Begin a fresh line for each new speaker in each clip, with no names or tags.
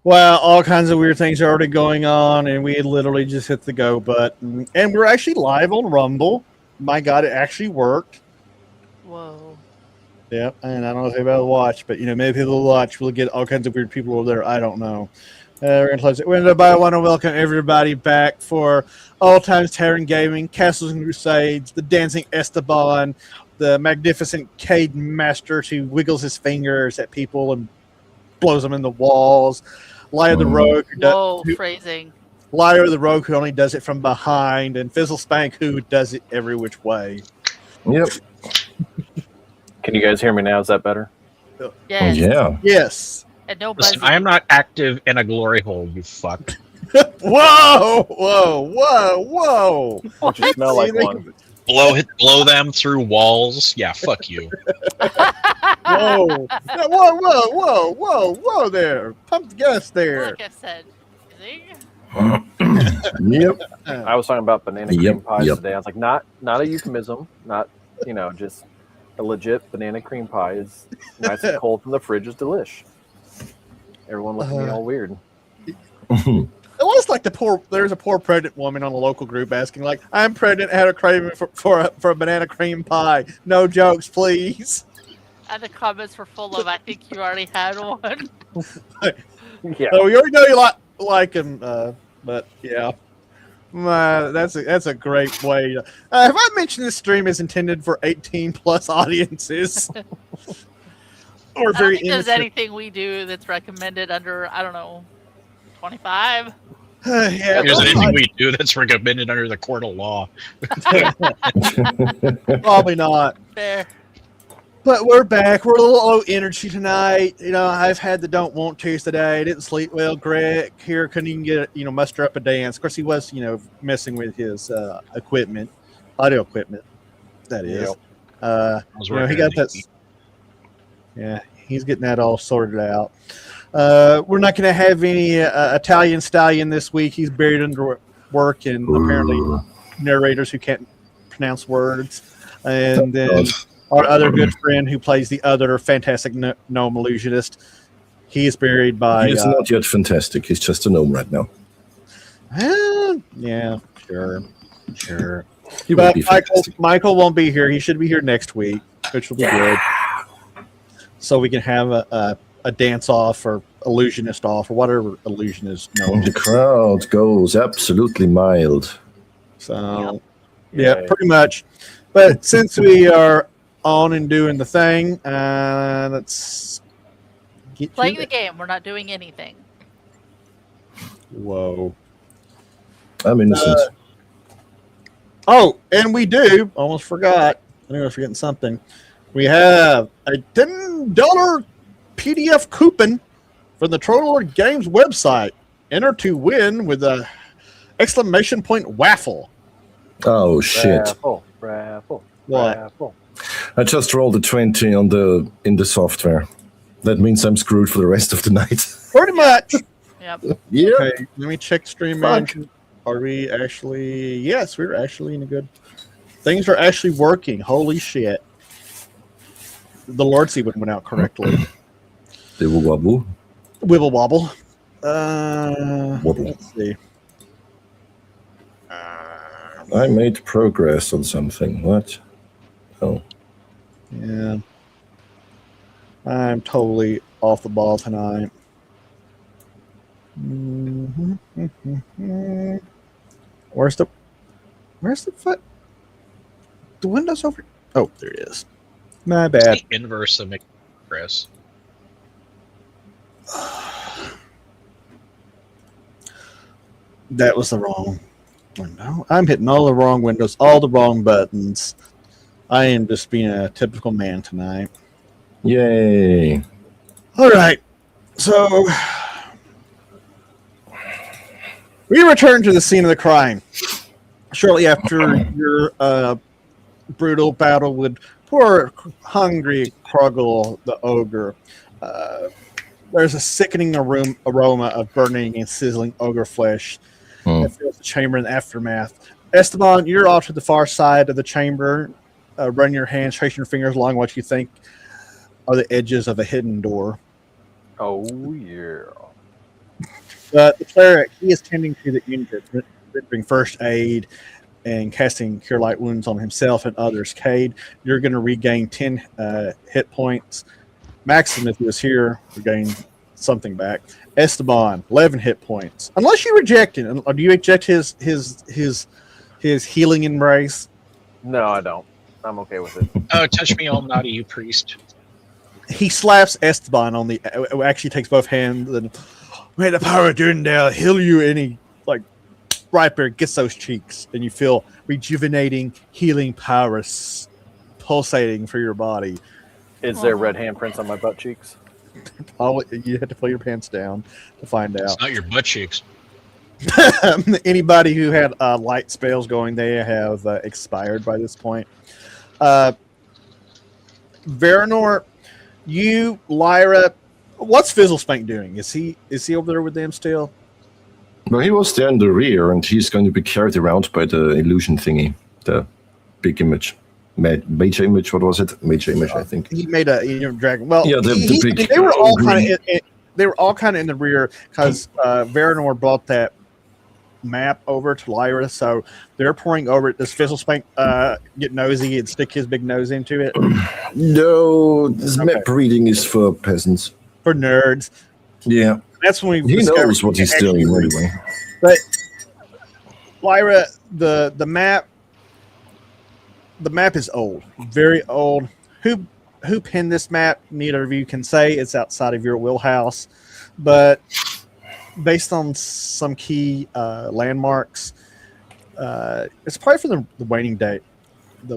Well, all kinds of weird things are already going on, and we literally just hit the go button. And we're actually live on Rumble. My God, it actually worked.
Whoa.
Yep, and I don't know if anybody will watch, but maybe people will watch. We'll get all kinds of weird people over there. I don't know. We're gonna close it. I want to welcome everybody back for All Times Terran Gaming, Castles Crusades, the Dancing Esteban, the magnificent Cade Master who wiggles his fingers at people and blows them in the walls. Liar the Rogue.
Phrasing.
Liar the Rogue who only does it from behind, and Fizzle Spank who does it every which way.
Yep. Can you guys hear me now? Is that better?
Yes.
Yeah.
Yes.
And no
Listen,
buzzing.
I am not active in a glory hole, you fuck.
Whoa! Whoa! Whoa! Whoa!
Don't you smell like one?
Blow them through walls. Yeah, fuck you.
Whoa! Whoa there! Pump the gas there.
Like I said. See?
Yep.
I was talking about banana cream pies today. I was like, not a euphemism, not just a legit banana cream pie is nice and cold from the fridge is delish. Everyone looked at me all weird.
It was like there's a poor pregnant woman on the local group asking, like, I'm pregnant, had a craving for a banana cream pie. No jokes, please.
And the comments were full of, I think you already had one.
Yeah.
So we already know you like him, but yeah. That's a great way. Have I mentioned this stream is intended for 18+ audiences? Or
I don't
very
think there's
innocent.
anything we do that's recommended under, I don't know, 25.
Yeah,
There's anything we do that's recommended under the court of law.
probably not.
Fair.
But we're back. We're a little low energy tonight. I've had the don't want tos today. Didn't sleep well. Greg here couldn't even get muster up a dance. Of course, he was messing with his equipment, audio equipment. That is. He got that. Yeah, he's getting that all sorted out. We're not going to have any Italian stallion this week. He's buried under work and apparently narrators who can't pronounce words. And then our other good friend who plays the other fantastic gnome illusionist, he is buried by...
He's not yet fantastic. He's just a gnome right now.
Yeah, sure.
He
But
will be fantastic.
Michael won't be here. He should be here next week, which will be good. So we can have a dance off or illusionist off or whatever illusionist knows.
The crowd goes absolutely mild.
So, yeah, pretty much. But since we are on and doing the thing, let's get
Playing
to
the
it.
game. We're not doing anything.
Whoa.
I'm innocent.
Oh, and we do. Almost forgot. I think I was forgetting something. We have a $10 PDF coupon from the Troller Games website. Enter to win with a exclamation point waffle.
Oh, shit.
Raffle.
What?
Raffle.
I just rolled a 20 in the software. That means I'm screwed for the rest of the night.
Pretty much.
Yep.
Yeah.
Okay, let me check stream manager. Are we actually? Yes, we're actually in a good. Things are actually working. Holy shit! The Lord Sea went out correctly.
Wibble wobble.
Wibble wobble.
Wobble.
Let's see.
I made progress on something. What? Oh.
Yeah. I'm totally off the ball tonight. Where's the foot? The window's over. Oh, there it is. My
It's
bad.
the inverse of making progress.
That was the wrong window. I'm hitting all the wrong windows, all the wrong buttons. I am just being a typical man tonight.
Yay.
All right. So we return to the scene of the crime. Shortly after your brutal battle with poor, hungry Kruggle the ogre, there's a sickening aroma of burning and sizzling ogre flesh that fills the chamber in the aftermath. Esteban, you're off to the far side of the chamber. Run your hands, tracing your fingers along what you think are the edges of a hidden door.
Oh, yeah.
But the cleric, he is tending to the injured, rendering first aid and casting Cure Light Wounds on himself and others. Cade, you're going to regain 10 hit points. Maximus, who is here, regain something back. Esteban, 11 hit points. Unless you reject it. Or do you reject his healing embrace?
No, I don't. I'm okay with it.
Oh, touch me all naughty, you priest.
He slaps Esteban on the. Actually, takes both hands and may the power of Durandal heal you. And he right there gets those cheeks, and you feel rejuvenating, healing power pulsating for your body.
Is there red handprints on my butt cheeks?
You have to pull your pants down to find out.
It's not your butt cheeks.
Anybody who had light spells going, they have expired by this point. Veranor, you, Lyra, what's Fizzlespank doing? Is he over there with them still?
Well, he was there in the rear, and he's going to be carried around by the illusion thingy, the big image. Mage image, what was it? Mage image, I think.
He made a dragon. Well,
yeah, the big.
They were all kind of. They were all kind of in the rear because Veranor brought that map over to Lyra, so they're pouring over it. Does Fizzlespank get nosy and stick his big nose into it?
No, this map reading is for peasants.
For nerds.
Yeah.
That's when we.
He knows what he's doing anyway.
But Lyra, the map. The map is old, very old. Who penned this map? Neither of you can say. It's outside of your wheelhouse, but based on some key landmarks, it's probably from the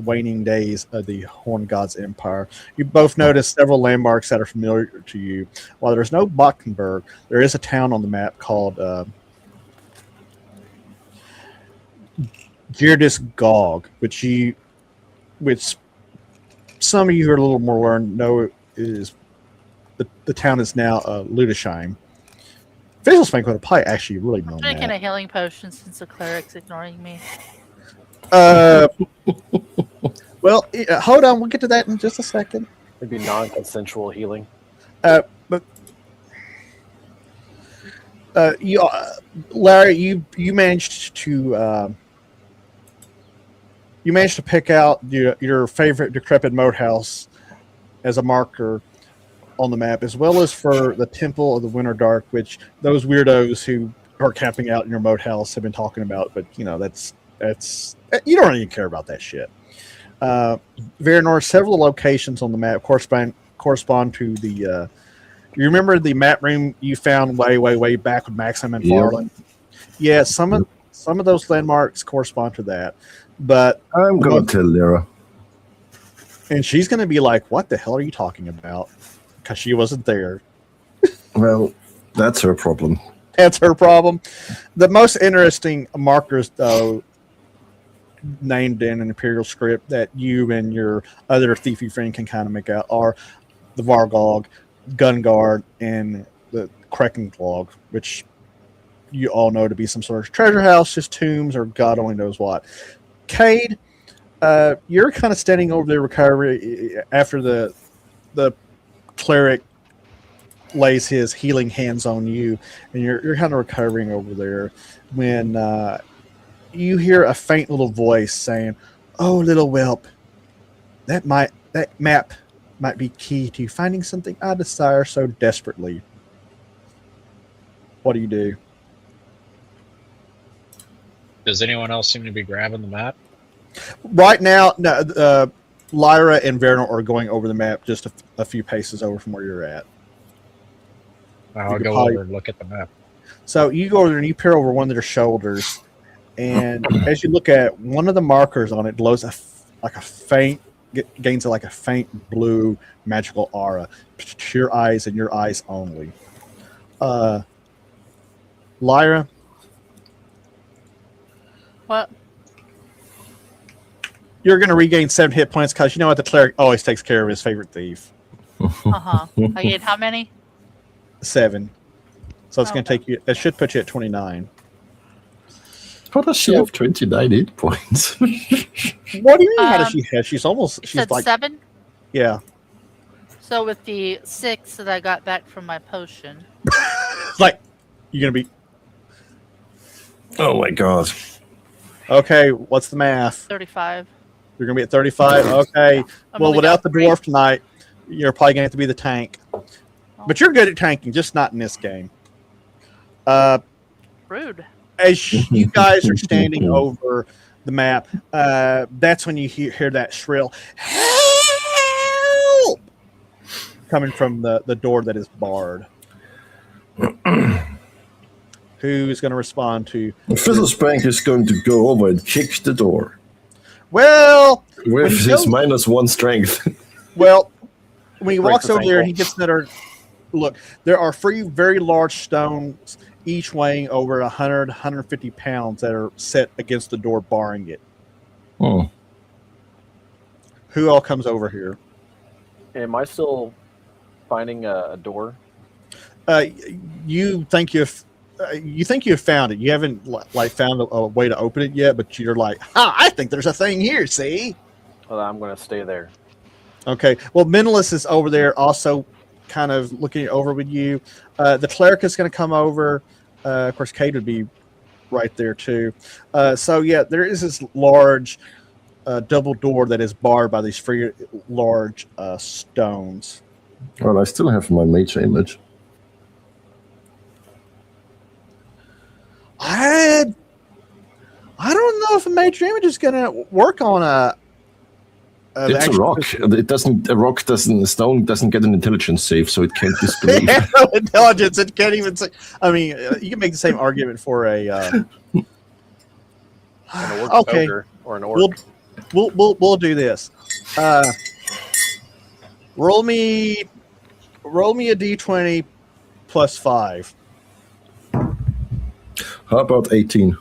waning days of the Horn God's Empire. You both notice several landmarks that are familiar to you. While there's no Bockenberg, there is a town on the map called Girdis Gog, which some of you who are a little more learned know is the town is now Ludesheim. Fizzlespank would have probably actually really known that.
I'm drinking a healing potion since the cleric's ignoring me.
Well, hold on. We'll get to that in just a second.
It'd be non-consensual healing.
But Larry, you managed to pick out your favorite decrepit moat house as a marker on the map, as well as for the Temple of the Winter Dark, which those weirdos who are camping out in your moat house have been talking about. But that's you don't even care about that shit. Veranor, several locations on the map correspond to the. You remember the map room you found way back with Maxim and Farland? Yeah, some of those landmarks correspond to that. But
I'm going to tell Lyra.
And she's going to be like, what the hell are you talking about? Because she wasn't there.
Well, that's her problem.
That's her problem. The most interesting markers, though, named in an Imperial script that you and your other thiefy friend can kind of make out are the Vargog, Gunguard, and the Krekengog, which you all know to be some sort of treasure house, just tombs, or God only knows what. Cade, you're kind of standing over the recovery after the cleric lays his healing hands on you, and you're kind of recovering over there when you hear a faint little voice saying, "Oh, little whelp, that map might be key to finding something I desire so desperately." What do you do?
Does anyone else seem to be grabbing the map?
Right now, no, Lyra and Veranor are going over the map just a few paces over from where you're at.
I'll go over and look at the map.
So you go over there and you peer over one of their shoulders, and as you look at one of the markers on it, glows gains like a faint blue magical aura to your eyes and your eyes only. Lyra?
What?
You're going to regain 7 hit points because you know what? The cleric always takes care of his favorite thief.
I get how many?
7. So it's going to take you. It should put you at 29.
How does she have 29 hit points?
What do you mean? How does she have? She's like
7.
Yeah.
So with the 6 that I got back from my potion,
Like you're going to be
Oh my god.
Okay, what's the math?
35.
You're gonna be at 35. Okay.
I've
Well,
only
without
got
the
3.
dwarf tonight, you're probably gonna have to be the tank. But you're good at tanking, just not in this game.
Rude.
As you guys are standing over the map, that's when you hear that shrill "Help!" coming from the door that is barred. Who's going to respond to?
Fizzlespank is going to go over and kick the door
Well,
with his -1 strength.
Well, when he
Break
walks
his
over there,
ankle.
he gets another look. There are 3 very large stones, each weighing over 100, 150 pounds, that are set against the door, barring it.
Oh.
Who all comes over here?
Am I still finding a door?
You think you've found it. You haven't like found a way to open it yet, but you're like, I think there's a thing here. See?
Well, I'm going to stay there.
Okay. Well, Menelaus is over there, also kind of looking it over with you. The cleric is going to come over. Of course, Kate would be right there too. So yeah, there is this large double door that is barred by these 3 large stones.
Well, I still have my mage image.
I don't know if a major image is going to work on
It's a rock. A stone doesn't get an intelligence save, so it can't
It
disbelieve.
has no intelligence. It can't even say. I mean, you can make the same argument for a.
An orc
Okay.
ogre or an orc.
We'll do this. Roll me a d20 plus 5.
How about 18?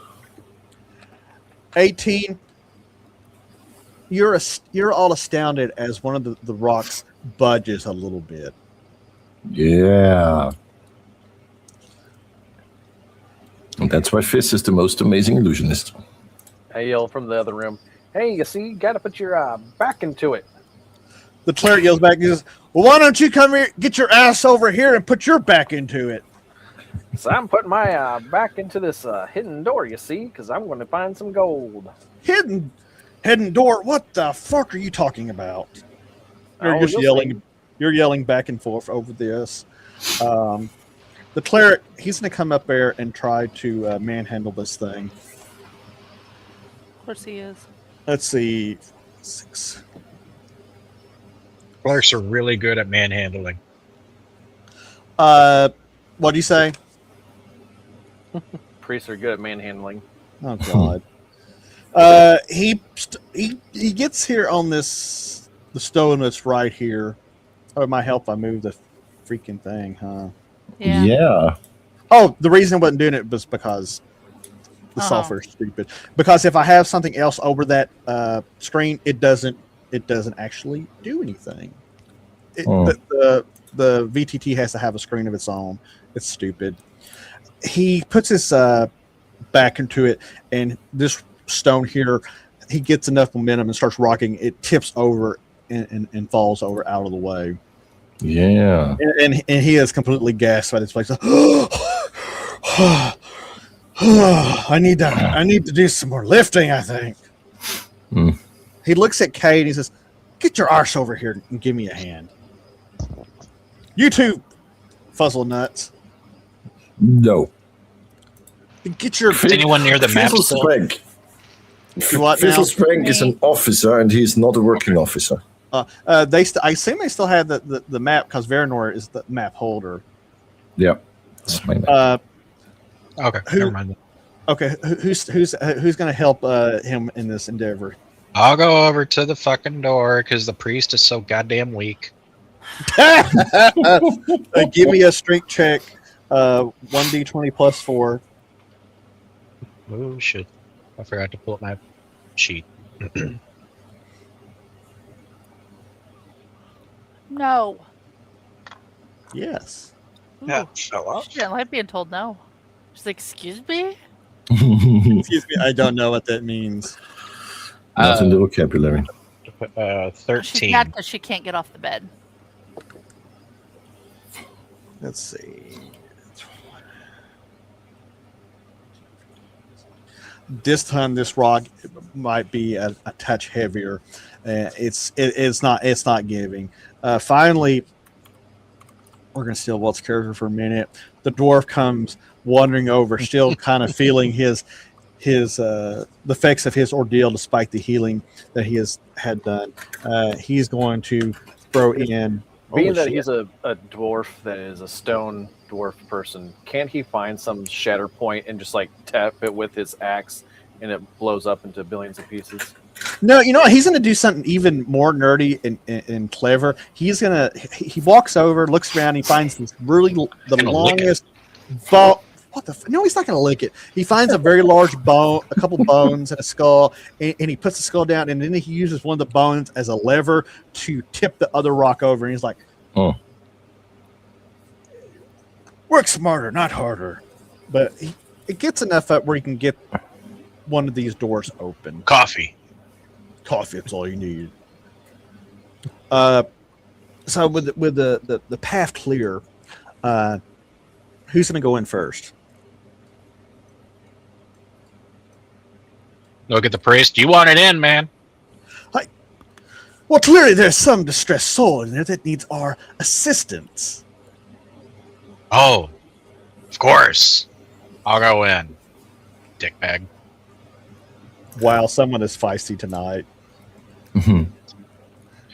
18. You're all astounded as one of the rocks budges a little bit.
Yeah. And that's why Fizz is the most amazing illusionist.
I yell from the other room, hey, you see, you got to put your back into it.
The cleric yells back and says, well, why don't you come here, get your ass over here and put your back into it?
So I'm putting my back into this hidden door, you see, because I'm going to find some gold.
Hidden door? What the fuck are you talking about? You're
Oh,
just
you'll
yelling.
see.
You're yelling back and forth over this. The cleric, he's going to come up there and try to manhandle this thing.
Of course he is.
Let's see. 6.
Clerks are really good at manhandling.
What do you say?
Priests are good at manhandling.
Oh God. He gets here on the stone that's right here. Oh, it might help if I move the freaking thing, huh?
Yeah.
Oh, the reason I wasn't doing it was because the software is stupid. Because if I have something else over that screen, it doesn't actually do anything. The VTT has to have a screen of its own. It's stupid. He puts his back into it, and this stone here, he gets enough momentum and starts rocking. It tips over and falls over out of the way.
Yeah.
And he is completely gasped by this place. I need to do some more lifting, I think. He looks at Kate and he says, get your arse over here and give me a hand. You two, fuzzle nuts.
No.
Get your...
Is anyone near the map still?
Fizzlespank.
What now?
Fizzlespank is an officer, and he's not a working officer.
I assume they still have the map because Veranor is the map holder.
Yeah. That's my map.
Okay, never mind.
Okay, who's going to help him in this endeavor?
I'll go over to the fucking door because the priest is so goddamn weak.
Give me a strength check. 1d20 plus 4.
Oh shit! I forgot to pull up my sheet.
No.
Yes.
Yeah, fell off.
She didn't like being told no. She's like, excuse me?
Excuse me, I don't know what that means.
Not in the vocabulary.
13.
She's mad because she can't get off the bed.
Let's see. this time this rock might be a touch heavier. It's not giving. Finally, we're gonna steal Walt's character for a minute. The dwarf comes wandering over, still kind of feeling the effects of his ordeal, despite the healing that he had done. He's going to throw in.
Being that he's a dwarf that is a stone dwarf person, can't he find some shatter point and just like tap it with his axe and it blows up into billions of pieces?
No, you know what? He's going to do something even more nerdy and clever. He walks over, looks around, he finds the longest bone. What the? No, he's not going to lick it. He finds a very large bone, a couple bones, and a skull, and he puts the skull down, and then he uses one of the bones as a lever to tip the other rock over. And he's like,
Oh.
"Work smarter, not harder." But it gets enough up where he can get one of these doors open.
Coffee.
That's all you need. So with the path clear, who's going to go in first?
Look at the priest. You want it in, man.
Well, clearly there's some distressed soul in there that needs our assistance.
Oh, of course. I'll go in. Dickbag.
Wow, someone is feisty tonight.
Hmm.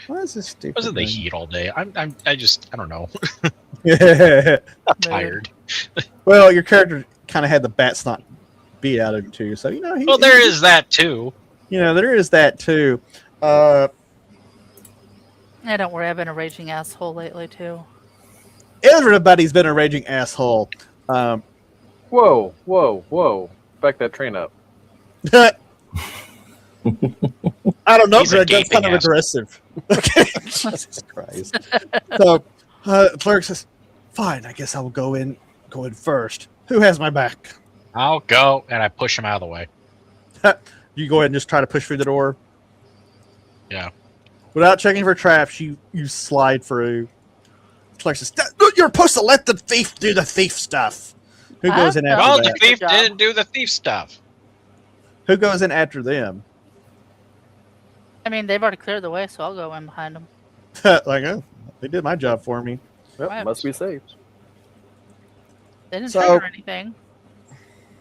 What is this stupid?
Was it the
thing?
heat all day? I don't know.
Yeah.
I'm tired.
Well, your character kind of had the bat snot beat out of him too, so
Well, there is that too.
There is that too.
Yeah, don't worry. I've been a raging asshole lately too.
Everybody's been a raging asshole.
Whoa. Back that train up.
I don't know,
He's a
Greg. That's kind
gaping
of aggressive. Okay, Jesus Christ. So, clerk says, "Fine, I guess I will go in first. Who has my back?"
I'll go, and I push him out of the way.
You go ahead and just try to push through the door.
Yeah.
Without checking for traps, you slide through. Clerk says, "You're supposed to let the thief do the thief stuff." Who goes in
Oh,
after
Well,
that?
the thief
Good job.
didn't do the thief stuff.
Who goes in after them?
I mean, they've already cleared the way, so I'll go in behind them.
Like, oh, they did my job for me.
Yep,
Right.
must be safe.
They didn't
So-
trigger anything.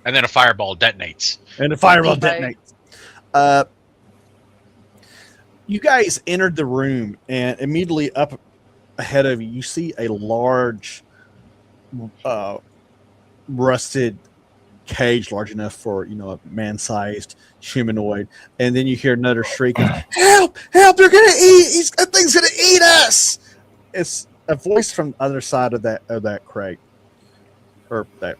And then a fireball detonates.
And the fireball
Right.
detonates. You guys entered the room, and immediately up ahead of you, you see a large, rusted cage, large enough for a man-sized humanoid. And then you hear another shriek of, "Help! Help! They're gonna eat! That thing's gonna eat us!" It's a voice from the other side of that crate, or that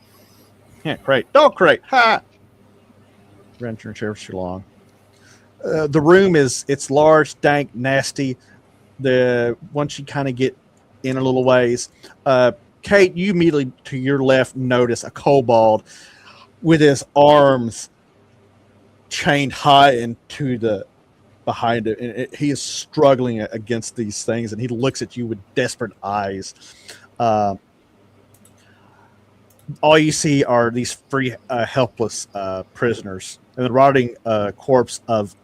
crate, dog crate. Ha! Ran your chair for too long. The room it's large, dank, nasty. Once you kind of get in a little ways, Kate, you immediately to your left notice a kobold with his arms chained high into the behind it, and he is struggling against these things, and he looks at you with desperate eyes. All you see are these three helpless prisoners and the rotting corpse of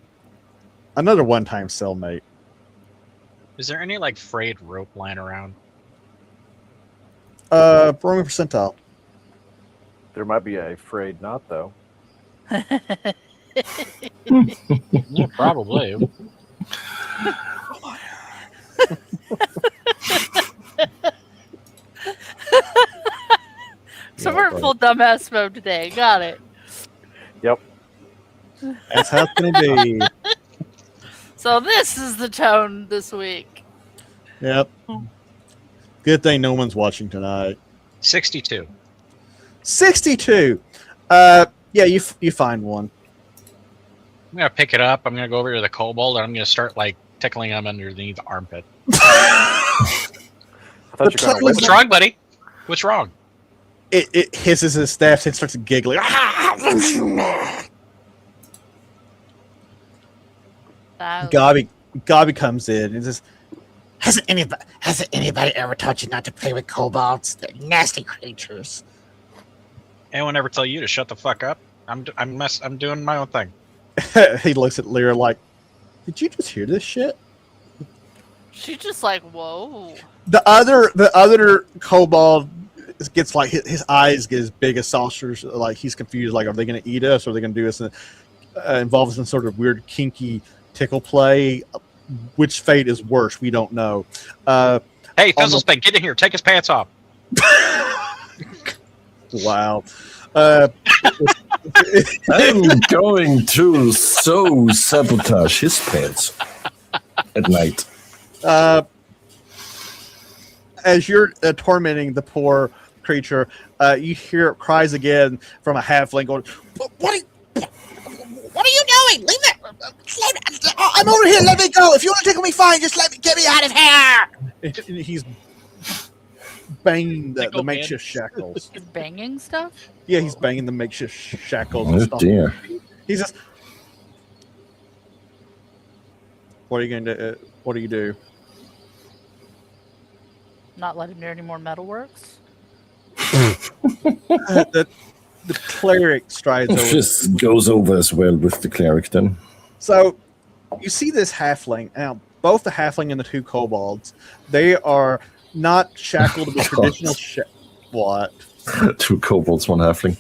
another one-time cellmate.
Is there any frayed rope lying around?
Roman percentile.
There might be a frayed knot, though.
Yeah, probably.
So we're in full dumbass mode today. Got it.
Yep.
That's how it's gonna be.
So this is the tone this week.
Yep. Good thing no one's watching tonight.
62.
62. Yeah, you find one.
I'm gonna pick it up. I'm gonna go over to the kobold and I'm gonna start tickling him underneath the armpit.
I thought you were gonna
What's wrong, buddy? What's wrong?
It hisses his staff and starts giggling. Gobby comes in and says, Hasn't anybody ever taught you not to play with kobolds? They're nasty creatures.
Anyone ever tell you to shut the fuck up? I'm doing my own thing.
He looks at Lyra like, "Did you just hear this shit?"
She's just like, whoa.
The other kobold gets like his eyes get as big as saucers. Like he's confused. Like, are they going to eat us? Or are they going to do us? Involves some sort of weird kinky tickle play. Which fate is worse? We don't know.
Hey, Fizzlespin, get in here. Take his pants off.
Wow.
I'm going to sabotage his pants at night.
As you're tormenting the poor creature, you hear cries again from a halfling going, What are you doing? Leave it! I'm over here. Let me go. If you want to tickle me, fine. Just get me out of here. He's banging the makeshift shackles.
He's banging stuff?
Yeah, he's banging the makeshift shackles.
Oh dear.
He's just. What are you going to? What do you do?
Not let him near any more metalworks?
The cleric strides over.
Just goes over as well with the cleric then.
So, you see this halfling. Now, both the halfling and the two kobolds, they are not shackled with traditional what?
Two kobolds, one halfling.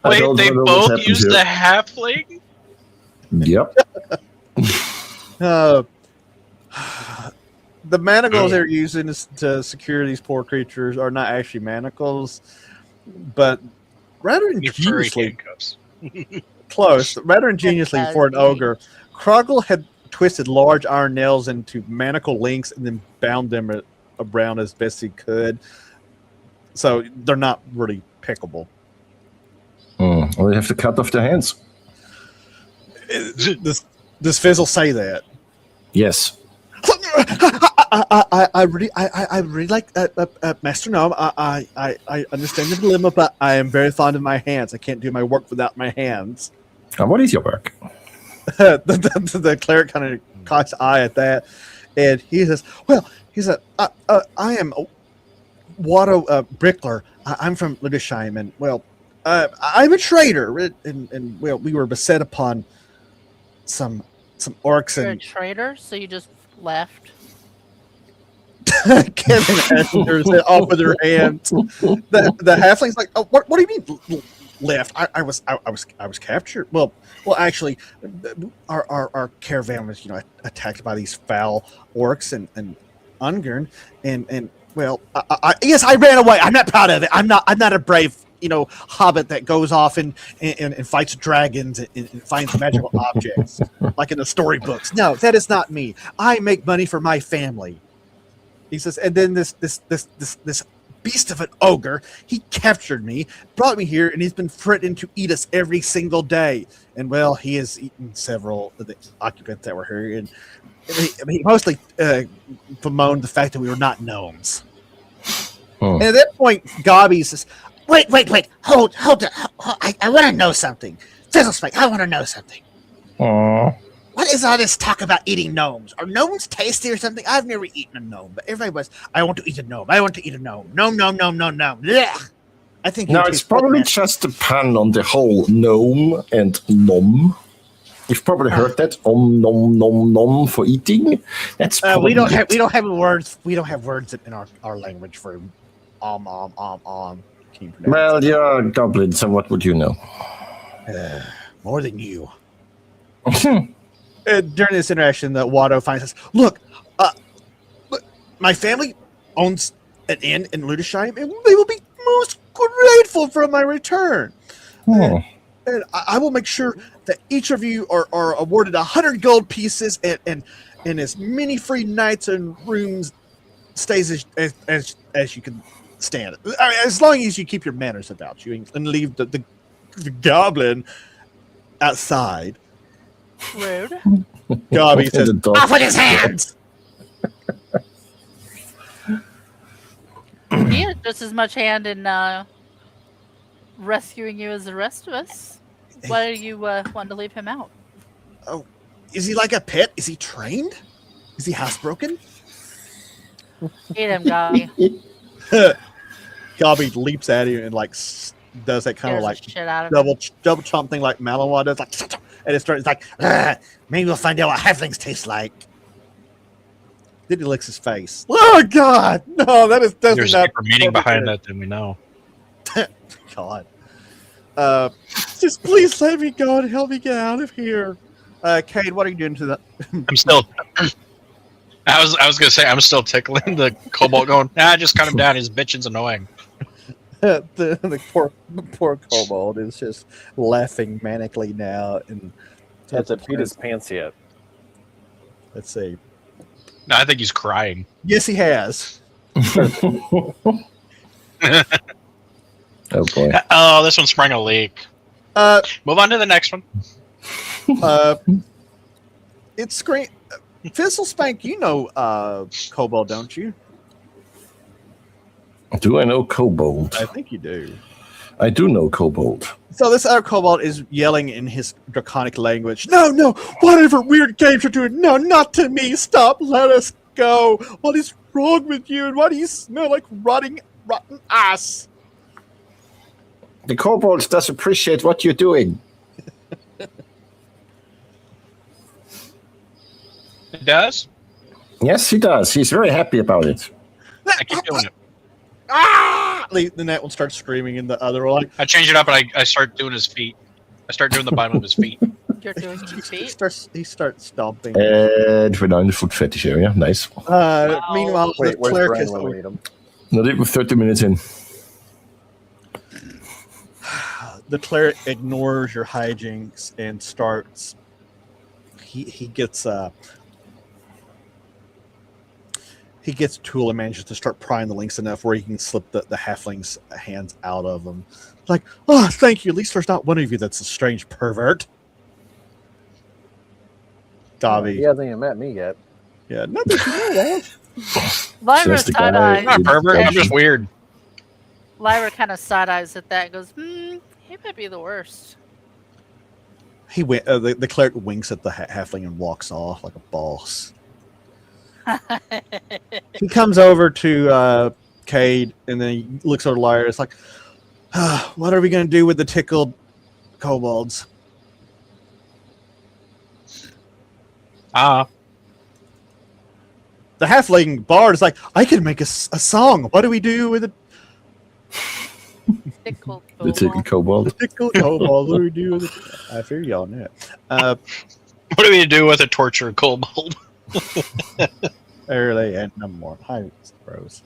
Wait, they both use the halfling?
Yep.
The manacles they're using to secure these poor creatures are not actually manacles, but rather ingeniously close. Rather ingeniously for an ogre, Kroggle had twisted large iron nails into manacle links and then bound them around as best he could. So they're not really pickable.
Or you have to cut off their hands.
Does Fizzle say that?
Yes.
I really like Master Gnome. I understand the dilemma, but I am very fond of my hands. I can't do my work without my hands.
And what is your work?
the cleric kind of cocks an eye at that, and he says, "Well, I am Watto Brickler. I'm from Ludesheim, and well, I'm a trader, and well, we were beset upon some orcs
You're
and
a traitor, so you just left.
Kevin answers it off with her hands. The halfling's like, "Oh, what do you mean left? I was captured. Well, actually, our caravan was attacked by these foul orcs and Ungern, and well, yes, I ran away. I'm not proud of it. I'm not a brave hobbit that goes off and fights dragons and finds magical objects like in the storybooks. No, that is not me. I make money for my family." He says, and then this beast of an ogre, he captured me, brought me here, and he's been threatening to eat us every single day. And well, he has eaten several of the occupants that were here, and he mostly bemoaned the fact that we were not gnomes. And at that point, Gobby says, Wait, hold it. I want to know something. Fizzlespike, I want to know something. What is all this talk about eating gnomes? Are gnomes tasty or something? I've never eaten a gnome, but everybody was, I want to eat a gnome. I want to eat a gnome. Gnome. Blech. I think
No, it's probably just a pun on the whole gnome and nom. You've probably heard that nom for eating. That's
we don't have words. We don't have words in our language for Can you pronounce
Well, you're a goblin, so what would you know?
more than you. During this interaction, the Watto finds us. Look, my family owns an inn in Ludesheim, and they will be most grateful for my return. And I will make sure that each of you are awarded 100 gold pieces and as many free nights and rooms stays as you can stand. I mean, as long as you keep your manners about you and leave the goblin outside.
Rude.
Gobby says,
Off with his hands! He had just as much hand in rescuing you as the rest of us. Why do you want to leave him out?
Oh, is he like a pet? Is he trained? Is he housebroken?
Eat him, Gobby.
Gobby leaps at you and like does that kind of
Scares
like
the shit out of him.
double chomp thing like Malinois does, like, and it starts like, maybe we'll find out what halflings taste like. Then he licks his face. Oh God, no, that is
There's
definitely
a
not
deeper meaning behind
appropriate.
that than we know.
God, just please let me go and help me get out of here. Cade, what are you doing to that?
I'm still. I was gonna say I'm still tickling the kobold, going, just cut him down. His bitching's annoying.
the poor kobold is just laughing manically now, and
Hasn't peed his pants yet.
let's see.
No, I think he's crying.
Yes, he has.
Oh boy.
Oh, this one sprang a leak. Move on to the next one.
It's screen. Fizzle Spank, you know Kobold, don't you?
Do I know Kobold?
I think you do.
I do know Kobold.
So this other Kobold is yelling in his draconic language. No, whatever weird games you're doing. No, not to me. Stop. Let us go. What is wrong with you? And why do you smell like rotten ass?
The Kobold does appreciate what you're doing.
It does.
Yes, he does. He's very happy about it.
I keep doing it.
Ah! Then that one starts screaming, and the other one like
I change it up, and I start doing his feet. I start doing the bottom of his feet.
You're doing 2 feet.
he starts stomping.
And we're now in the foot fetish area. Nice.
Meanwhile,
Wait,
the
where's
cleric
Brian
is
when we need him?
Not even 30 minutes in.
the cleric ignores your hijinks and starts. He gets a tool and manages to start prying the links enough where he can slip the halfling's hands out of them. Like, oh, thank you. At least there's not one of you that's a strange pervert. Dobby.
He hasn't even met me yet.
Yeah, not that you know that.
Lyra
Just the guy.
side-eyes.
I'm not a pervert. I'm just weird.
Lyra kind of side-eyes at that and goes, he might be the worst.
He went. The cleric winks at the halfling and walks off like a boss. He comes over to Cade and then he looks over Lyra. It's like, what are we going to do with the tickled kobolds?
Ah,
The halfling bard is like, I could make a song. What do we do with the
Tickle
The tickled Kobold.
tickled kobold? What do we do with it? I figure y'all know it.
what do we do with a tortured kobold?
Early and no more. Hi, bros.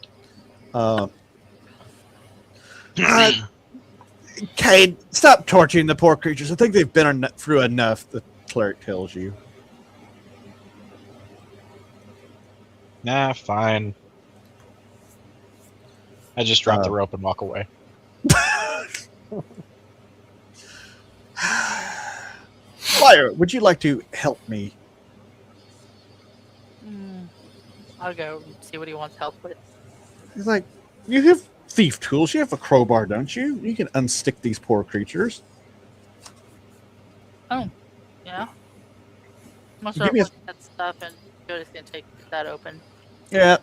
Cade, stop torturing the poor creatures. I think they've been through enough, the cleric tells you.
Nah, fine. I just drop the rope and walk away.
Lyra, would you like to help me?
I'll go see what he wants help with.
He's like, you have thief tools. You have a crowbar, don't you? You can unstick these poor creatures.
Oh, yeah. Most
Give
of
me a-
that stuff, and Jody's gonna take that open.
Yeah.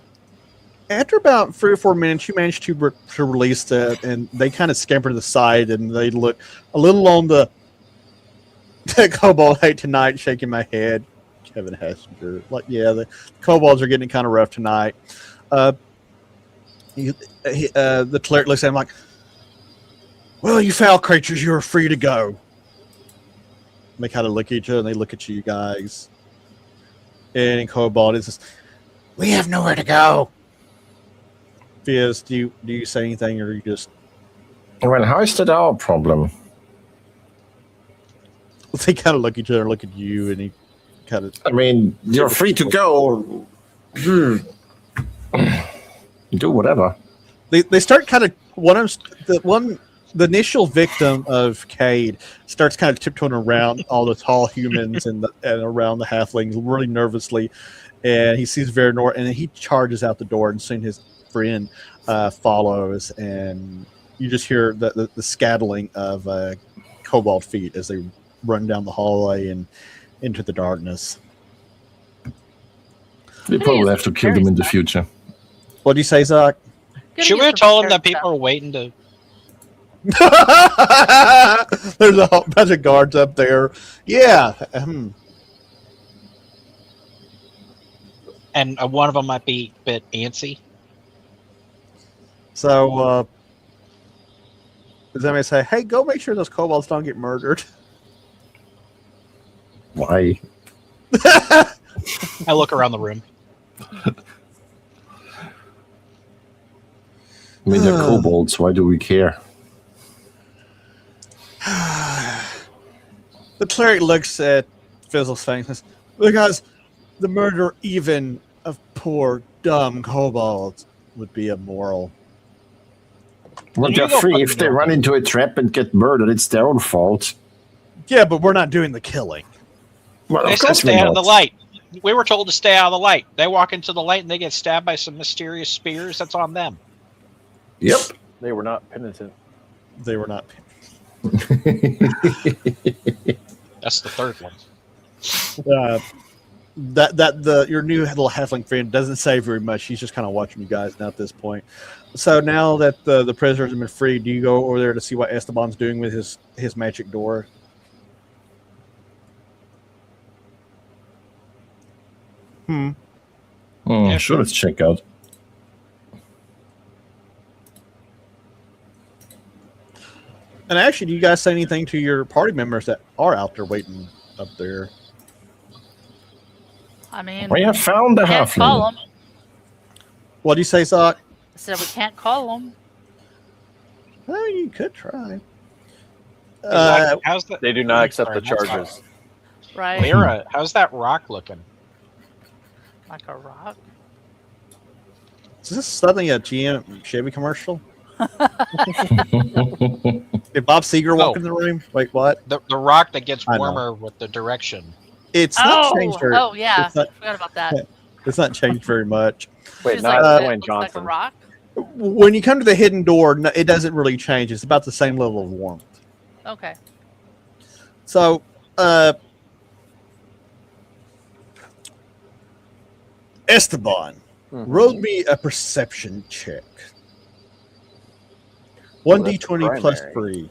After about 3 or 4 minutes, you manage to release that, and they kind of scamper to the side, and they look a little on the kobold. Hey, tonight, shaking my head. Kevin Hessinger. Like, yeah, the kobolds are getting kind of rough tonight. The cleric looks at him like, well, you foul creatures, you are free to go. They kind of look at each other, and they look at you guys. And kobold is just, we have nowhere to go. Fizz, do you say anything, or you just...
Well, how is that our problem?
They kind of look at each other, look at you, and he kind of...
I mean, you're free to go. Do whatever.
They start kind of... The initial victim of Cade starts kind of tiptoeing around all the tall humans and around the halflings really nervously, and he sees Veranor, and then he charges out the door, and soon his friend follows, and you just hear the scattling of kobold feet as they run down the hallway and into the darkness.
We probably have to kill them in the future.
What do you say, Zach?
Gonna
Should
get
we have
some
told him that
prepared
people are waiting to?
There's a whole bunch of guards up there. Yeah.
And one of them might be a bit antsy.
So, does anybody say, hey, go make sure those kobolds don't get murdered?
Why?
I look around the room.
I mean, they're kobolds. Why do we care?
The cleric looks at Fizzle's face and says, because the murder even of poor, dumb kobolds would be immoral.
Well,
You
they're
go
free.
fucking
If they
go.
run into a trap and get murdered, it's their own fault.
Yeah, but we're not doing the killing.
Well,
They
of
said
course
stay
we're
out of the
not.
light. We were told to stay out of the light. They walk into the light and they get stabbed by some mysterious spears. That's on them.
Yep.
They were not penitent.
They were not.
That's the third one.
Your new little halfling friend doesn't say very much. He's just kind of watching you guys now at this point. So now that the prisoners have been freed, do you go over there to see what Esteban's doing with his magic door?
Sure, let's check out.
And actually, do you guys say anything to your party members that are out there waiting up there?
I mean,
We have found the
can't call
halfling.
them.
What do you say, Zach?
I said we can't call them.
Well, you could try.
How's that?
They do not accept the
Sorry,
charges.
Right?
Lyra, how's that rock looking?
Like a rock.
Is this suddenly a GM Chevy commercial? Did Bob Seger walk in the room? Wait, what?
The rock that gets
I know.
warmer with the direction.
It's not changed very.
Oh yeah.
It's not,
Forgot about that.
it's not changed very much.
Wait,
She's
not
like,
Dwayne
it looks like a
Johnson.
rock.
When you come to the hidden door, no, it doesn't really change. It's about the same level of warmth.
Okay.
So, Esteban, roll me a perception check. 1d20 plus
primary.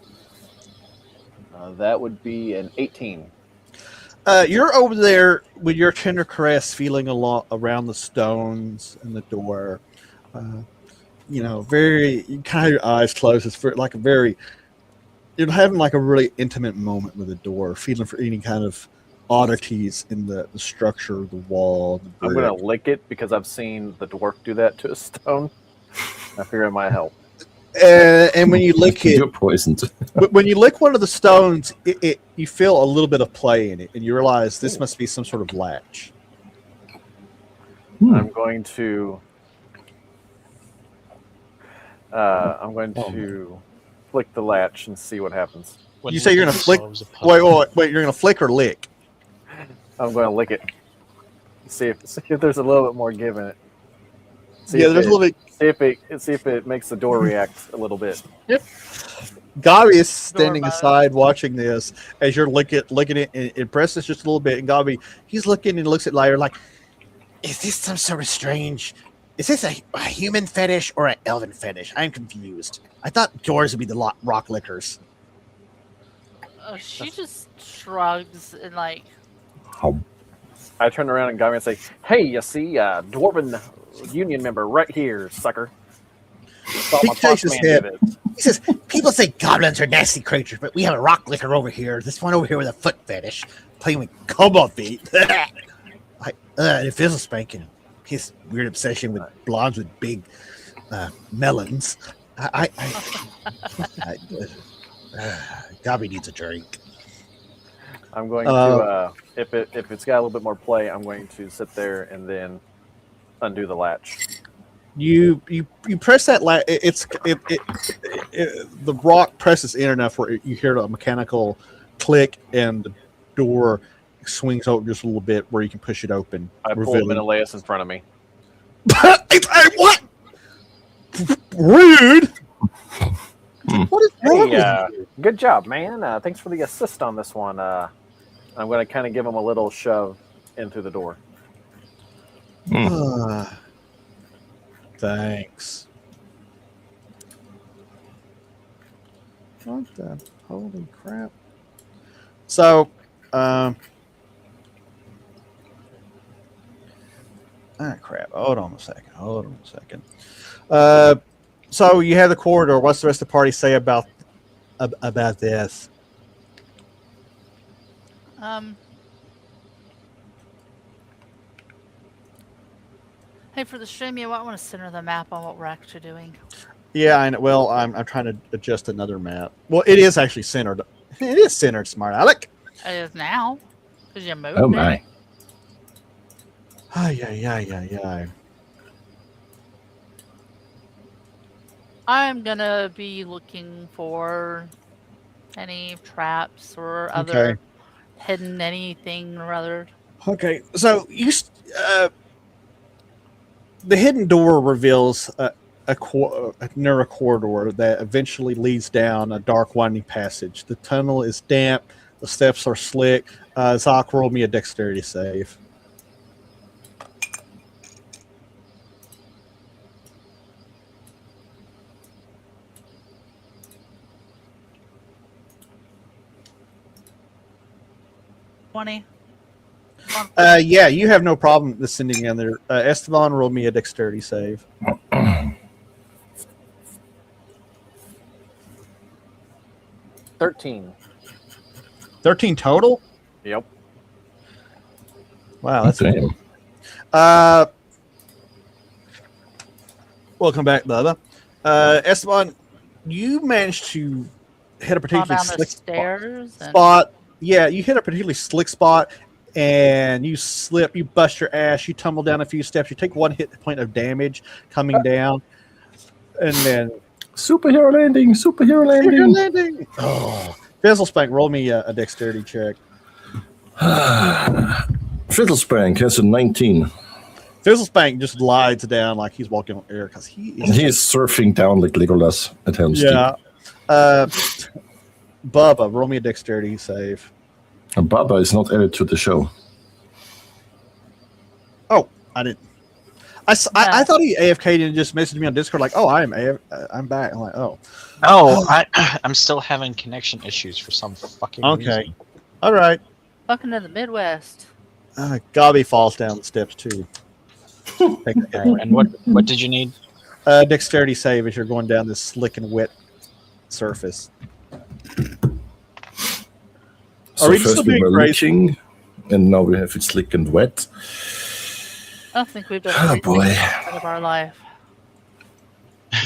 3.
That would be an 18.
You're over there with your tender caress feeling around the stones and the door. Very, you kind of have your eyes closed. It's like a very, you're having like a really intimate moment with the door, feeling for any kind of oddities in the structure of the wall. The
I'm going to lick it because I've seen the dwarf do that to a stone. I figure it might help.
And when you lick it,
You're poisoned.
when you lick one of the stones, you feel a little bit of play in it, and you realize this must be some sort of latch.
I'm going to flick the latch and see what happens.
You say you're gonna flick? Wait, you're gonna flick or lick?
I'm going to lick it. See if there's a little bit more give in it. See
Yeah,
if
there's a little bit.
See if it makes the door react a little bit.
Gabi is standing
Door
aside watching this as you're licking it, and it presses just a little bit. And Gabi, he's looking and looks at Lyra like, "Is this some sort of strange? Is this a human fetish or an elven fetish? I'm confused. I thought doors would be the rock lickers."
She just shrugs and like,
I turn around and Gabi and say, "Hey, you see, dwarven union member right here, sucker." Saw
He
my
shakes
boss
his
man do
head.
this.
He says, "People say goblins are nasty creatures, but we have a rock licker over here. This one over here with a foot fetish, playing with kobold feet." It feels a spanking. His weird obsession with blondes with big melons. Gabi needs a drink.
I'm going to, if it's got a little bit more play, I'm going to sit there and then undo the latch.
You press that latch. The rock presses in enough where you hear a mechanical click, and the door swings open just a little bit where you can push it open.
I pull
revealing-
Menelaus in front of me.
What? Rude. What is wrong
Hey,
with you?
good job, man. Thanks for the assist on this one. I'm going to kind of give him a little shove in through the door.
Thanks. What the holy crap? So, crap. Hold on a second. So you have the corridor. What's the rest of the party say about this?
Hey, for the stream, you might want to center the map on what we're actually doing.
Yeah, I know. Well, I'm trying to adjust another map. Well, it is actually centered. It is centered, smart Alec.
It is now, because you moved.
Oh my.
Ay.
I'm gonna be looking for any traps or other hidden anything or other.
Okay, so the hidden door reveals a narrow corridor that eventually leads down a dark, winding passage. The tunnel is damp. The steps are slick. Zoc, roll me a dexterity save. Yeah, you have no problem descending in there. Esteban, roll me a dexterity save.
13.
13 total?
Yep.
Wow, that's
Damn.
Welcome back, Bubba. Esteban, you managed to hit a
Fall
particularly
down the
slick
stairs.
spot. Yeah, you hit a particularly slick spot, and you slip, you bust your ass, you tumble down a few steps, you take 1 hit point of damage coming down, and then
Superhero landing.
you're landing. Oh, Fizzlespank, roll me a dexterity check.
Fiddlespank has a 19.
Fizzlespank just glides down like he's walking on air because he is
surfing down like Legolas at Helm's Deep.
yeah. Bubba, roll me a dexterity save.
And Baba is not added to the show.
Oh, I didn't. I thought he AFK'd and just messaged me on Discord like, "Oh, I'm back." I'm like, "Oh,
I'm still having connection issues for some fucking
okay,
reason.
all right."
Welcome to the Midwest.
Gobby falls down the steps too. Take a hit.
And what did you need?
Dexterity save as you're going down this slick and wet surface.
So
Are we
first
still
we
being
were
crazy?
leaking, and now we have it slick and wet.
I don't think we've done
Oh,
everything
boy.
of our life.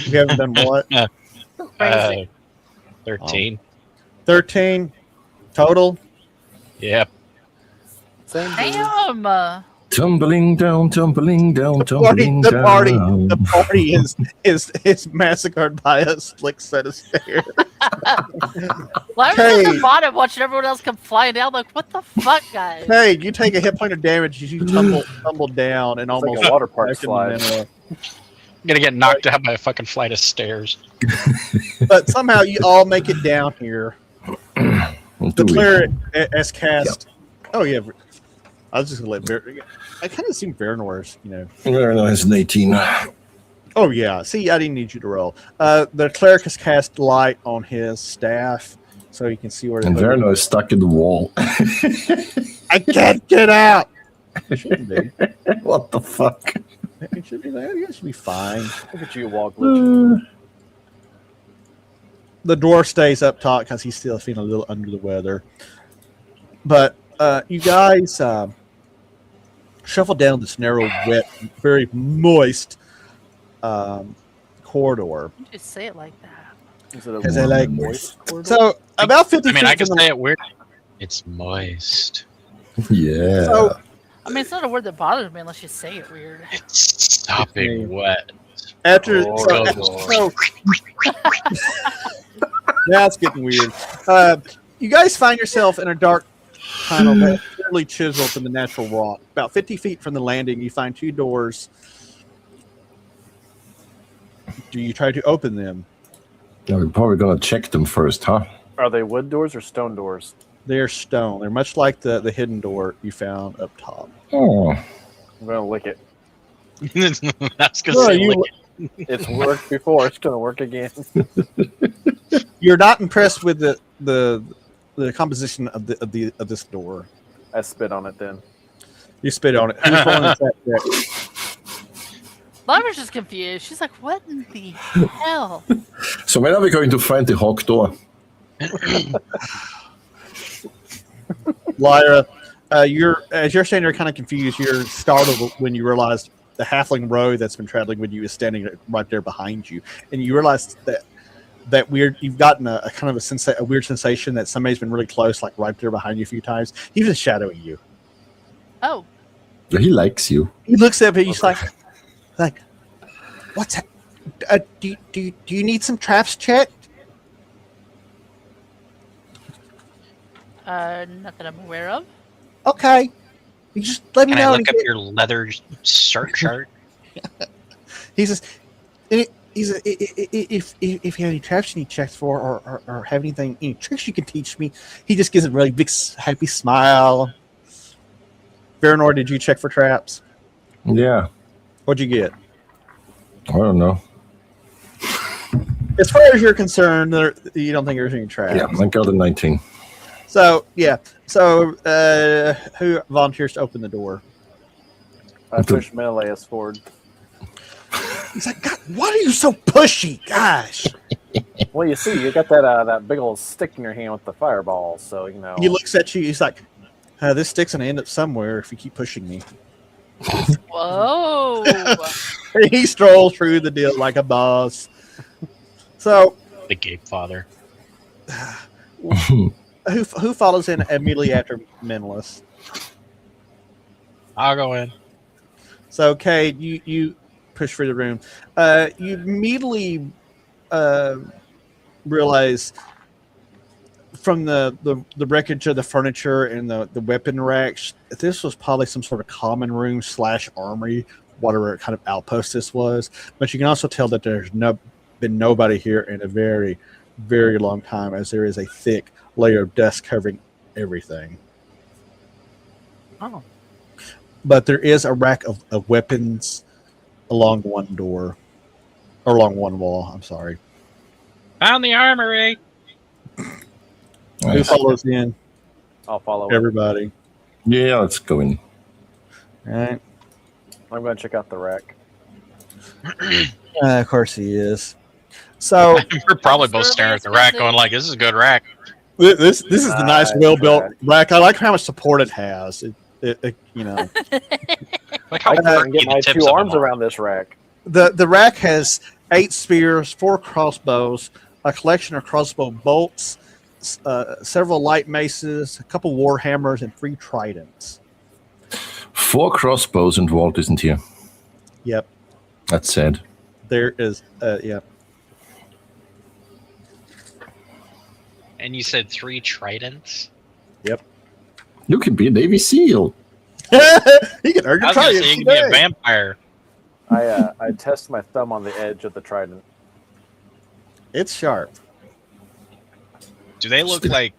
You haven't done what?
Crazy.
13.
13 total.
Yep.
Same dude.
Damn!
Tumbling down, tumbling down,
The
tumbling down.
party is massacred by a slick set of stairs.
Well, I was
Hey.
at the bottom watching everyone else come flying down. Like, what the fuck, guys?
Hey, you take a hit point of damage as you tumble down and
It's like
almost
a water park
back in the
slide.
middle.
I'm gonna get knocked out by a fucking flight of stairs.
But somehow you all make it down here. The
Do we?
cleric as cast. Oh yeah, I was just gonna let Ver. I kind of assume Vernor,
Very nice, an 18.
Oh yeah. See, I didn't need you to roll. The cleric has cast light on his staff, so you can see where.
And Verno is stuck in the wall.
I can't get out. It shouldn't be.
What the fuck?
It should be there. It should be fine.
Look at you, wall glitching.
The dwarf stays up top because he's still feeling a little under the weather. But you guys shuffle down this narrow, wet, very moist corridor.
You just say it like that.
Is it a
Because I like
moist corridor?
So about 50
I mean,
feet
I can
from
say
the,
it weird. It's moist.
Yeah.
So
I mean, it's not a word that bothers me unless you say it weird.
It's stopping wet.
after
Oh,
now it's getting weird. You guys find yourself in a dark tunnel that's clearly chiseled from the natural rock. About 50 feet from the landing, you find 2 doors. Do you try to open them?
Yeah, we're probably gonna check them first, huh?
Are they wood doors or stone doors?
They're stone. They're much like the hidden door you found up top.
Oh.
I'm gonna lick it.
That's because
No,
It's worked before. It's going to work again.
You're not impressed with the composition of this door.
I spit on it then.
You spit on it. Who's rolling the attack check?
Laura's just confused. She's like, "What in the hell?"
So when are we going to find the hawk door?
Lyra, you're standing there kind of confused. You're startled when you realize the halfling row that's been traveling with you is standing right there behind you, and you realize that you've gotten a kind of a weird sensation that somebody's been really close, like right there behind you a few times. He's just shadowing you.
Oh.
He likes you.
He looks at me. He's like, what's that? Do you need some traps checked?
Not that I'm aware of.
Okay. You just let me
Can
know.
I look up your leather shirt?
He says, if you have any traps you need checks for, or have any tricks you can teach me. He just gives a really big happy smile. Veranor, did you check for traps?
Yeah.
What'd you get?
I don't know.
As far as you're concerned, you don't think there's any traps.
Yeah, I got a 19.
So yeah. So who volunteers to open the door?
I push Menelaus forward.
He's like, God, why are you so pushy? Gosh.
Well, you see, you got that big old stick in your hand with the fireball, so you know.
He looks at you. He's like, this stick's gonna end up somewhere if you keep pushing me.
Whoa.
He strolls through the deal like a boss. So
The Gape Father.
who follows in immediately after Menelaus?
I'll go in.
So Cade, you push through the room. You immediately realize from the wreckage of the furniture and the weapon racks, this was probably some sort of common room / armory, whatever kind of outpost this was. But you can also tell that there's been nobody here in a very, very long time, as there is a thick layer of dust covering everything.
Oh.
But there is a rack of weapons along one door, or along one wall. I'm sorry.
Found the armory.
Who follows in?
I'll follow
Everybody.
Yeah, let's go in.
All right.
I'm going to check out the rack.
Of course he is. So
We're probably both staring at the rack, going like, "This is a good rack."
this is the nice,
Nice
well-built
rack.
rack. I like how much support it has. It you know,
Like how
I can
perky
get
the
my
tips
2
of
arms
them are.
around this rack.
the rack has 8 spears, 4 crossbows, a collection of crossbow bolts, several light maces, a couple war hammers, and 3 tridents.
4 crossbows and Walt isn't here.
Yep,
That's sad.
there is. Yep.
And you said 3 tridents?
You can be a Navy SEAL.
He can earn
I
your
was going to say
tridents
you can be a
today.
vampire.
I test my thumb on the edge of the trident.
It's sharp.
Do they look like...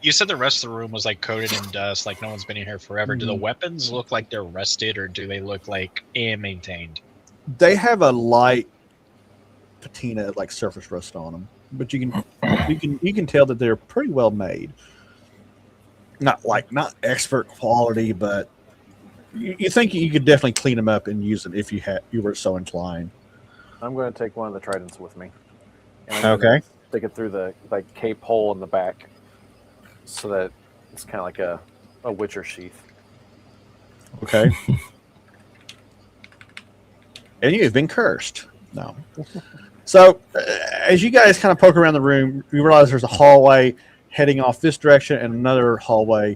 You said the rest of the room was like coated in dust, like no one's been in here forever. Do the weapons look like they're rusted, or do they look like maintained?
They have a light patina, like surface rust on them, but you can tell that they're pretty well made. Not expert quality, but you think you could definitely clean them up and use them if you were so inclined.
I'm going to take one of the tridents with me. And I'm
Okay.
gonna stick it through the cape hole in the back, so that it's kind of like a Witcher sheath.
Okay. And you've been cursed. No. So, as you guys kind of poke around the room, you realize there's a hallway heading off this direction and another hallway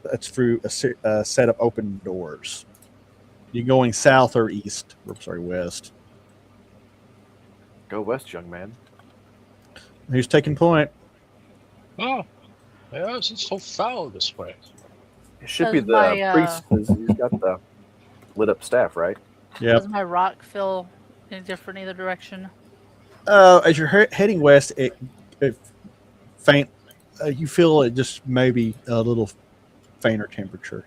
that's through a set of open doors. You're going south or east. West.
Go west, young man.
Who's taking point?
Oh, yeah, it's so foul this way.
It should be
Does
the
my,
priest. 'Cause he's got the lit up staff, right?
Yep.
Does my rock feel any different either direction?
As you're heading west, it faint. You feel it just maybe a little fainter temperature.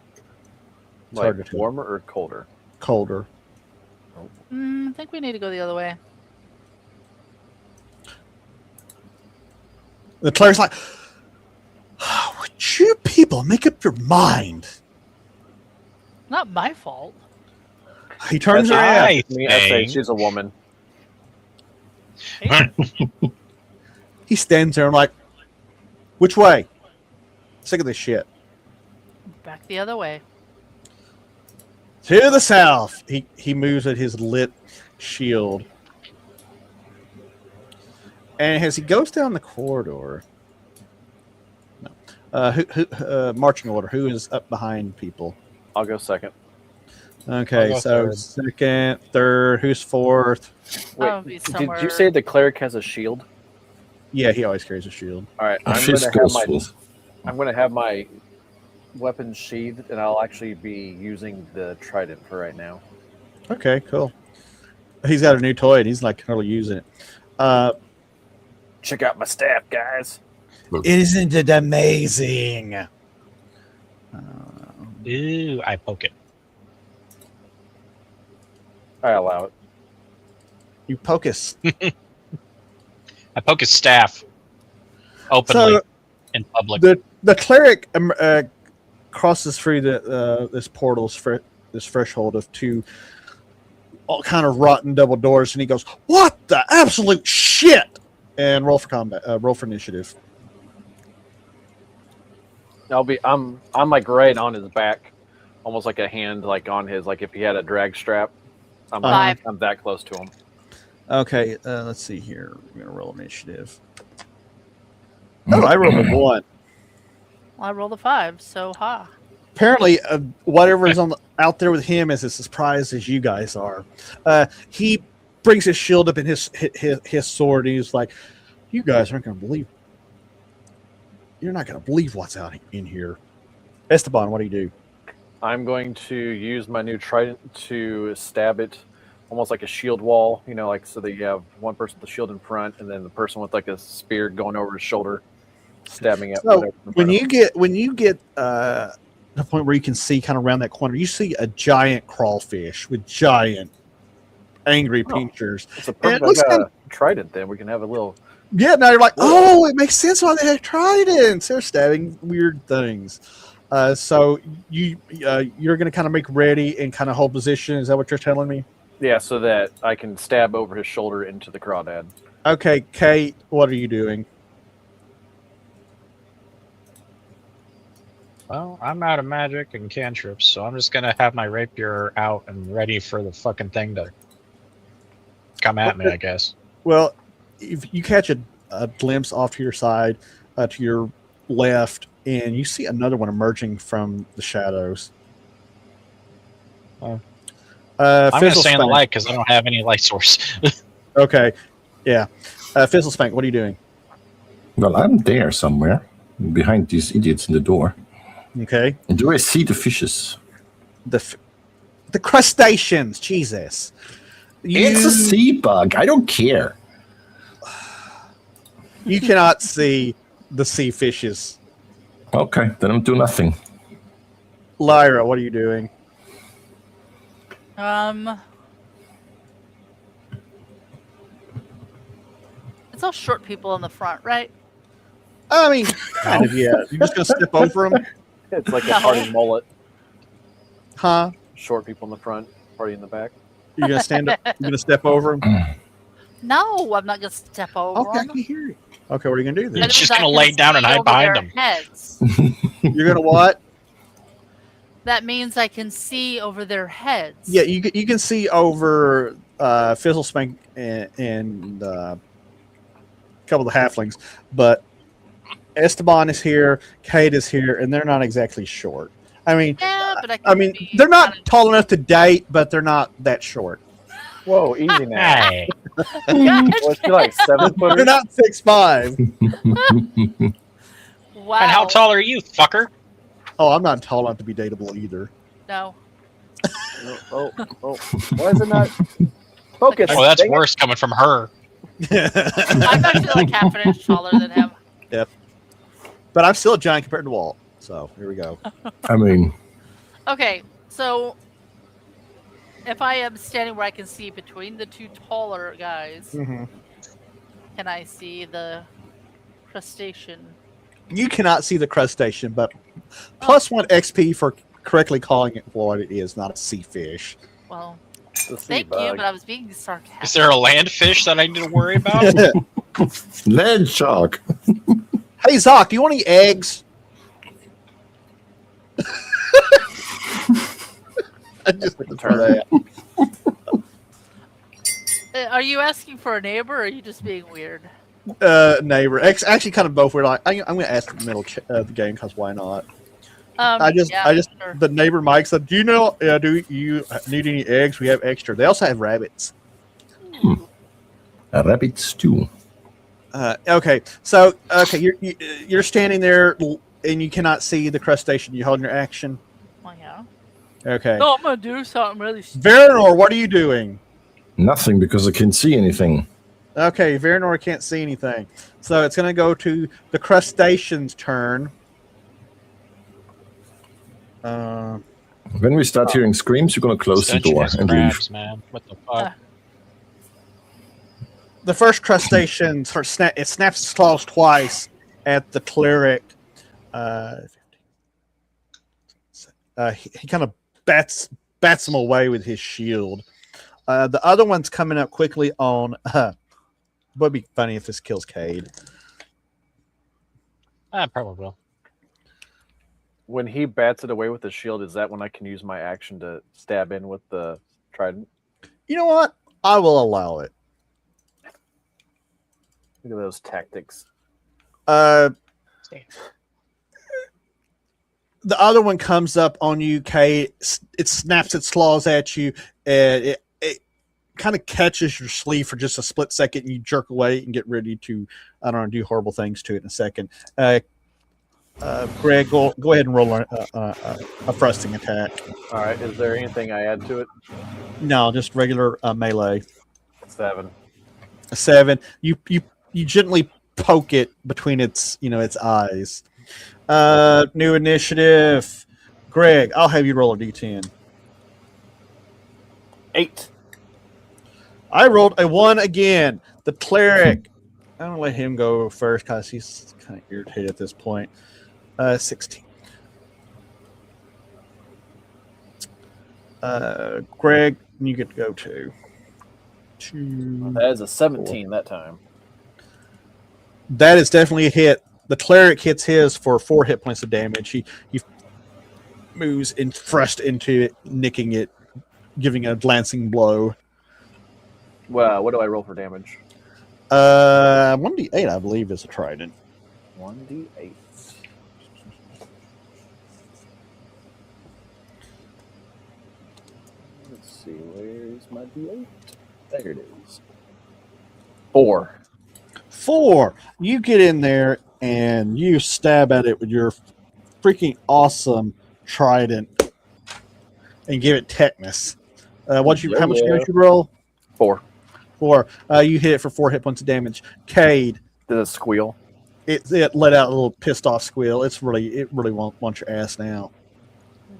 It's hard to
Like
tell.
warmer or colder?
Colder.
I think we need to go the other way.
The cleric's like, would you people make up your mind?
Not my fault.
He turns
That's
around.
I
me. I say
think-
she's a woman.
Hey,
He stands there and like, which way? Sick of this shit.
back the other way.
To the south. He moves at his lit shield. And as he goes down the corridor, marching order, who is up behind people?
I'll go second.
Okay,
go
so
third.
second, third, who's fourth?
I'll be
Did
somewhere.
you say the cleric has a shield?
Yeah, he always carries a shield.
All right,
A
I'm going to have
fiscal.
I'm going to have my weapon sheathed, and I'll actually be using the trident for right now.
Okay, cool. He's got a new toy and he's like totally using it.
Check out my staff, guys.
Isn't it amazing?
Ooh, I poke it.
I allow it.
You pocus.
I poke his staff openly
So
in public.
the cleric crosses through this portal's this threshold of two all kind of rotten double doors, and he goes, "What the absolute shit!" And roll for combat. Roll for initiative.
I'm like right on his back, almost like a hand, like on his, like if he had a drag strap. I'm
Five.
I'm that close to him.
Okay, let's see here. We're gonna roll initiative. Oh, I rolled a 1.
Well, I rolled a 5, so ha.
Apparently, whatever is out there with him is as surprised as you guys are. He brings his shield up and his sword, and he's like, "You guys aren't going to believe. You're not going to believe what's out in here." Esteban, what do you do?
I'm going to use my new trident to stab it, almost like a shield wall. You know, like so that you have one person with the shield in front, and then the person with like a spear going over his shoulder, stabbing at.
So
whatever in
when
front of
you get the point where you can see kind of around that corner, you see a giant crawfish with giant angry pincers.
it's a
and it
perfect
looks
like a trident. Then we can have a little.
Yeah, now you're like, oh, it makes sense why they have tridents. They're stabbing weird things. So you're going to kind of make ready and kind of hold position. Is that what you're telling me?
Yeah, so that I can stab over his shoulder into the crawdad.
Okay, Kate, what are you doing?
Well, I'm out of magic and cantrips, so I'm just gonna have my rapier out and ready for the fucking thing to come at me, I guess.
Well, if you catch a glimpse off to your side, to your left, and you see another one emerging from the shadows.
I'm gonna
Fizzle
stay in the
Spank.
light because I don't have any light source.
Okay, yeah. Fizzle Spank, what are you doing?
Well, I'm there somewhere, behind these idiots in the door.
Okay.
And do I see the fishes?
The crustaceans, Jesus.
It's a sea bug. I don't care.
You cannot see the sea fishes.
Okay, then I'm doing nothing.
Lyra, what are you doing?
It's all short people in the front, right?
I mean, kind of, yeah. You're just going to step over them?
It's like a
No.
party mullet.
Huh?
Short people in the front, party in the back.
You're going to stand up? You're going to step over them?
No, I'm not going to step over
Okay, I
them.
can hear you. Okay, what are you going to do then?
That
Just
means I
gonna
can
lay down and
see
hide
over
behind
their
them.
Heads.
You're going to what?
That means I can see over their heads.
Yeah, you can see over Fizzle Spank and a couple of the halflings, but Esteban is here, Kate is here, and they're not exactly short. I mean,
Yeah, but I can be
they're not
kind
tall enough to date, but they're not that short.
Whoa, easy now.
Hey,
What's she like 7
They're
footers?
not 6'5".
Wow.
and how tall are you, fucker?
Oh, I'm not tall enough to be dateable either.
No.
Oh. Why is it not? Focus.
Oh, that's
dang it.
worse coming from her.
I'm actually like half an inch taller than him.
But I'm still a giant compared to Walt. So here we go.
I mean,
Okay, so if I am standing where I can see between the two taller guys,
Mhm.
can I see the crustacean?
You cannot see the crustacean, but +1 XP for correctly calling it what it is, not a sea fish.
Well,
The sea
thank you,
bug.
but I was being sarcastic.
Is there a land fish that I need to worry about?
Land shark.
Hey, Zoc, do you want any eggs? I just like to throw that.
Are you asking for a neighbor, or are you just being weird?
Neighbor. Actually, kind of both. We're like, I'm going to ask the middle of the game because why not? I just,
sure.
the neighbor Mike said, do you need any eggs? We have extra. They also have rabbits.
A rabbit stew.
Okay, so you're standing there and you cannot see the crustacean. You holding your action.
Well, yeah.
Okay.
No, I'm gonna do something really stupid.
Veranor, what are you doing?
Nothing because I can't see anything.
Okay, Veranor can't see anything, so it's going to go to the crustacean's turn.
When we start hearing screams, you're gonna close the
Dungeon
door
has
and
crabs, man. What the fuck?
The first crustacean it snaps its claws twice at the cleric. He kind of bats him away with his shield. The other one's coming up quickly on. Would be funny if this kills Cade.
I probably will.
When he bats it away with the shield, is that when I can use my action to stab in with the trident?
You know what? I will allow it.
Look at those tactics.
The other one comes up on you, Kate. It snaps its claws at you, and it kind of catches your sleeve for just a split second, and you jerk away and get ready to, I don't know, do horrible things to it in a second. Greg, go ahead and roll a thrusting attack.
All right. Is there anything I add to it?
No, just regular melee.
7.
A 7. You gently poke it between its eyes. New initiative. Greg, I'll have you roll a d10.
8.
I rolled a 1 again. The cleric. I'm gonna let him go first because he's kind of irritated at this point. 16. Greg, you get to go too.
That is a 17 that time.
That is definitely a hit. The cleric hits his for 4 hit points of damage. He moves and thrust into it, nicking it, giving it a glancing blow.
Well, what do I roll for damage?
1d8, I believe, is a trident.
1d8. Let's see, where's my d8? There it is. 4.
4. You get in there and you stab at it with your freaking awesome trident and give it tetanus. How much damage you roll?
4.
4. You hit it for 4 hit points of damage. Cade.
Did it squeal?
It let out a little pissed off squeal. It really wants your ass now.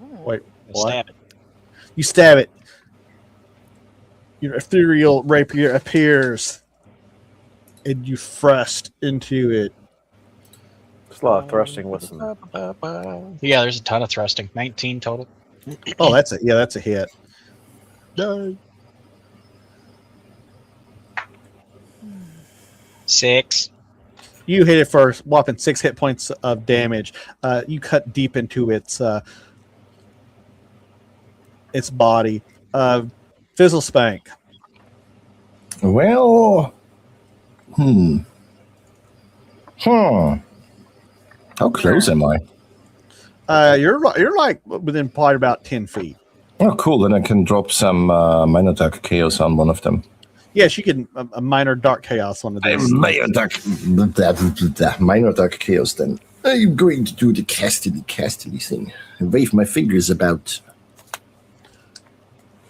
Wait, what?
Stab it.
You stab it. Your ethereal rapier appears, and you thrust into it.
There's a lot of thrusting with some.
Yeah, there's a ton of thrusting. 19 total.
Oh, that's a hit. Die.
6.
You hit it for a whopping 6 hit points of damage. You cut deep into its body. Fizzle Spank.
Well, How close am I?
You're like within probably about 10 feet.
Oh, cool. Then I can drop some minor dark chaos on one of them.
Yes, you can a minor dark chaos on the
Minor dark chaos. Then I'm going to do the castily thing and wave my fingers about.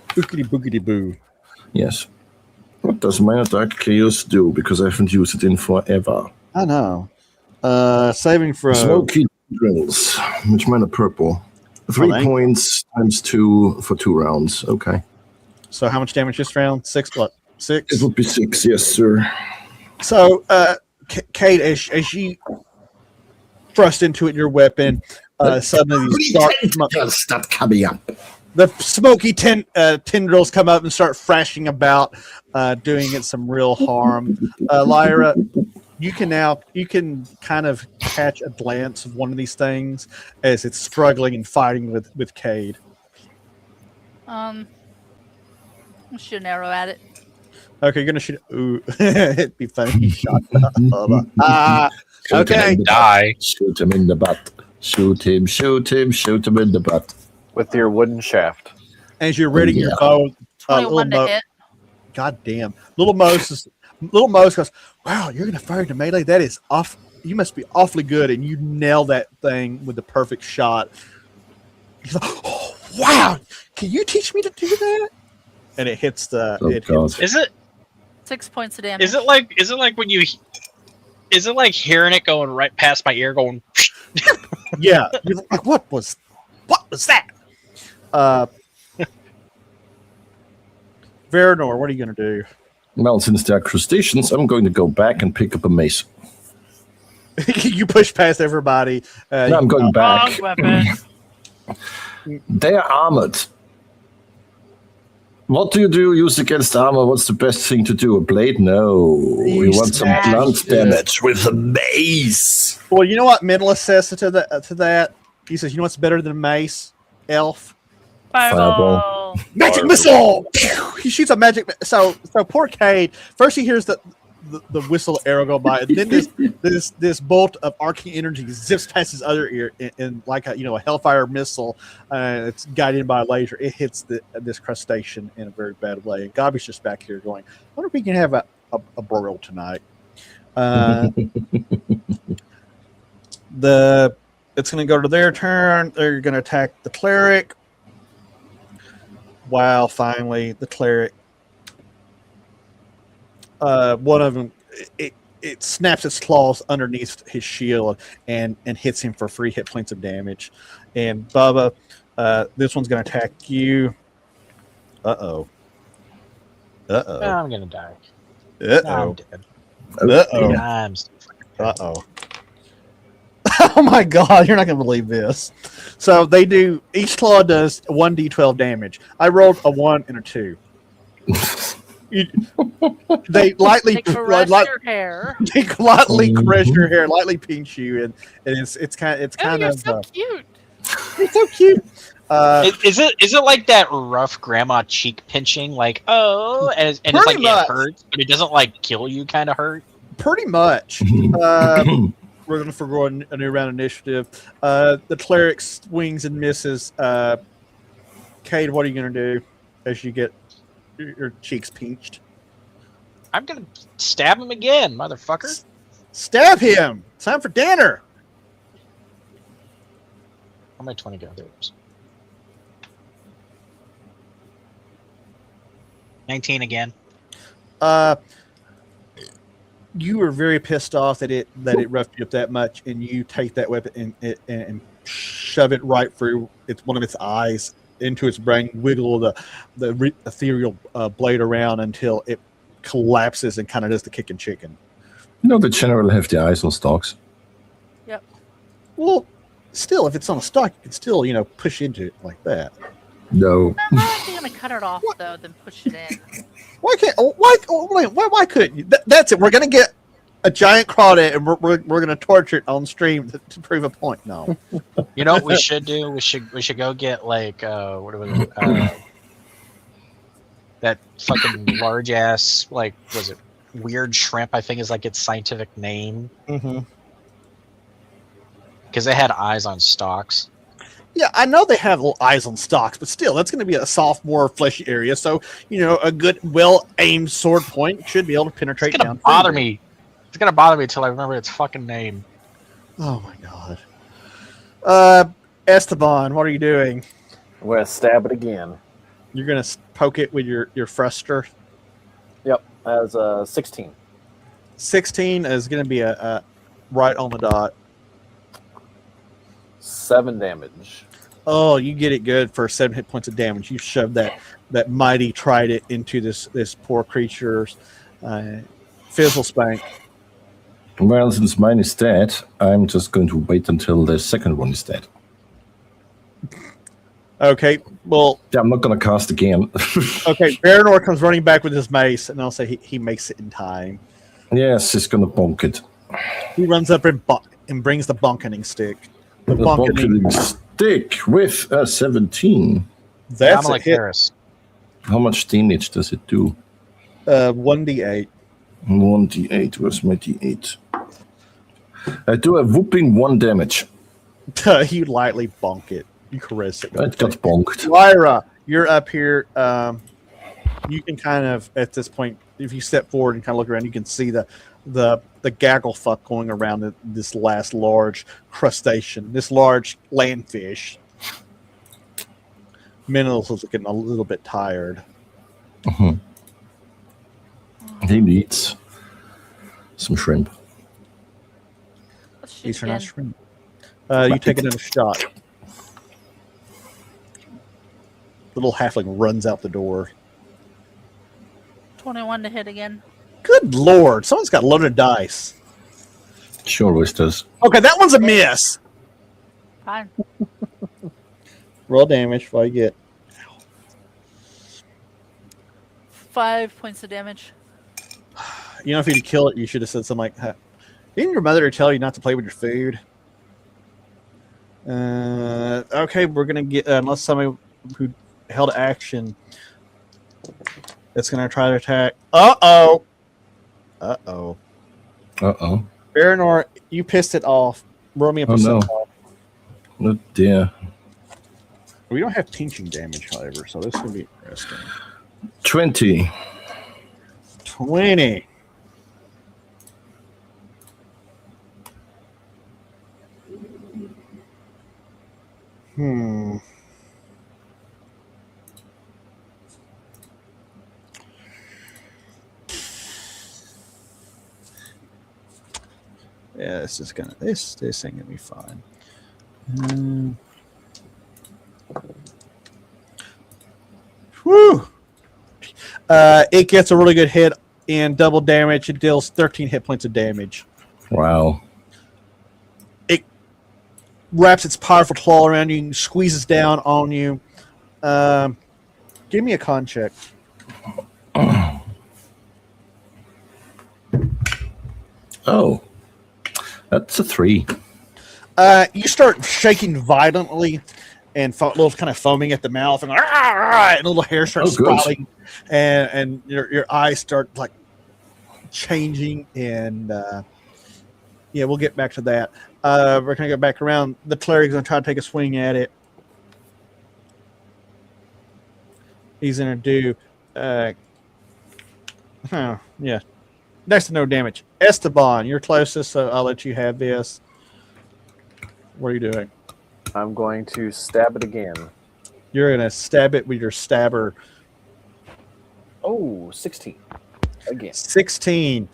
Bookity bookity boo.
Yes. What does minor dark chaos do? Because I haven't used it in forever.
I know. Saving from
Smoky drills, which mine are purple. 3 points times 2 for 2 rounds. Okay.
So how much damage this round? 6. What? 6.
It would be 6, yes, sir.
So, Kate, as you thrust into it, your weapon, suddenly these dark
start coming up.
the smoky tendrils come up and start thrashing about, doing it some real harm. Lyra, you can kind of catch a glance of one of these things as it's struggling and fighting with Cade.
I'll shoot an arrow at it.
Okay, you're gonna shoot. Ooh, it'd be funny. Shot. Okay.
Die.
Shoot him in the butt. Shoot him in the butt.
With your wooden shaft.
As you're readying your bow,
21 to hit.
God damn, little Mose goes, "Wow, you're gonna fire into melee? That is off. You must be awfully good." And you nail that thing with the perfect shot. He's like, "Oh, wow! Can you teach me to do that?" And it hits the. Hits.
Is it
6 points of damage.
Is it like when you? Is it like hearing it going right past my ear, going?
Yeah, you're like, what was that? Veranor, what are you gonna do?
Well, since they're crustaceans, I'm going to go back and pick up a mace.
You push past everybody.
No, I'm going back.
Weapon.
They're armored. What do you use against armor? What's the best thing to do? A blade? No. We want some blunt damage with a mace.
Well, you know what Mentalist says to that? He says, you know what's better than a mace? Elf.
Fireball.
Magic missile! He shoots a magic. So poor Cade. First he hears the whistle arrow go by, and then this bolt of arcane energy zips past his other ear, and like a hellfire missile. It's guided by a laser. It hits this crustacean in a very bad way. And Gobby's just back here going, I wonder if we can have a broil tonight. It's going to go to their turn. They're going to attack the cleric. Wow! Finally, the cleric. One of them, it snaps its claws underneath his shield and hits him for 3 hit points of damage. And Bubba, this one's going to attack you. Uh-oh.
I'm gonna die.
Uh-oh.
I'm dead.
Uh-oh.
I'm still fucking dead.
Uh-oh. Oh my God, you're not going to believe this. So they do, each claw does 1d12 damage. I rolled a 1 and a 2. They lightly
caress your hair.
They lightly caress your hair, lightly pinch you, and it's kind
You're
of
so cute.
It's so cute.
Is it like that rough grandma cheek pinching, like and it's like
much.
It hurts, but it doesn't like kill you, kind of hurt?
Pretty much. We're going to forgo a new round initiative. The cleric swings and misses. Cade, what are you going to do as you get your cheeks pinched?
I'm gonna stab him again, motherfucker.
Stab him! Time for dinner!
How my 20 go? There it is. 19 again.
You were very pissed off that it roughed you up that much, and you take that weapon and shove it right through one of its eyes into its brain, wiggle the ethereal blade around until it collapses and kind of does the kicking chicken.
The general have the eyes on stalks.
Yep.
Well, still, if it's on a stalk, you can still push into it like that.
No.
I'm actually gonna cut it off though, then push it in.
Why couldn't you? That's it. We're gonna get a giant crawdad and we're gonna torture it on stream to prove a point. No.
You know what we should do? We should go get like what was it? That fucking large ass, like, was it weird shrimp? I think is like its scientific name.
Mm-hmm.
Because they had eyes on stalks.
Yeah, I know they have little eyes on stalks, but still, that's going to be a soft, more fleshy area. So, a good, well-aimed sword point should be able to penetrate down.
It's gonna bother me. It's gonna bother me until I remember its fucking name.
Oh my God. Esteban, what are you doing?
I'm going to stab it again.
You're going to poke it with your thruster.
Yep, as 16.
16 is going to be a right on the dot.
7 damage.
Oh, you get it good for 7 hit points of damage. You shove that mighty trident into this poor creature's fizzle spank.
Well, since mine is dead, I'm just going to wait until the second one is dead.
Okay, well...
Yeah, I'm not going to cast again.
Okay, Baranor comes running back with his mace, and I'll say he makes it in time.
Yes, he's going to bonk it.
He runs up and brings the bonkening stick.
The bonkening stick with a 17.
That's
I'm
a
like
hit.
Harris.
How much damage does it do?
1d8.
1d8. Where's my d8? I do a whooping 1 damage.
You lightly bonk it. You caress it.
It got bonked.
Lyra, you're up here. You can kind of, at this point, if you step forward and kind of look around, you can see the gaggle fuck going around this last large crustacean, this large landfish. Minerals is getting a little bit tired.
Mm-hmm. He needs some shrimp.
Let's shoot
These are not
again.
shrimp. You take another shot. The little halfling runs out the door.
21 to hit again.
Good lord, someone's got loaded dice.
Sure always does.
Okay, that one's a miss.
Fine.
Roll damage. What do you get?
5 points of damage.
You know, if you'd kill it, you should have said something like, didn't your mother tell you not to play with your food? Okay, we're going to get, unless somebody who held action, it's going to try to attack. Uh-oh. Baranor, you pissed it off. Roll me a percentile.
No. Oh dear.
We don't have teaching damage, however, so this is going to be interesting.
20.
20. Yeah, this ain't gonna be fine. Whew. It gets a really good hit and double damage. It deals 13 hit points of damage.
Wow.
It wraps its powerful claw around you and squeezes down on you. Give me a con check.
Oh. That's a 3.
You start shaking violently and little kind of foaming at the mouth, and, and a little hair starts sprouting, and your eyes start like changing. And yeah, we'll get back to that. We're gonna go back around. The cleric's gonna try to take a swing at it. He's gonna do, yeah, next to no damage. Esteban, you're closest, so I'll let you have this. What are you doing?
I'm going to stab it again.
You're going to stab it with your stabber.
Oh, 16. Again.
16.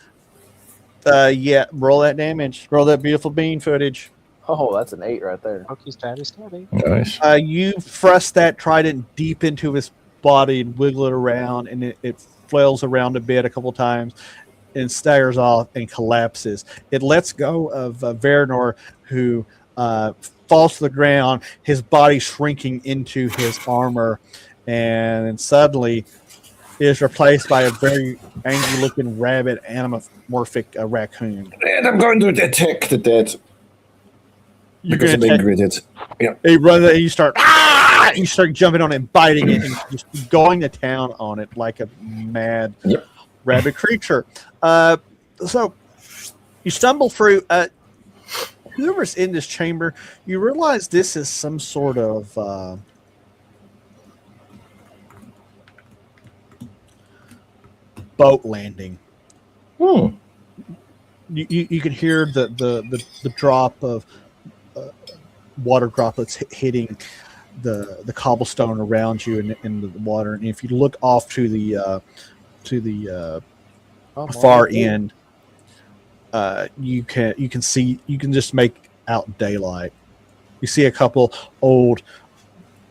Yeah, roll that damage. Roll that beautiful bean footage.
Oh, that's an 8 right there.
Pokey stabby stabby.
Nice.
You thrust that trident deep into his body and wiggle it around, and it flails around a bit a couple times and staggers off and collapses. It lets go of Baranor, who falls to the ground, his body shrinking into his armor, and suddenly is replaced by a very angry-looking rabbit anamorphic raccoon.
And I'm going to attack the dead. Because I'm angry at it. Yeah.
He runs and you start and you start jumping on it and biting it and just going to town on it like a mad rabbit creature. So you stumble through. Whoever's in this chamber, you realize this is some sort of boat landing. You can hear the drop of water droplets hitting the cobblestone around you in the water, and if you look off to the far end, you can just make out daylight. You see a couple old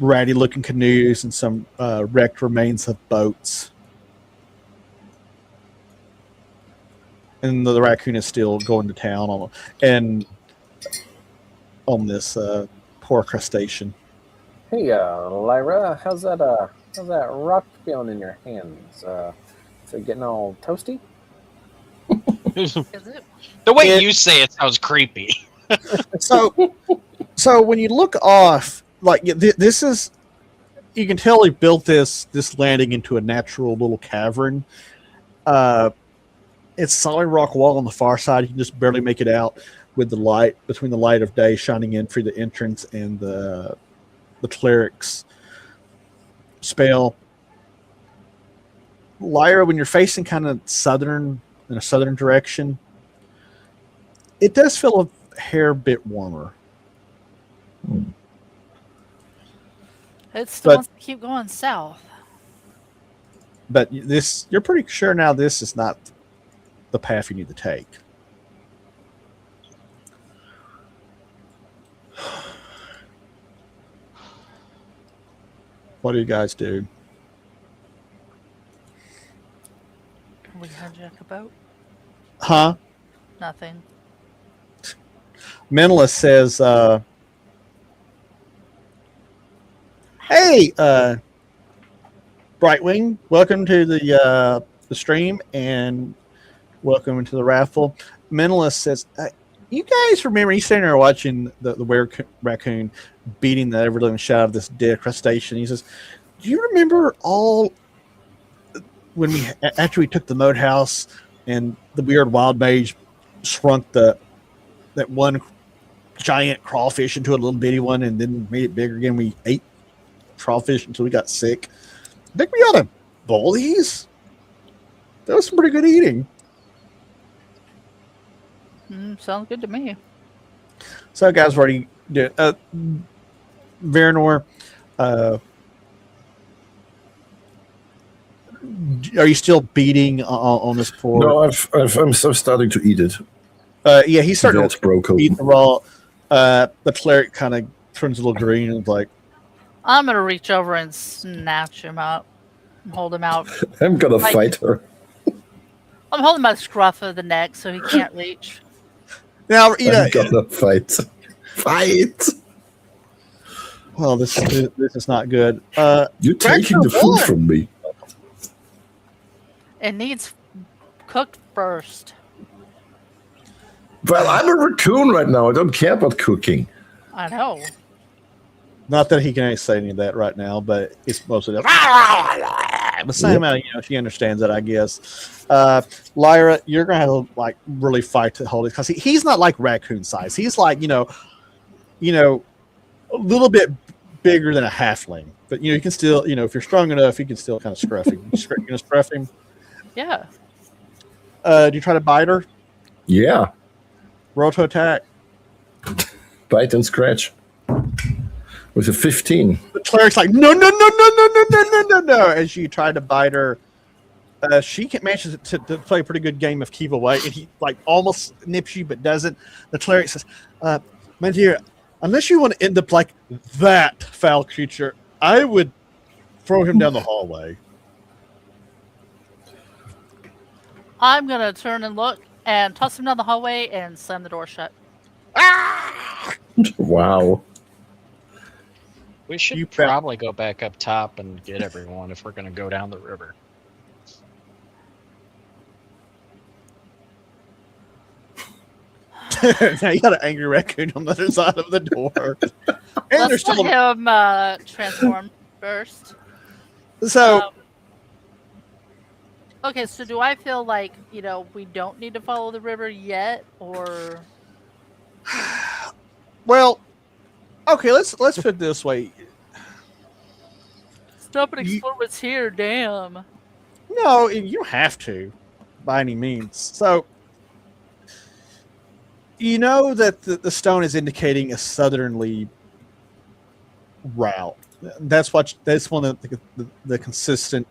ratty-looking canoes and some wrecked remains of boats. And the raccoon is still going to town on this poor crustacean.
Hey, Lyra, how's that rock feeling in your hands? Is it getting all toasty?
Is it?
The way you say it sounds creepy.
So when you look off, like this is, you can tell he built this landing into a natural little cavern. It's solid rock wall on the far side. You can just barely make it out with the light between the light of day shining in through the entrance and the cleric's spell. Lyra, when you're facing kind of in a southern direction, it does feel a hair bit warmer.
It still wants to keep going south.
But you're pretty sure now this is not the path you need to take. What do you guys do?
Can we hijack a boat?
Huh?
Nothing.
Mentalist says, hey, Brightwing, welcome to the stream and welcome into the raffle. Mentalist says, you guys remember, he's sitting there watching the raccoon beating the ever-living shit out of this dead crustacean. He says, do you remember all when after we took the moat house and the weird wild mage shrunk that one giant crawfish into a little bitty one and then made it bigger again? We ate crawfish until we got sick. I think we ought to boil these. That was some pretty good eating.
Sounds good to me.
So, guys, what are you doing? Veranor, are you still beating on this poor?
No, I'm starting to eat it.
Yeah, he's starting
to
eat the raw. The cleric kind of turns a little green and is like,
I'm gonna reach over and snatch him up, and hold him out.
I'm gonna fight her.
I'm holding by the scruff of the neck so he can't reach.
Now,
I'm gonna fight. Fight.
Well, this is not good.
You're taking the food from me.
It needs cooked first.
Well, I'm a raccoon right now. I don't care about cooking.
I know.
Not that he can say any of that right now, but it's mostly the same amount. She understands it, I guess. Lyra, you're gonna have to like really fight to hold it because he's not like raccoon size. He's like a little bit bigger than a halfling, but you can still if you're strong enough, you can still kind of scruff him. You're gonna scruff him.
Yeah.
Do you try to bite her?
Yeah.
Roll to attack.
Bite and scratch. With a 15.
The cleric's like, no. As you try to bite her, she manages to play a pretty good game of keep away, and he like almost nips you but doesn't. The cleric says, my dear, unless you want to end up like that foul creature, I would throw him down the hallway.
I'm gonna turn and look and toss him down the hallway and slam the door shut.
Wow.
We should probably go back up top and get everyone if we're going to go down the river.
Now you got an angry raccoon on the other side of the door. And
Let's let him transform first.
So,
okay, so do I feel like, we don't need to follow the river yet, or?
Well, okay, let's put it this way.
Stop and explore what's here, damn.
No, you don't have to, by any means. So, you know that the stone is indicating a southerly route. That's one of the consistent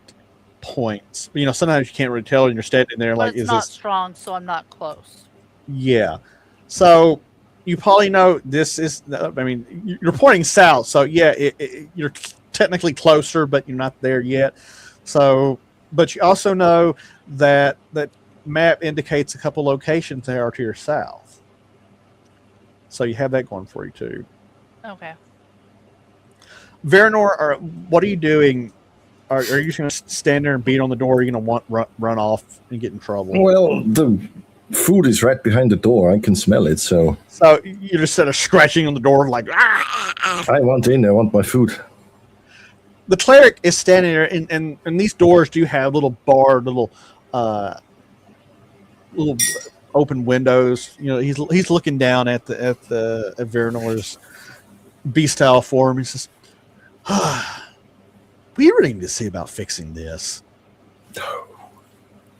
points. Sometimes you can't really tell, and you're standing there
But
like,
it's not strong, so I'm not close.
Yeah. So you probably know this is. I mean, you're pointing south, so yeah, you're technically closer, but you're not there yet. So, but you also know that map indicates a couple locations that are to your south. So you have that going for you too.
Okay.
Veranor, what are you doing? Are you just going to stand there and beat on the door? Or are you going to run off and get in trouble?
Well, the food is right behind the door. I can smell it, so
you're just sort of scratching on the door like,
I want in. I want my food.
The cleric is standing there, and these doors do have little barred, little open windows. You know, he's looking down at Veranor's beast-style form. He says, "We really need to see about fixing this."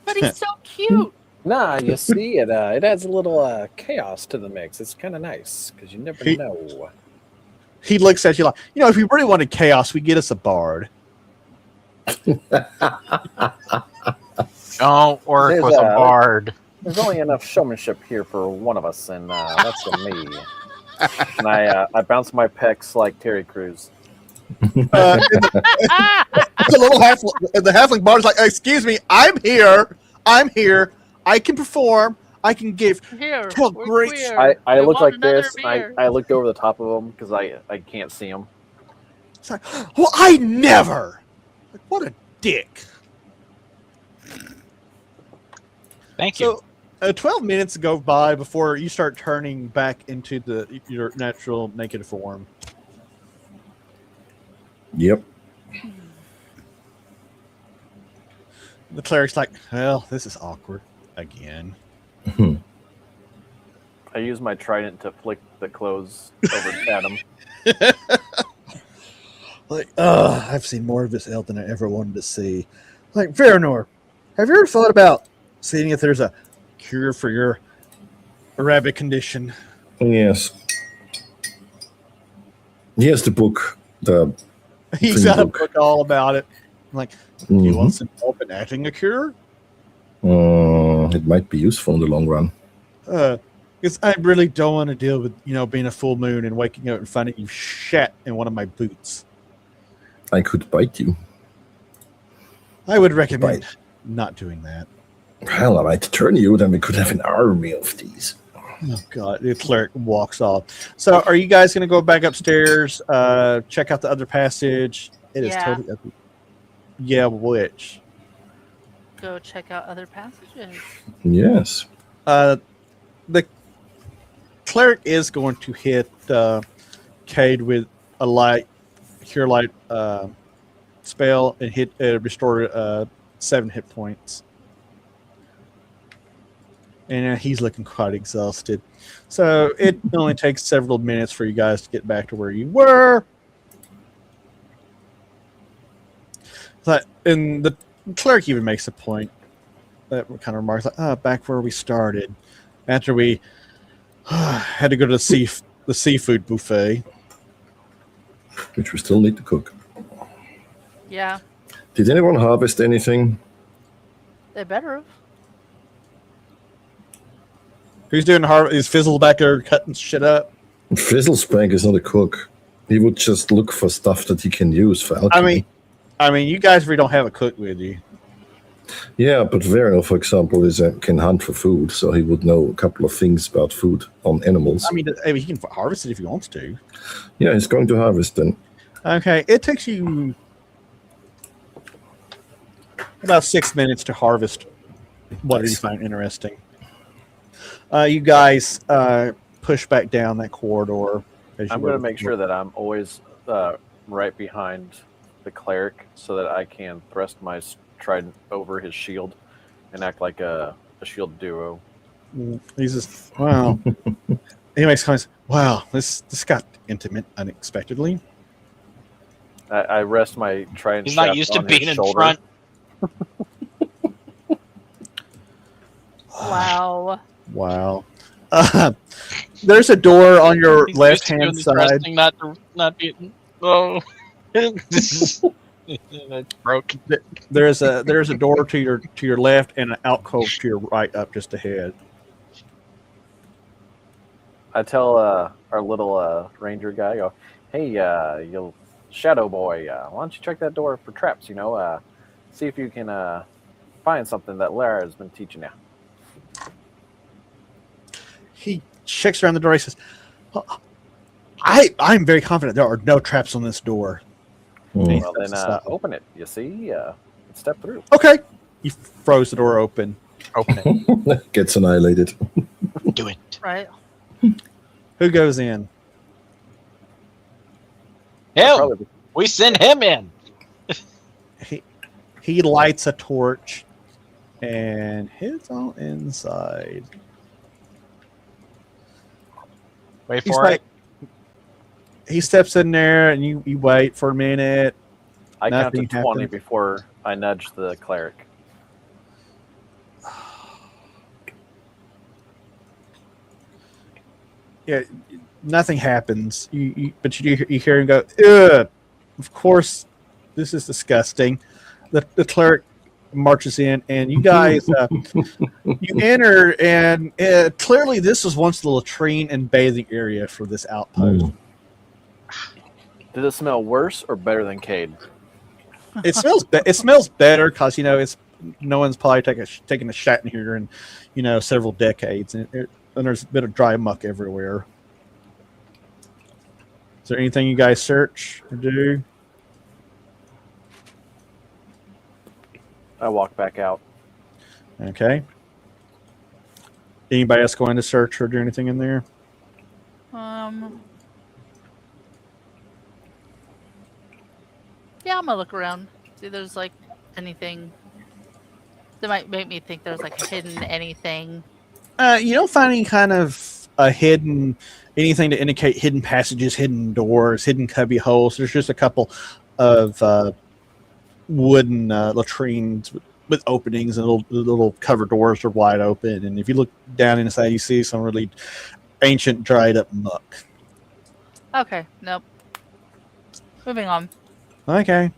But he's so cute.
Nah, you see, it adds a little chaos to the mix. It's kind of nice because you never know.
He looks at you like, if you really wanted chaos, we get us a bard.
Don't work with a bard.
There's only enough showmanship here for one of us, and that's for me. And I bounce my pecs like Terry Crews.
The halfling bard is like, "Excuse me, I'm here. I can perform. I can give." Great.
I look like this. I looked over the top of him because I can't see him.
It's like, well, I never. Like, what a dick.
Thank you.
So, 12 minutes go by before you start turning back into your natural naked form.
Yep.
The cleric's like, "Well, this is awkward again."
I use my trident to flick the clothes over at him.
Like, I've seen more of this elf than I ever wanted to see. Like, Veranor, have you ever thought about seeing if there's a cure for your rabbit condition?
Yes. He has the book.
He's got a book all about it. I'm like, do you want some help in acting a cure?
It might be useful in the long run.
Because I really don't want to deal with, being a full moon and waking up and finding you shat in one of my boots.
I could bite you.
I would recommend not doing that.
Well, I might turn you, then we could have an army of these.
Oh, God. The cleric walks off. So are you guys going to go back upstairs, check out the other passage? It is totally up. Yeah, which?
Go check out other passages.
Yes.
The cleric is going to hit Cade with a cure light spell and hit restore 7 hit points. And he's looking quite exhausted. So it only takes several minutes for you guys to get back to where you were. And the cleric even makes a point that kind of remarks, like, back where we started, after we had to go to the seafood buffet.
Which we still need to cook.
Yeah.
Did anyone harvest anything?
They better have.
Who's doing the harvest? Is Fizzle back there cutting shit up?
Fizzlespank is not a cook. He would just look for stuff that he can use for alchemy.
I mean, you guys really don't have a cook with you.
Yeah, but Vero, for example, can hunt for food, so he would know a couple of things about food on animals.
I mean, he can harvest it if he wants to.
Yeah, he's going to harvest then.
Okay, it takes you about 6 minutes to harvest whatever you find interesting. You guys push back down that corridor.
I'm going to make sure that I'm always right behind the cleric so that I can thrust my trident over his shield and act like a shield duo.
He's just, wow. He makes comments, wow, this got intimate unexpectedly.
I rest my trident.
He's not used to being in front.
Wow.
There's a door on your left-hand side.
Not being. Oh, that's broken.
There's a door to your left and an alcove to your right, up just ahead.
I tell our little ranger guy, I go, hey, you shadow boy, why don't you check that door for traps? See if you can find something that Lara has been teaching you.
He checks around the door. He says, I'm very confident there are no traps on this door.
Well, then open it. You see? Step through.
Okay. He throws the door open.
Open it.
Gets annihilated.
Do it.
Right.
Who goes in?
Him. We send him in.
He lights a torch and heads on inside.
Wait for it.
He steps in there and you wait for a minute.
I count to
Nothing
20
happens.
before I nudge the cleric.
Yeah, nothing happens. But you hear him go, ugh, of course, this is disgusting. The cleric marches in, and you guys, you enter, and clearly this was once the latrine and bathing area for this outpost.
Did it smell worse or better than Cade?
It smells better because it's no one's probably taken a shot in here in several decades, and there's a bit of dry muck everywhere. Is there anything you guys search or do?
I walk back out.
Okay. Anybody else going to search or do anything in there?
Yeah, I'm gonna look around. See if there's like anything that might make me think there's like a hidden anything.
You don't find any kind of anything to indicate hidden passages, hidden doors, hidden cubby holes. There's just a couple of wooden latrines with openings, and little cover doors are wide open. And if you look down inside, you see some really ancient, dried up muck.
Okay, nope. Moving on.
Okay.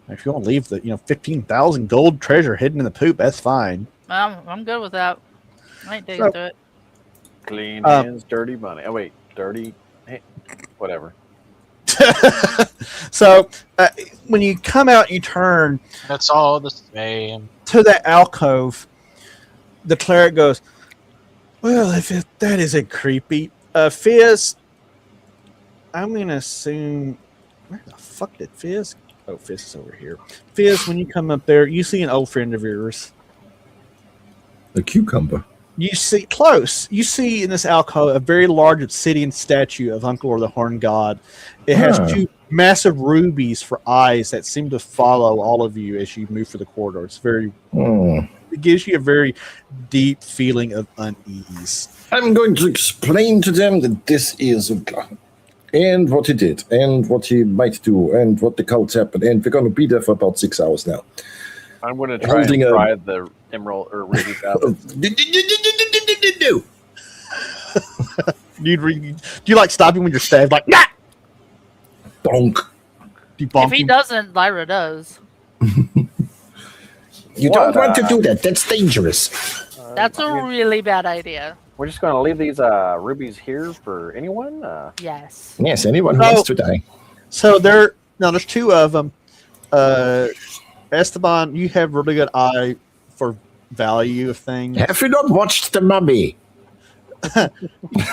If you want to leave the 15,000 gold treasure hidden in the poop, that's fine.
I'm good with that. I ain't digging to it.
Clean hands, dirty money. Oh wait, dirty, whatever.
So when you come out, you turn.
That's all the same.
To that alcove. The cleric goes, well, if that isn't creepy, Fizz. I'm gonna assume. Where the fuck did Fizz? Oh, Fizz is over here. Fizz, when you come up there, you see an old friend of yours.
A cucumber.
You see close. You see in this alcove a very large obsidian statue of Uncle the Horn God. It has two massive rubies for eyes that seem to follow all of you as you move through the corridor. It's very. It gives you a very deep feeling of unease.
I'm going to explain to them that this is and what he did, and what he might do, and what the cults happened, and we're going to be there for about 6 hours now.
I'm going to try and pry the emerald or ruby out.
No.
Do you like stopping when you're stabbed? Like, nah!
Bonk.
If he doesn't, Lyra does.
You don't want to do that. That's dangerous.
That's a really bad idea.
We're just going to leave these rubies here for anyone?
Yes.
Yes, anyone who wants to die.
So there's two of them. Esteban, you have really good eye for value of things.
Have you not watched The Mummy?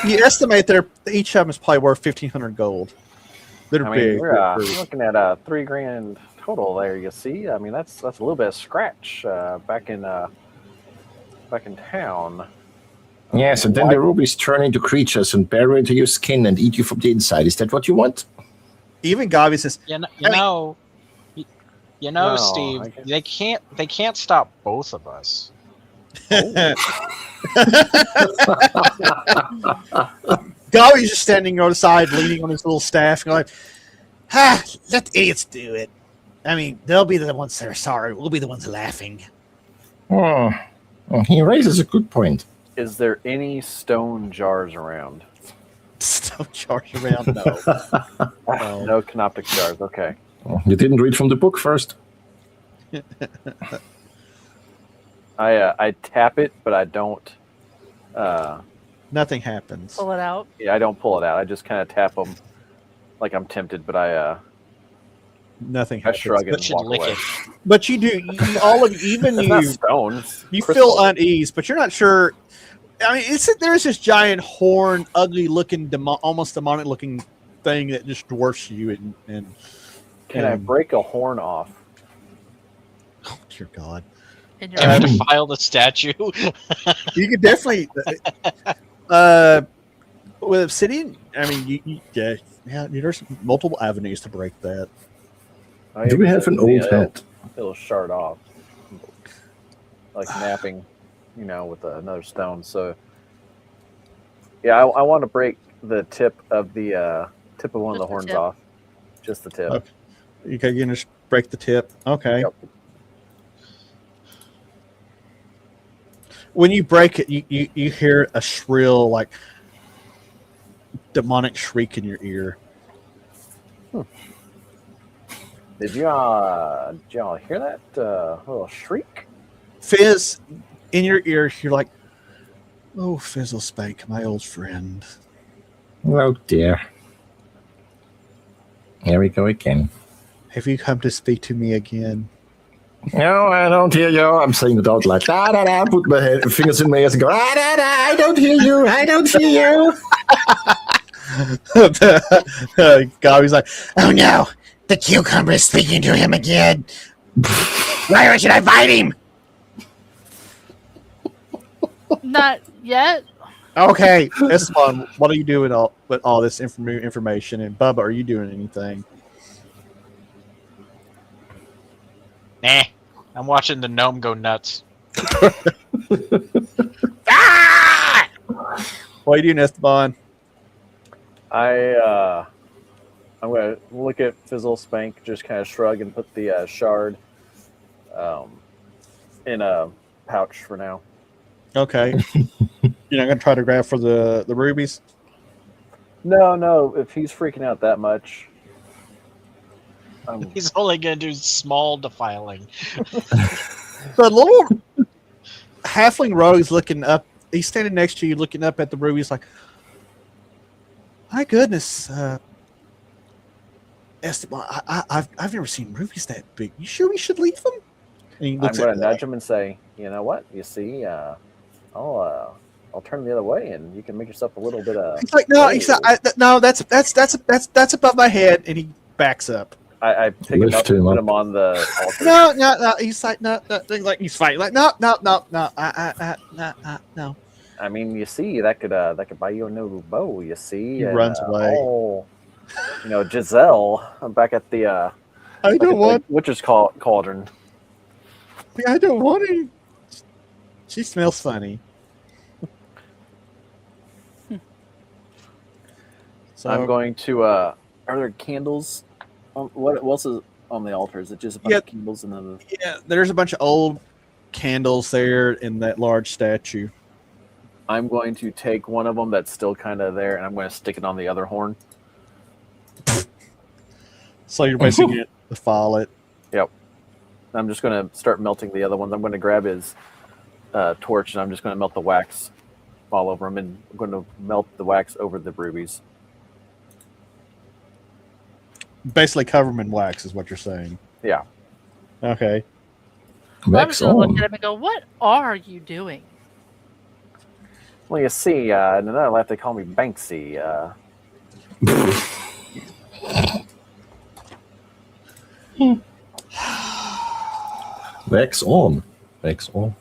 You estimate each of them is probably worth 1,500 gold. They're big.
We're looking at $3,000 total there. You see, I mean that's a little bit of scratch back in town.
Yes, and then the rubies turn into creatures and burrow into your skin and eat you from the inside. Is that what you want?
Even Gavi says,
no, Steve, they can't stop both of us.
Gavi's just standing on the side, leaning on his little staff, and like, let the idiots do it. I mean, they'll be the ones that are sorry. We'll be the ones laughing.
Oh, he raises a good point.
Is there any stone jars around?
Stone jars around? No.
No canoptic jars. Okay.
Oh, you didn't read from the book first.
I tap it, but I don't
Nothing happens.
Pull it out.
Yeah, I don't pull it out. I just kind of tap them like I'm tempted, but
Nothing
I
happens.
shrug and
Should
walk
lick
away.
it.
But you do. All of you, even
It's not
you,
stone. It's
you
crystal.
feel unease, but you're not sure. I mean, there's this giant horn, ugly-looking, almost demonic-looking thing that just dwarfs you. And
Can I break a horn off?
oh dear God!
In
Can
your
we defile the statue?
You could definitely. With obsidian, I mean, there's multiple avenues to break that.
I
Do we have an old hat?
It'll shard off, like napping, with another stone. So, yeah, I want to break the tip of the tip of one of the
Just the
horns
tip?
off, just the tip.
Okay. You can just break the tip. Okay.
Yep.
When you break it, you hear a shrill, like demonic shriek in your ear.
Did y'all hear that little shriek?
Fizz, in your ear, you're like, "Oh, Fizzlespank, my old friend."
Oh dear. Here we go again.
Have you come to speak to me again?
No, I don't hear you. I'm saying it out like da da da. Put my fingers in my ears and go da da da. I don't hear you. I don't hear you.
Gobby's like,
Oh no, the cucumber is speaking to him again. Why should I fight him?
Not yet.
"Okay, Esteban, what are you doing with all this information?" And Bubba, are you doing anything?
Nah. I'm watching the gnome go nuts.
Ah!
What are you doing, Esteban?
I'm gonna look at Fizzlespank, just kind of shrug and put the shard in a pouch for now.
Okay. You're not going to try to grab for the rubies?
No. If he's freaking out that much,
He's only gonna do small defiling.
The little halfling rogue's looking up. He's standing next to you, looking up at the rubies, like, "My goodness, Esteban, I've never seen rubies that big. You sure we should leave them?" And he
I'm
looks
gonna
at
nudge him and say, "You know what? You see, I'll turn the other way, and you can make yourself a little bit of."
He's like, "No, no, that's above my head," and he backs up.
I pick him up and put him on the altar.
No. He's like, no. Like he's fighting. Like, no. No.
I mean, you see, that could buy you a new bow. You see,
He runs away.
Giselle, I'm back at the
I don't want.
Witch's cauldron.
I don't want him. She smells funny. So
I'm going to. Are there candles? What else is on the altar? Is it just a bunch of candles and then?
Yeah, there's a bunch of old candles there in that large statue.
I'm going to take one of them that's still kind of there, and I'm going to stick it on the other horn.
So you're basically going to defile it.
Yep. I'm just going to start melting the other ones. I'm going to grab his torch, and I'm just going to melt the wax all over him, and I'm going to melt the wax over the rubies.
Basically cover them in wax is what you're saying.
Yeah.
Okay.
Wax
I'm gonna look
on.
at him and go, "What are you doing?"
Well, you see, and then they'll have to call me Banksy.
Wax on. Wax on.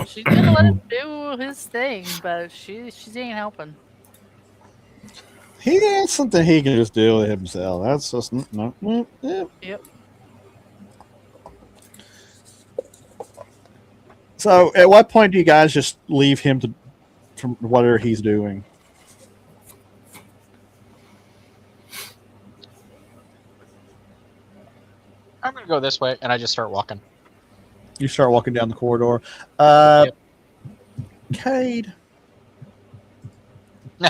She's gonna let him do his thing, but she ain't helping.
He has something he can just deal with himself. That's just no. Yeah.
Yep.
So, at what point do you guys just leave him from whatever he's doing?
I'm gonna go this way, and I just start walking.
You start walking down the corridor.
Yep.
Cade.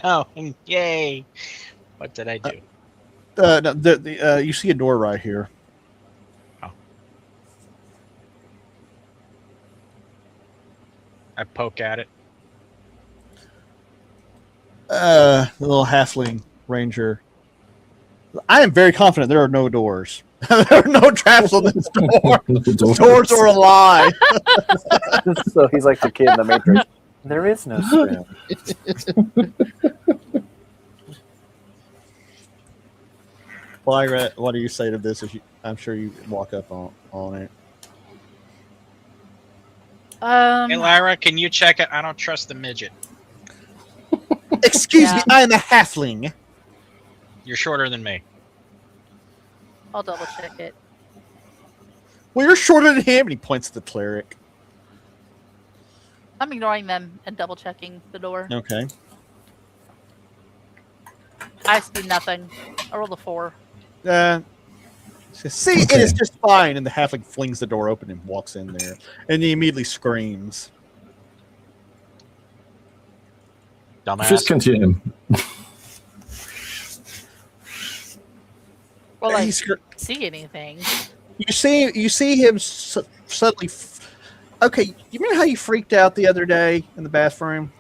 No, yay! What did I do?
No, you see a door right here.
Oh. I poke at it.
The little halfling ranger. I am very confident there are no doors. There are no traps on this door. The doors are a lie.
So he's like the kid in the Matrix. There is no spoon.
Lyra, what do you say to this? I'm sure you walk up on it.
Hey, Lyra, can you check it? I don't trust the midget.
Excuse me, I am a halfling.
You're shorter than me.
I'll double check it.
Well, you're shorter than him, and he points at the cleric.
I'm ignoring them and double checking the door.
Okay.
I see nothing. I rolled a 4.
See, it is just fine. And the halfling flings the door open and walks in there. And he immediately screams.
Dumbass.
Just continue him.
Well, I see anything.
You see him suddenly. Okay, you remember how you freaked out the other day in the bathroom?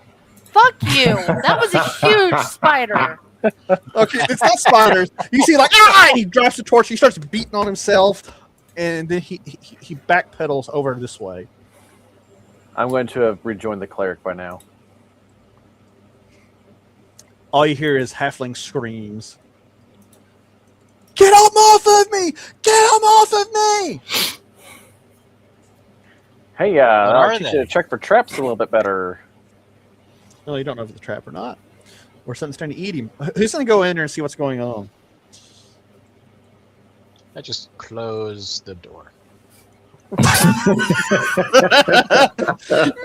Fuck you! That was a huge spider.
Okay, it's not spiders. You see, like, ah! And he drops the torch. He starts beating on himself, and then he backpedals over this way.
I'm going to have rejoined the cleric by now.
All you hear is halfling screams. Get him off of me! Get him off of me!
Hey, I'll teach you to check for traps a little bit better.
Well, you don't know if it's a trap or not. Or something's trying to eat him. Who's going to go in there and see what's going on?
I just close the door.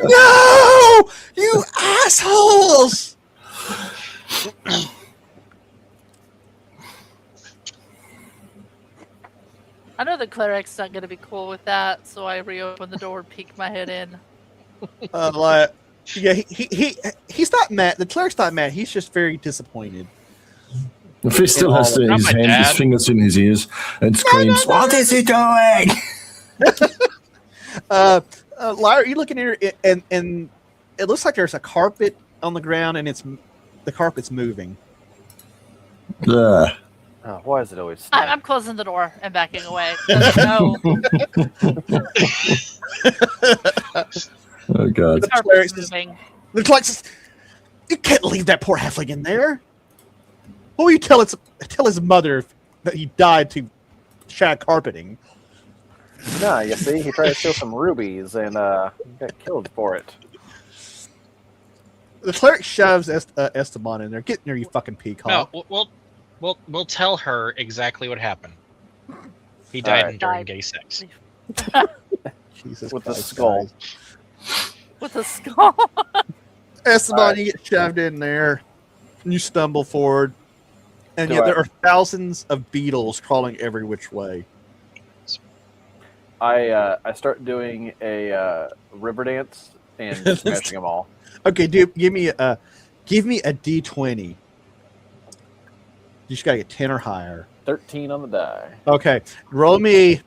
No! You assholes!
I know the cleric's not going to be cool with that, so I reopen the door and peek my head in.
Yeah, he's not mad. The cleric's not mad. He's just very disappointed.
The fish still has his fingers in his ears and screams, "What is he doing?"
Lyra, you looking here, and it looks like there's a carpet on the ground, and the carpet's moving.
Ugh.
Oh, why is it always?
I'm closing the door and backing away. No.
Oh god!
The carpet's moving.
Looks like you can't leave that poor halfling in there. What will you tell his mother that he died to shag carpeting?
No, you see, he tried to steal some rubies and got killed for it.
The cleric shoves Esteban in there. Get in there, you fucking peacock.
No, we'll tell her exactly what happened. He died during gay sex.
Jesus
with
Christ,
the skull.
guys.
With a skull.
Esteban, you get shoved in there, and you stumble forward, and yet there are thousands of beetles crawling every which way.
I start doing a river dance and smashing them all.
Okay, dude, give me a D20. You just gotta get 10 or higher.
13 on the die.
Okay, roll me.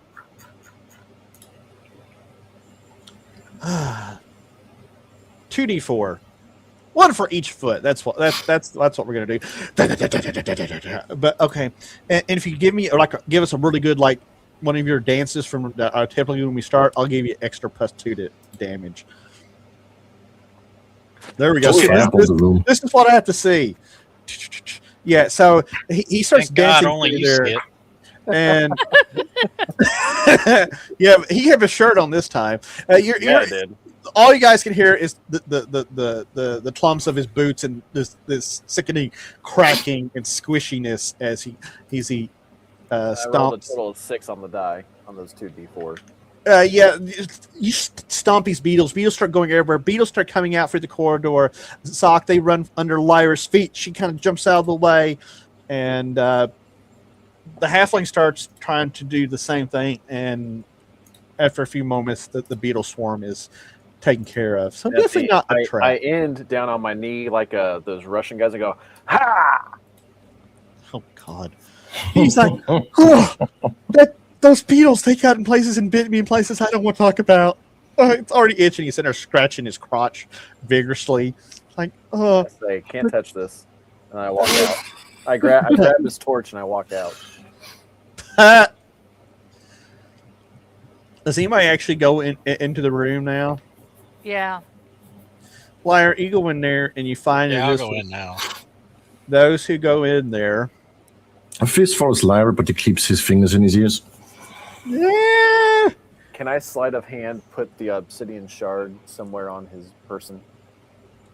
2d4, one for each foot. That's what we're gonna do. But okay, and if you give us a really good one of your dances from typically when we start, I'll give you extra +2 to damage. There we go. See, this is what I have to see. Yeah, so he starts dancing
only
there,
you see it.
and yeah, he had a shirt on this time.
I did.
All you guys can hear is the clumps of his boots and this sickening cracking and squishiness as he
I rolled a total of 6 on the die on those 2d4.
Yeah, you stomp these beetles. Beetles start going everywhere. Beetles start coming out through the corridor. Zoc, they run under Lyra's feet. She kind of jumps out of the way, and the halfling starts trying to do the same thing. And after a few moments, the beetle swarm is taken care of. So definitely not a trap.
I end down on my knee like those Russian guys and go, "Ha!"
Oh God! He's like, oh, those beetles they got in places and bit me in places I don't want to talk about. It's already itching. He's sitting there scratching his crotch vigorously. Like,
I say, can't touch this. And I walk out. I grab his torch and I walk out.
Does anybody actually go into the room now?
Yeah.
Liar, you go in there and you find
Yeah, I'll go in now.
Those who go in there.
Fizz follows Lyra, but he keeps his fingers in his ears.
Yeah.
Can I sleight of hand put the obsidian shard somewhere on his person?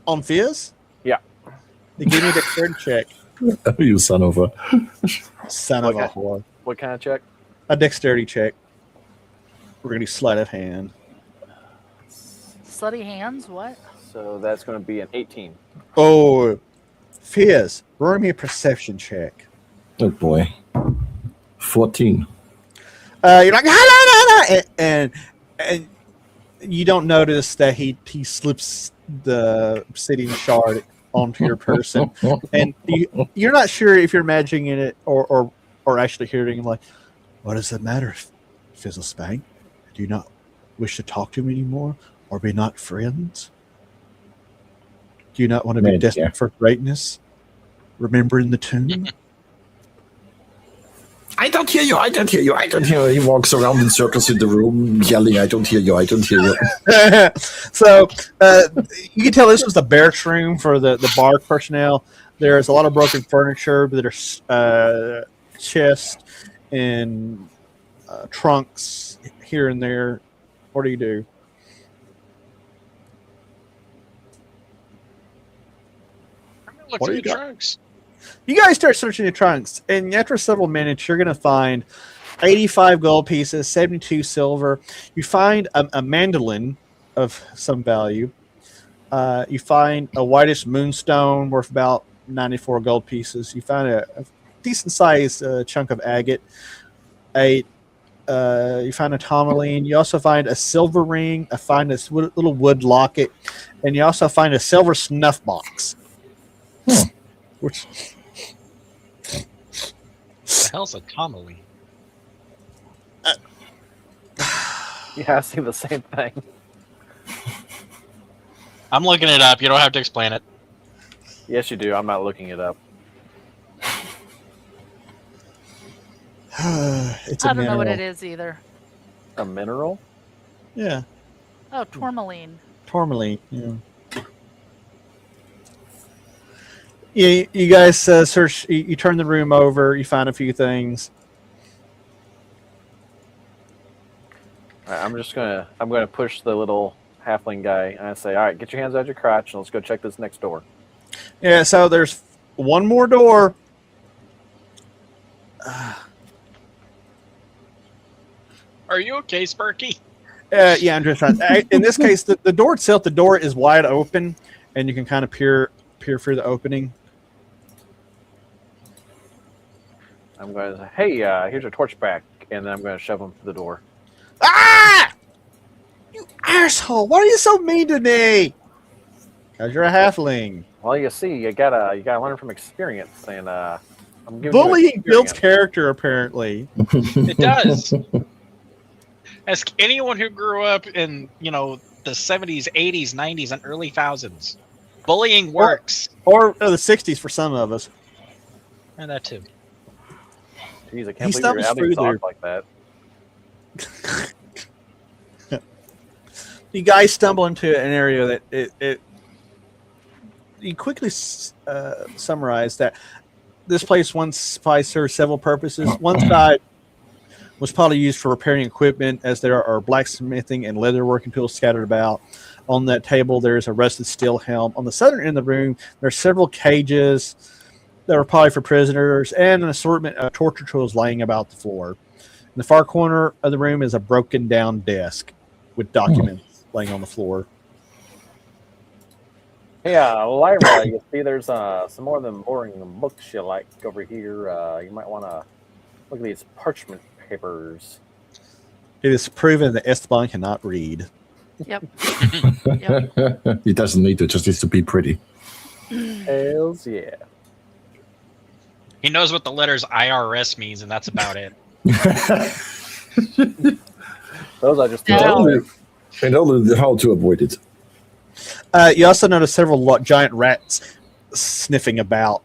On Fizz?
Yeah.
They give me a dexterity check.
You son of a...
Son of a whore.
What kind of check?
A dexterity check. We're going to do sleight of hand.
Slutty hands? What?
So that's going to be an 18.
Oh, Fizz, roll me a perception check.
Oh boy. 14.
You're like, ah, and you don't notice that he slips the obsidian shard onto your person, and you're not sure if you're imagining it or actually hearing him. Like, what does it matter, Fizzlespang? Do you not wish to talk to me anymore, or be not friends? Do you not want to be destined for greatness? Remembering the tune?
I don't hear you, I don't hear you, I don't hear you. He walks around in circles in the room yelling, I don't hear you, I don't hear you.
So you can tell this was the barracks room for the bar personnel. There's a lot of broken furniture, but there's chests and trunks here and there. What do you do?
I'm gonna look
What do
through
you
the
got?
trunks.
You guys start searching the trunks, and after several minutes, you're going to find 85 gold pieces, 72 silver. You find a mandolin of some value. You find a whitish moonstone worth about 94 gold pieces. You find a decent-sized chunk of agate. You find a tourmaline. You also find a silver ring. You find this little wood locket, and you also find a silver snuff box. Which...
What the hell's a tomahawk?
Yeah, I see the same thing.
I'm looking it up. You don't have to explain it.
Yes, you do. I'm not looking it up.
It's
I
a
don't know what
mineral.
it is either.
A mineral?
Yeah,
Oh, tourmaline.
tourmaline. Yeah. Yeah, you guys search. You turn the room over. You find a few things.
All right, I'm gonna push the little halfling guy, and I say, "All right, get your hands out your crotch, and let's go check this next door."
Yeah. So there's one more door.
Are you okay, Sparky?
Yeah, I'm just trying. In this case, the door itself, the door is wide open, and you can kind of peer through the opening.
I'm going to say, "Hey, here's your torch back," and then I'm going to shove him through the door.
Ah! You asshole! Why are you so mean to me? Because you're a halfling.
Well, you see, you gotta learn from experience, and I'm giving
Bullying
you
builds
experience.
character, apparently.
It does. Ask anyone who grew up in, the 70s, 80s, 90s, and early thousands. Bullying works.
Or the 60s for some of us.
And that too.
Jeez, I
He
can't believe
stumbles
you're outing
through
Zog
there.
like that.
You guys stumble into an area that you quickly summarize that this place once probably served several purposes. One side was probably used for repairing equipment, as there are blacksmithing and leatherworking tools scattered about. On that table, there's a rusted steel helm. On the southern end of the room, there are several cages that are probably for prisoners, and an assortment of torture tools laying about the floor. In the far corner of the room is a broken down desk with documents laying on the floor.
Hey, Lyra, you see there's some more of them boring books you like over here. You might want to look at these parchment papers.
It is proven that Esteban cannot read.
Yep.
He doesn't need to, just needs to be pretty.
Hells yeah.
He knows what the letters IRS means, and that's about it.
Those I just
No.
And only how to avoid it.
You also notice several giant rats sniffing about.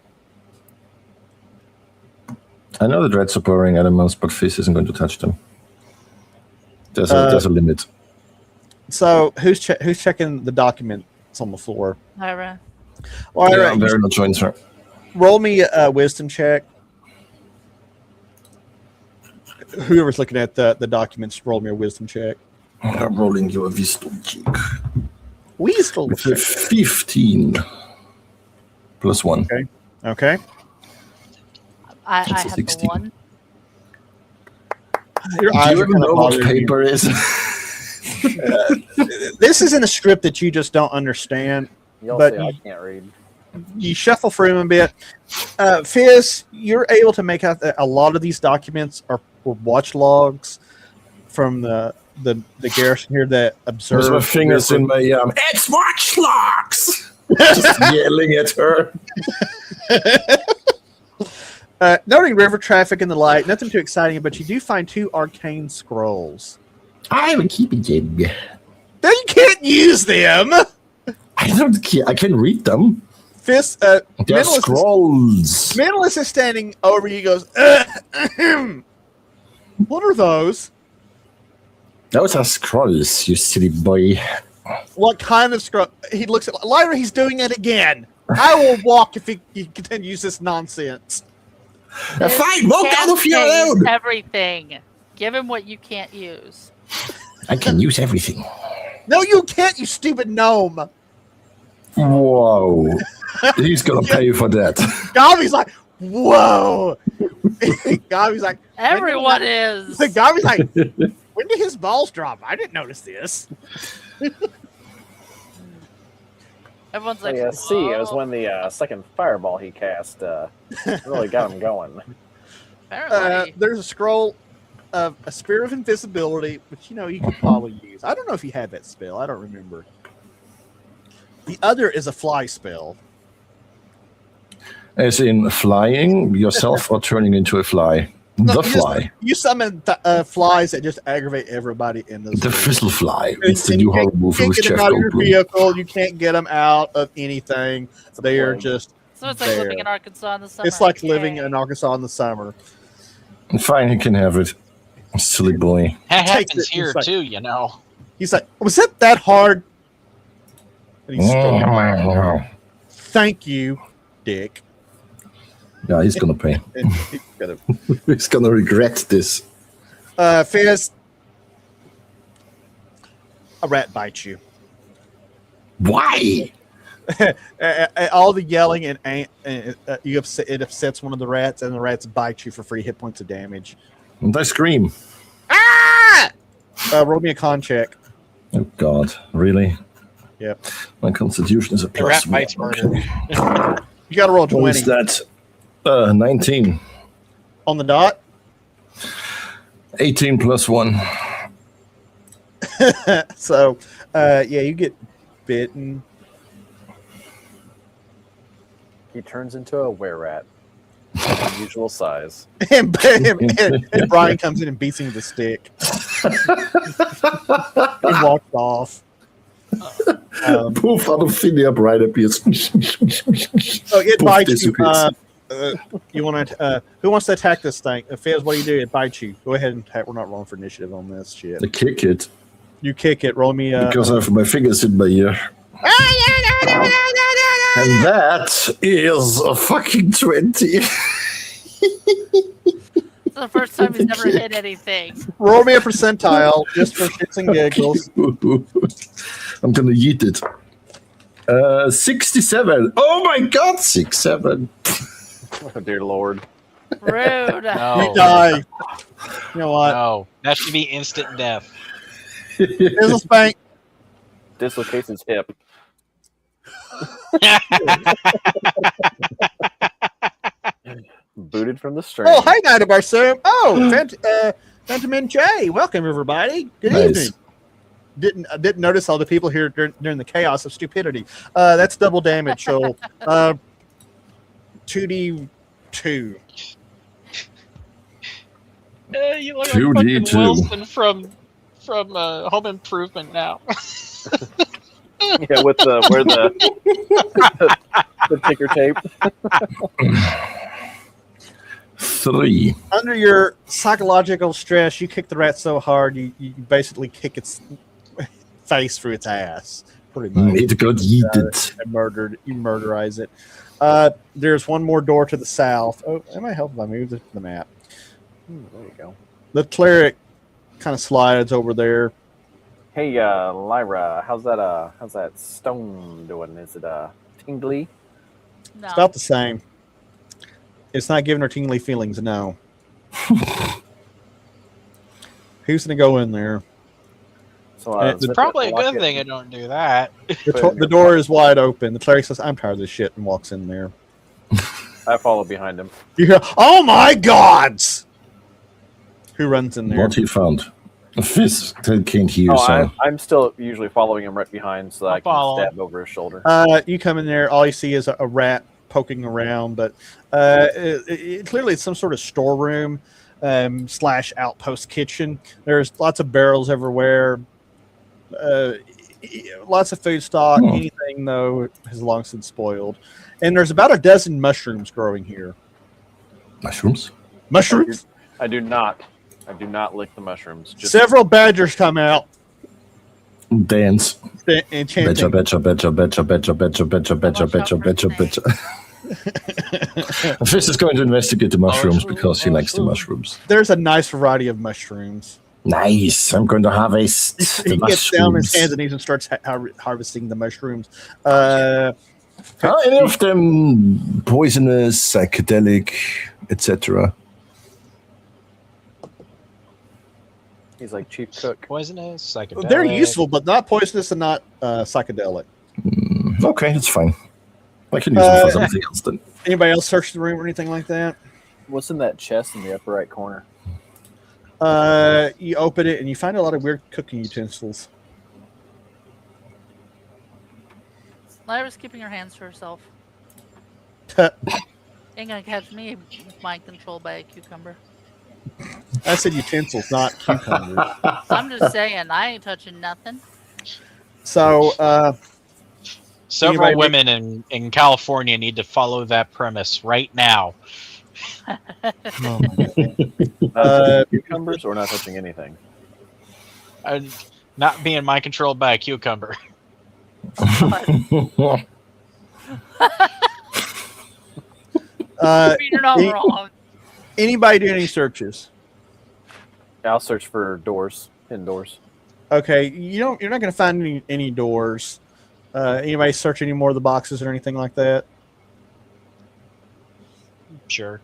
I know that rats are boring animals, but Fizz isn't going to touch them. There's a limit.
So who's checking the documents on the floor?
Ira.
Well,
Yeah, I'm very not joins her.
roll me a wisdom check. Whoever's looking at the documents, roll me a wisdom check.
I'm rolling you a wisdom check.
Wisdom
With a 15 plus 1.
Okay.
I
That's a
have
16.
the 1.
Your
Do
eyes
you
are
even
kinda
know what
bothering you.
paper is?
This is in a script that you just don't understand.
You'll
But
see, I
you-
can't read.
You shuffle through them a bit. Fizz, you're able to make out that a lot of these documents were watch logs from the garrison here that observe.
With my fingers in my it's watch logs! Just yelling at her.
Noting river traffic and the like, nothing too exciting, but you do find 2 arcane scrolls.
I will keep it in.
Then you can't use them.
I don't care. I can read them.
Fizz,
They're
Mentalist
scrolls.
Mentalist is standing over you. He goes, what are those?
Those are scrolls, you silly boy.
What kind of scroll? He looks at Lyra. He's doing it again. I will walk if he continues this nonsense.
Fine, walk out of your
Can't use
own.
everything. Give him what you can't use.
I can use everything.
No, you can't, you stupid gnome.
Whoa. He's gonna pay for that.
Gavi's like, whoa. Gavi's like,
Everyone is.
Gavi's like, when did his balls drop? I didn't notice this.
Everyone's
So
like,
yeah, C, it was
"Whoa."
when the second fireball he cast really got him going.
Apparently.
There's a scroll of a spear of invisibility, which you could probably use. I don't know if you had that spell. I don't remember. The other is a fly spell.
As in flying yourself or turning into a fly? The fly.
You summon flies that just aggravate everybody in this.
The
room.
fizzle fly.
And
It's the
you
new
can't-
horror movie
you
with
can't get
Jeff
them out of your
Goldblum.
vehicle. You can't get them out of anything. They are
plague.
just.
So it's like
there.
living in Arkansas in the summer.
It's like living
Yay.
in Arkansas in the summer.
Fine, he can have it. Silly boy.
That
Takes
happens
it,
here
it's like-
too, you know.
He's like, was it that hard? And he's still, thank you, Dick.
Yeah, he's gonna pay.
And he's gonna,
He's gonna regret this.
Fizz, a rat bites you.
Why?
All the yelling and it upsets one of the rats, and the rats bite you for free hit points of damage.
And I scream.
Ah! Roll me a con check.
Oh God, really?
Yep.
My constitution is a
The
plus
rat bites
one.
murder.
You got to roll
What
20
is that? 19.
on the dot.
18 plus 1.
So, yeah, you get bitten.
He turns into a were-rat. Unusual size.
And Brian comes in and beats him with a stick. He walks off.
Poof, out of thin air, Brian appears.
So it
Poof,
bites you.
disappears.
You want to? Who wants to attack this thing? Fizz, what do you do? It bites you. Go ahead and attack. We're not rolling for initiative on this shit.
I kick it
You kick it. Roll me.
because I have my fingers in my ear. And that is a fucking 20.
It's the first time he's never hit anything.
roll me a percentile just for shits and giggles.
I'm gonna yeet it. 67. Oh my God, 67.
Oh, dear Lord.
Rude.
No.
You die. You know what?
No. That should be instant death.
Here's a spank.
Dislocates his hip. Booted from the string.
Oh, hi, Night of our Sir. Oh, Phantom J. Welcome, everybody. Good
Nice.
evening. Didn't notice all the people here during the chaos of stupidity. That's double damage. So, 2d2.
You look like
2D2.
fucking Wilson from from Home Improvement now.
Yeah, with the ticker tape.
3.
Under your psychological stress, you kick the rat so hard you basically kick its face through its ass. Pretty much.
It got yeeted.
You murderize it. There's one more door to the south. Oh, that might help if I move the map.
There you go.
The cleric kind of slides over there.
Hey, Lyra, how's that stone doing? Is it tingly?
No.
It's about the same. It's not giving her tingly feelings, no. Who's going to go in there?
So
It's
It's probably a good thing I don't do that.
The door is wide open. The cleric says, I'm tired of this shit, and walks in there.
I follow behind him.
You hear, oh my gods! Who runs in there?
What he found? A fist that can't hear, so.
I'm still usually following him right behind so that I can
follow.
stab over his shoulder.
You come in there, all you see is a rat poking around, but clearly it's some sort of storeroom / outpost kitchen. There's lots of barrels everywhere, lots of food stock. Anything, though, has long since spoiled. And there's about a dozen mushrooms growing here.
Mushrooms?
Mushrooms?
I do not lick the mushrooms.
Several badgers come out.
Dance.
And chanting.
Betcha. Fist is going to investigate the mushrooms because he likes the mushrooms.
There's a nice variety of mushrooms.
Nice. I'm going to harvest the
He gets down on his hands
mushrooms.
and knees and starts harvesting the mushrooms.
Are any of them poisonous, psychedelic, etc.?
He's like chief cook.
Poisonous, psychedelic.
They're useful, but not poisonous and not psychedelic.
Okay, that's fine. I can use them for something else then.
Anybody else search the room or anything like that?
What's in that chest in the upper right corner?
You open it and you find a lot of weird cooking utensils.
Lyra's keeping her hands to herself. Ain't gonna catch me mind controlled by a cucumber.
I said utensils, not cucumbers.
I'm just saying, I ain't touching nothing.
So,
Several
anybody-
women in California need to follow that premise right now.
Cucumbers or not touching anything?
Not being mind controlled by a cucumber.
You're not wrong.
Anybody do any searches?
I'll search for doors, indoors.
Okay, you're not going to find any doors. Anybody search any more of the boxes or anything like that?
Sure.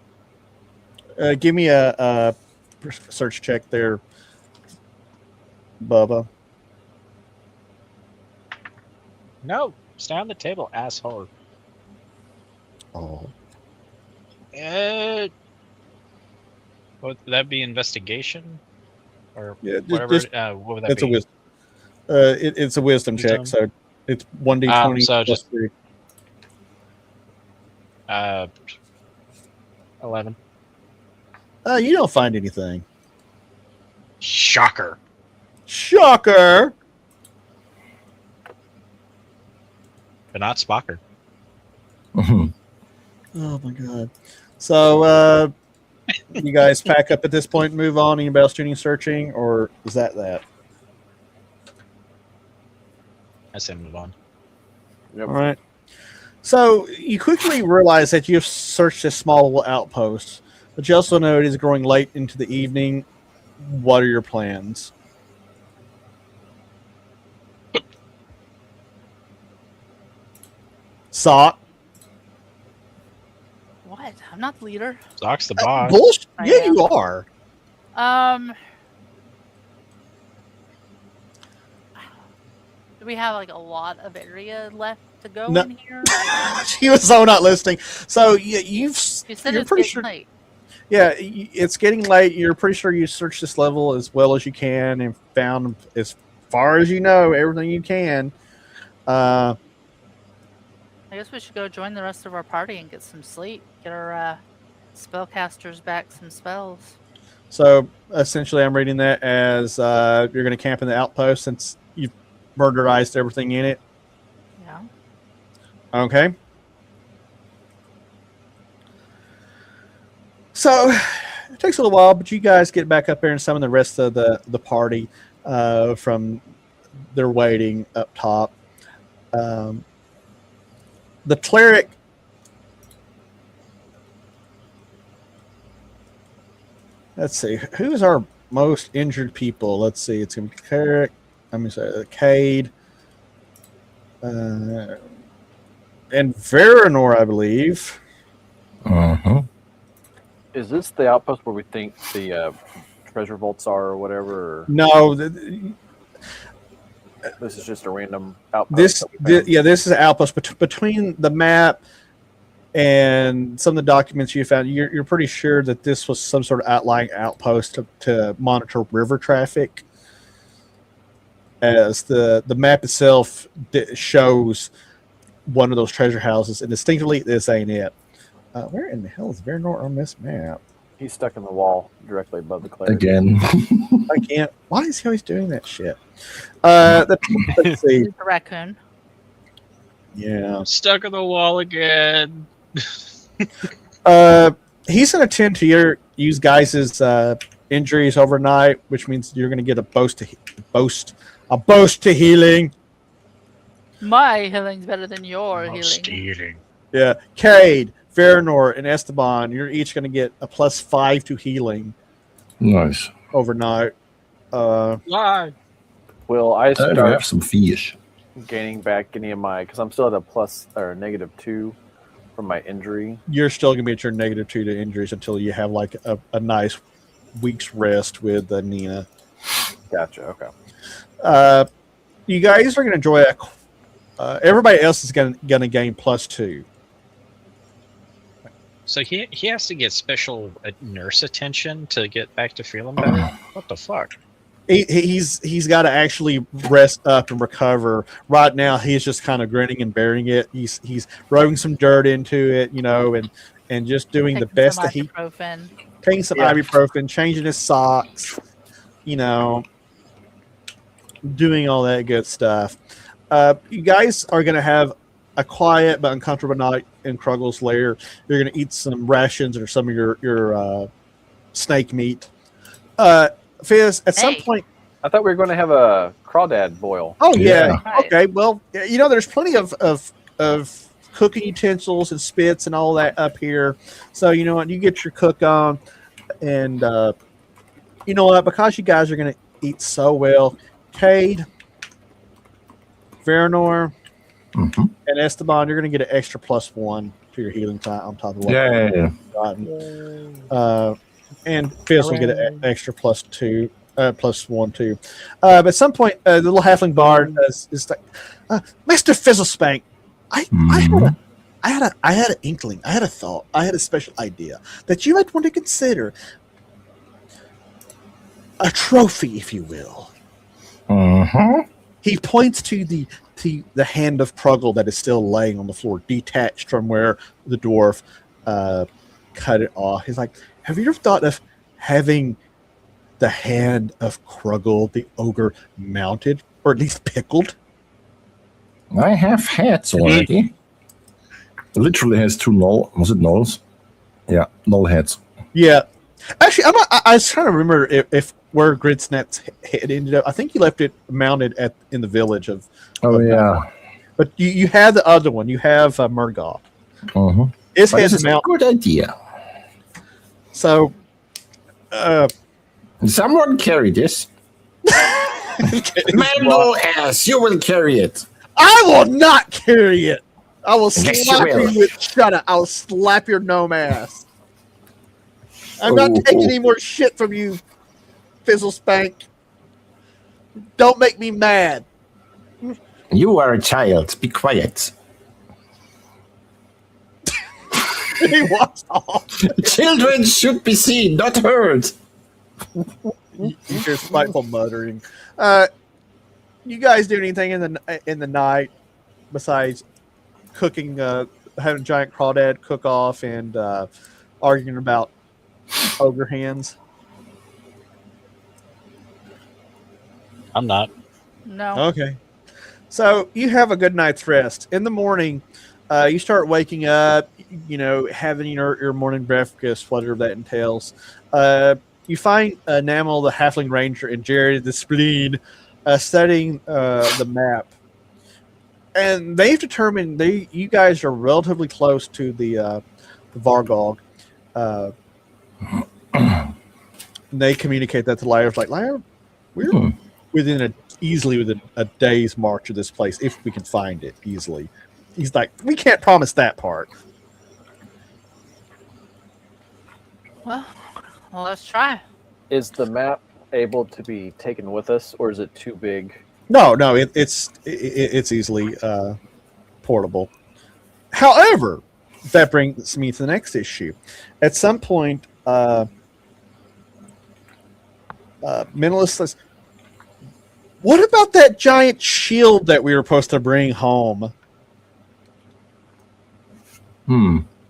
Give me a search check there, Bubba.
No, stay on the table, asshole.
Oh.
Would that be investigation? Or
Yeah,
whatever? What would that
It's
be?
a wisdom. It's a wisdom check,
Wisdom.
so it's 1d20
so
plus
just-
3.
11.
You don't find anything.
Shocker.
Shocker!
But not Spocker.
Mhm.
Oh my god. So, you guys pack up at this point and move on? Anybody else doing any searching, or is that?
I say move on.
Yep.
All right. So, you quickly realize that you've searched this small little outpost, but you also know it is growing late into the evening. What are your plans? Sock?
What? I'm not the leader.
Zock's the boss.
Bullshit.
I
Yeah,
am.
you are.
Do we have like a lot of area left to go
No.
in here?
She was so not listening. So you've.
You said
You're
it's
pretty
getting
sure.
late.
Yeah, it's getting late. You're pretty sure you searched this level as well as you can and found, as far as you know, everything you can.
I guess we should go join the rest of our party and get some sleep. Get our spellcasters back some spells.
So essentially, I'm reading that as you're going to camp in the outpost since you've murderized everything in it.
Yeah.
Okay. So it takes a little while, but you guys get back up there and summon the rest of the party from their waiting up top. The cleric. Let's see. Who's our most injured people? Let's see. It's going to be cleric. I'm going to say Cade. And Veranor, I believe.
Uh-huh.
Is this the outpost where we think the treasure vaults are, or whatever? Or
No,
this is just a random outpost.
This is an outpost between the map and some of the documents you found. You're pretty sure that this was some sort of outlying outpost to monitor river traffic, as the map itself shows one of those treasure houses, and distinctly this ain't it. Where in the hell is Veranor on this map?
He's stuck in the wall directly above the cleric.
Again.
I can't. Why is he always doing that shit? Let's see.
He's a raccoon.
Yeah.
I'm stuck on the wall again.
He's going to tend to use guys' injuries overnight, which means you're going to get a boast to healing.
My healing's better than your healing.
Stealing.
Yeah, Cade, Veranor, and Esteban, you're each going to get a +5 to healing
Nice.
overnight.
Why?
Will I
I
start
have some fish.
gaining back any of my? Because I'm still at a plus or -2 from my injury.
You're still going to be at your -2 to injuries until you have like a nice week's rest with Nina.
Gotcha. Okay.
You guys are going to enjoy a. Everybody else is going to gain +2.
So he has to get special nurse attention to get back to feeling better? What the fuck?
He's got to actually rest up and recover. Right now, he's just kind of grinning and bearing it. He's rubbing some dirt into it, and just doing the best that he
Ibuprofen.
taking some ibuprofen, changing his socks, doing all that good stuff. You guys are going to have a quiet but uncomfortable night in Kruggle's lair. You're going to eat some rations or some of your snake meat. Fizz, at some point...
I thought we were going to have a crawdad boil.
Oh, yeah.
Right.
Okay, well, there's plenty of cooking utensils and spits and all that up here. So, you know what? You get your cook on. And, you know what? Because you guys are going to eat so well, Cade, Veranor, and Esteban, you're going to get an extra +1 to your healing time on top of what you've gotten. And Fizz will get an extra +2, +1 too. But at some point, the little halfling bard is like, Mr. Fizzlespank, I had an inkling, I had a thought, I had a special idea that you might want to consider a trophy, if you will. He points to the hand of Kruggle that is still laying on the floor, detached from where the dwarf cut it off. He's like, have you ever thought of having the hand of Kruggle, the ogre, mounted, or at least pickled?
I have hats already. Literally has 2 null. Was it nulls? Yeah, null hats.
Yeah. Actually, I was trying to remember if where Gridsnet's head ended up. I think you left it mounted in the village of.
Oh, yeah.
But you have the other one. You have Murgoth. His head's mounted.
Good idea.
So,
someone carry this. Man, no ass. You will carry it.
I will not carry it. I will
Yes,
slap
you will.
you with. Shut up! I'll slap your gnome ass. I'm not taking any more shit from you, Fizzlespank. Don't make me mad.
You are a child. Be quiet.
He walks off.
Children should be seen, not heard.
You hear spiteful muttering. You guys do anything in the night besides cooking, having giant crawdad cook off and arguing about ogre hands?
I'm not.
No.
Okay. So you have a good night's rest. In the morning, you start waking up, having your morning breakfast, whatever that entails. You find Enamel, the Halfling Ranger, and Jared, the Spleen, studying the map. And they've determined you guys are relatively close to the Vargog. They communicate that to Lyra. Like, Lyra, we're easily within a day's march of this place if we can find it easily. He's like, we can't promise that part.
Well, let's try.
Is the map able to be taken with us, or is it too big?
No, it's easily portable. However, that brings me to the next issue. At some point, Mentalist says, "What about that giant shield that we were supposed to bring home?"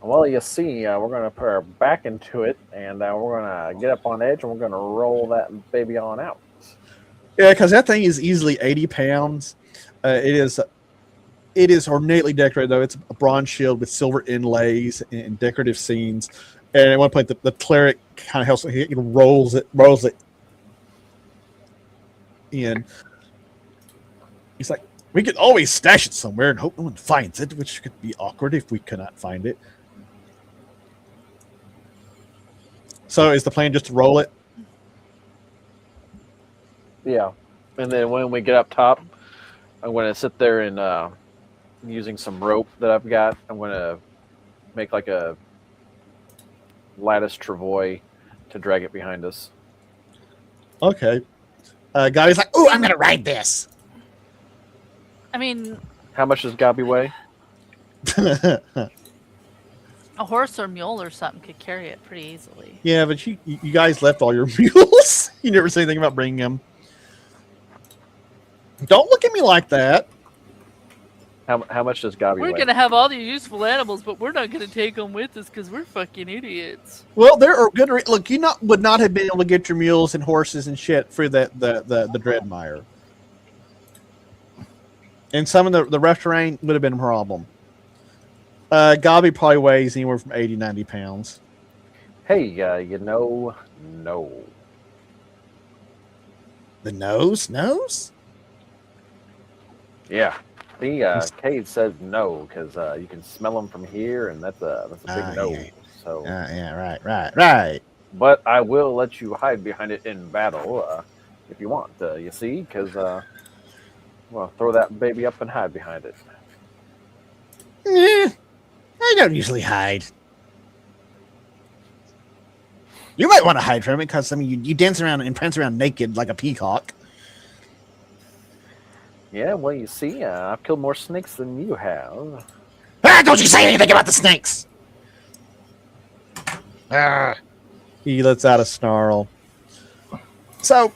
Well, you see, we're going to put our back into it, and we're going to get up on edge, and we're going to roll that baby on out.
Yeah, because that thing is easily 80 pounds. It is ornately decorated, though. It's a bronze shield with silver inlays and decorative scenes. And at one point, the cleric kind of helps. He rolls it in. He's like, "We could always stash it somewhere and hope no one finds it, which could be awkward if we cannot find it." So, is the plan just to roll it?
Yeah. And then when we get up top, I'm going to sit there and using some rope that I've got, I'm going to make like a lattice travois to drag it behind us.
Okay. Guy's like,
Ooh, I'm gonna ride this.
I mean,
How much does Gabi weigh?
a horse or mule or something could carry it pretty easily.
Yeah, but you guys left all your mules. You never say anything about bringing them. Don't look at me like that.
How much does Gabi
We're
weigh?
going to have all the useful animals, but we're not going to take them with us because we're fucking idiots.
Well, there are good. Look, you would not have been able to get your mules and horses and shit through the Dreadmire, and some of the rough terrain would have been a problem. Gabi probably weighs anywhere from 80, 90 pounds.
Hey, no.
The nose?
Yeah. Cade says no because you can smell them from here, and that's a big no.
Yeah.
So
Yeah, right.
But I will let you hide behind it in battle if you want. You see, because throw that baby up and hide behind it.
I don't usually hide. You might want to hide from it because you dance around and prance around naked like a peacock.
Yeah, well, you see, I've killed more snakes than you have.
Don't you say anything about the snakes!
He lets out a snarl. So,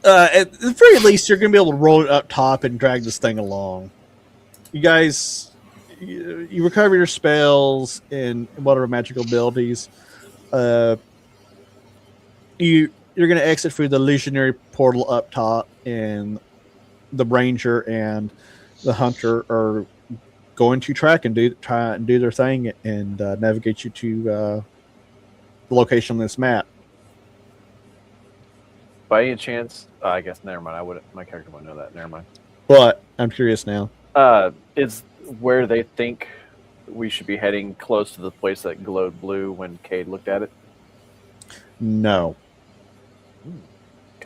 at the very least, you're going to be able to roll it up top and drag this thing along. You guys, you recover your spells and whatever magical abilities. You're going to exit through the legionary portal up top, and the ranger and the hunter are going to try and do their thing and navigate you to the location on this map.
By any chance, I guess never mind. My character wouldn't know that. Never mind.
But I'm curious now.
Is where they think we should be heading close to the place that glowed blue when Cade looked at it?
No.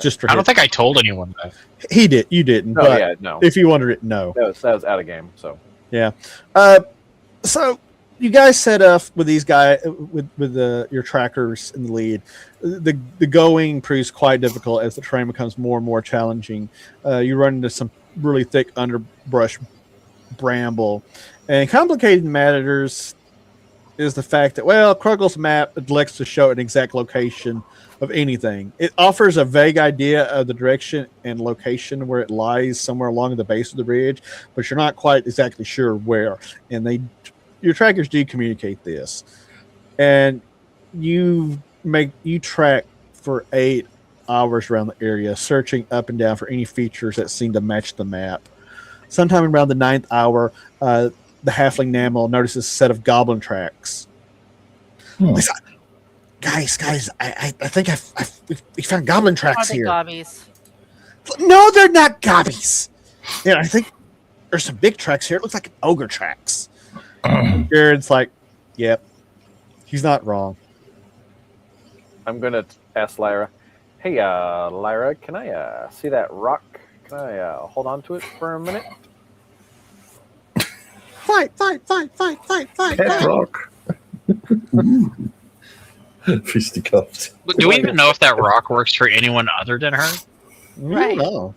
Just for
I don't think I told anyone that.
he did. You didn't.
Oh,
but
yeah, no.
if you wondered it, no.
That was out of game. So
Yeah. So you guys set up with these guys with your trackers in the lead. The going proves quite difficult as the terrain becomes more and more challenging. You run into some really thick underbrush, bramble, and complicated matters is the fact that Kruggle's map neglects to show an exact location of anything. It offers a vague idea of the direction and location where it lies somewhere along the base of the ridge, but you're not quite exactly sure where. And your trackers do communicate this. And you track for 8 hours around the area, searching up and down for any features that seem to match the map. Sometime around the 9th hour, the halfling Namel notices a set of goblin tracks.
Guys, I think we found goblin tracks
Are they
here.
gobbies?
No, they're not gobbies. Yeah, I think there's some big tracks here. It looks like ogre tracks.
Jared's like, yep, he's not wrong.
I'm gonna ask Lyra. Hey, Lyra, can I see that rock? Can I hold on to it for a minute?
Fight.
Pet rock. Fisticuffs.
Do we even know if that rock works for anyone other than her?
Right.
No.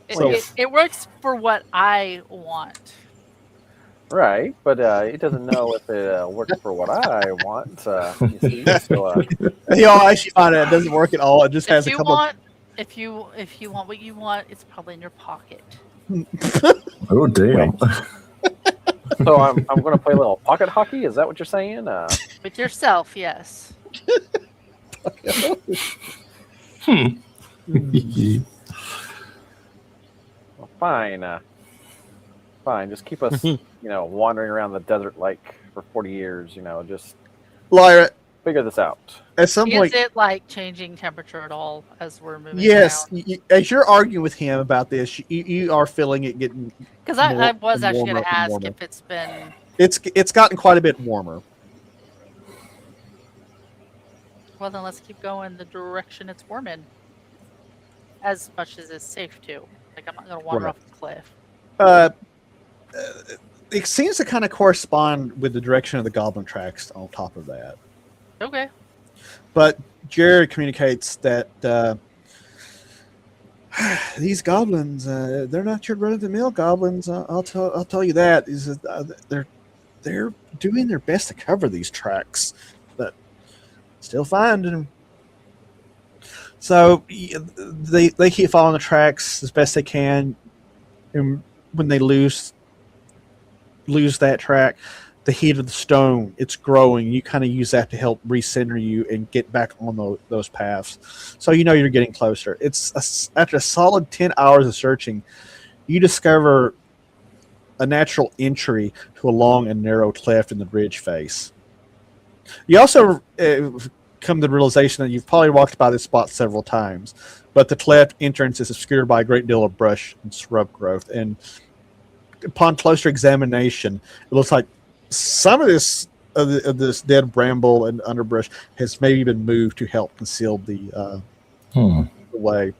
It works for what I want.
Right, but it doesn't know if it works for what I want. You see, so,
You'll actually find out it doesn't work at all. It just has a couple.
If you want what you want, it's probably in your pocket.
Oh damn!
so I'm going to play a little pocket hockey. Is that what you're saying?
With yourself, yes.
Well, fine. Fine. Just keep us, wandering around the desert like for 40 years. Just
Lyra,
figure this out.
at some point,
Is it like changing temperature at all as we're moving?
yes, as you're arguing with him about this, you are feeling it getting.
Because I
more
was
and
actually
warmer
going to
and
ask
warmer.
if it's been.
It's gotten quite a bit warmer.
Well, then let's keep going the direction it's warm in. As much as it's safe to. Like, I'm not going to wander
Right.
off the cliff.
It seems to kind of correspond with the direction of the goblin tracks on top of that.
Okay.
But Jared communicates that these goblins, they're not your run-of-the-mill goblins. I'll tell you that. Is that they're doing their best to cover these tracks, but still finding them. So they keep following the tracks as best they can, and when they lose that track, the heat of the stone, it's growing. You kind of use that to help recenter you and get back on those paths. So you're getting closer. After a solid 10 hours of searching, you discover a natural entry to a long and narrow cleft in the ridge face. You also come to the realization that you've probably walked by this spot several times, but the cleft entrance is obscured by a great deal of brush and scrub growth. And upon closer examination, it looks like some of this dead bramble and underbrush has maybe been moved to help conceal the way.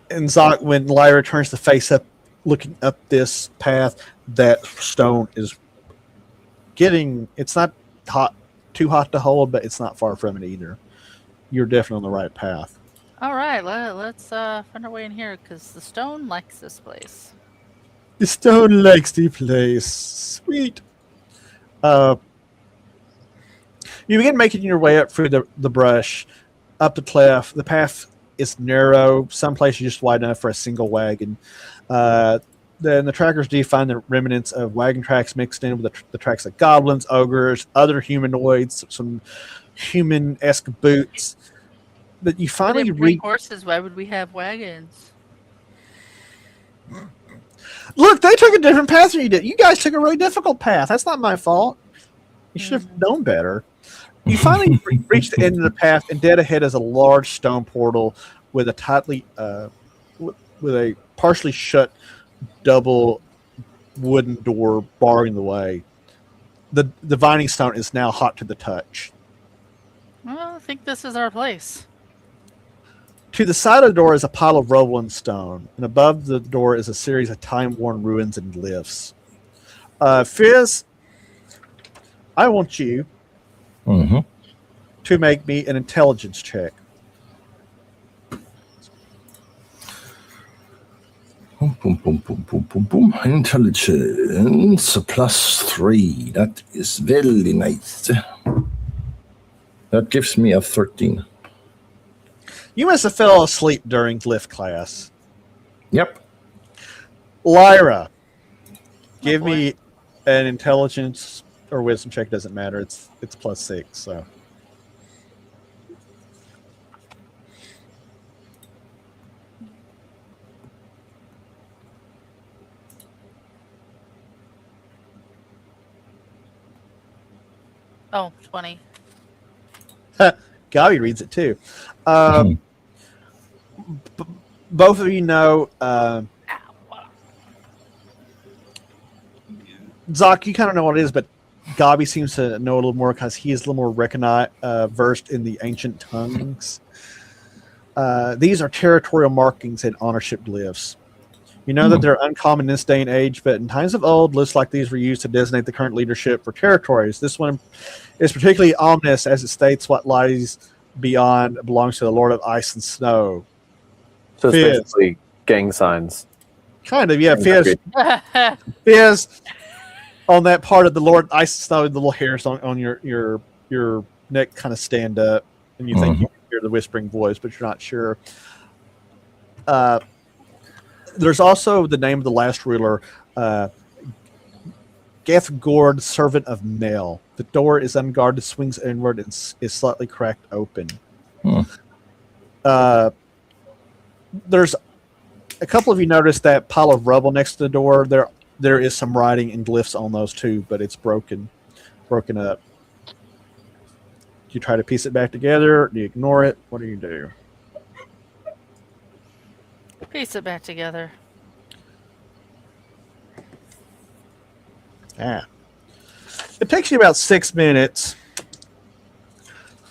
And Zoc, when Lyra turns to face up, looking up this path, that stone is it's not too hot to hold, but it's not far from it either. You're definitely on the right path.
All right, let's find our way in here because the stone likes this place.
The stone likes the place. Sweet. You begin making your way up through the brush, up the cleft. The path is narrow. Some places just wide enough for a single wagon. Then the trackers do find the remnants of wagon tracks mixed in with the tracks of goblins, ogres, other humanoids, some human-esque boots. But you finally reach.
Horses. Why would we have wagons?
Look, they took a different path than you did. You guys took a really difficult path. That's not my fault. You should have known better. You finally reach the end of the path, and dead ahead is a large stone portal with a with a partially shut double wooden door barring the way. The divining stone is now hot to the touch.
Well, I think this is our place.
To the side of the door is a pile of rubble and stone, and above the door is a series of time-worn ruins and glyphs. Fizz, I want you to make me an intelligence check.
Boom, boom, boom, boom, boom, boom, boom. Intelligence +3. That is very nice. That gives me a 13.
You must have fell asleep during glyph class.
Yep.
Lyra, give me an intelligence or wisdom check. Doesn't matter. It's +6. So
Oh, 20.
Gabi reads it too. Both of you know. Zoc, you kind of know what it is, but Gabi seems to know a little more because he is a little more versed in the ancient tongues. These are territorial markings and ownership glyphs. You know that they're uncommon in this day and age, but in times of old, lists like these were used to designate the current leadership for territories. This one is particularly ominous as it states what lies beyond belongs to the Lord of Ice and Snow.
So it's
Fizz.
basically gang signs.
Kind of, yeah. Fizz on that part of the Lord Ice and Snow, the little hairs on your neck kind of stand up, and you think you can hear the whispering voice, but you're not sure. There's also the name of the last ruler, Gethgord, Servant of Mel. The door is unguarded, swings inward, and is slightly cracked open. There's a couple of you noticed that pile of rubble next to the door. There is some writing and glyphs on those too, but it's broken up. Do you try to piece it back together? Do you ignore it? What do you do?
Piece it back together.
Yeah. It takes you about 6 minutes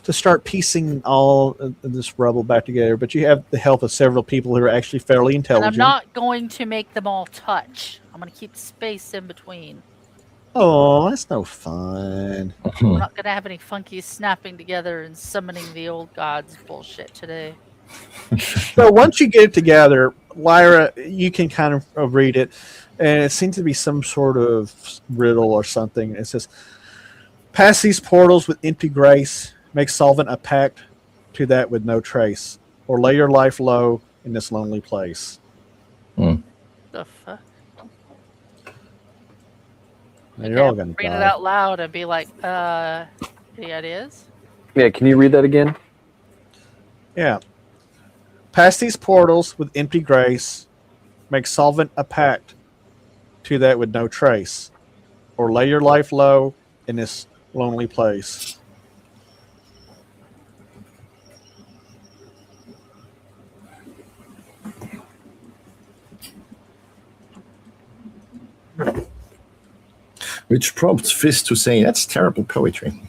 to start piecing all of this rubble back together, but you have the help of several people who are actually fairly intelligent.
And I'm not going to make them all touch. I'm going to keep space in between.
Oh, that's no fun.
We're not going to have any funky snapping together and summoning the old gods bullshit today.
So once you get it together, Lyra, you can kind of read it, and it seems to be some sort of riddle or something. It says, pass these portals with empty grace, make solvent a pact to that with no trace, or lay your life low in this lonely place.
The fuck?
You're all going to
read it out loud and be like, yeah, it is?
Yeah, can you read that again?
Yeah. Pass these portals with empty grace, make solvent a pact to that with no trace, or lay your life low in this lonely place.
Which prompts Fizz to say, that's terrible poetry.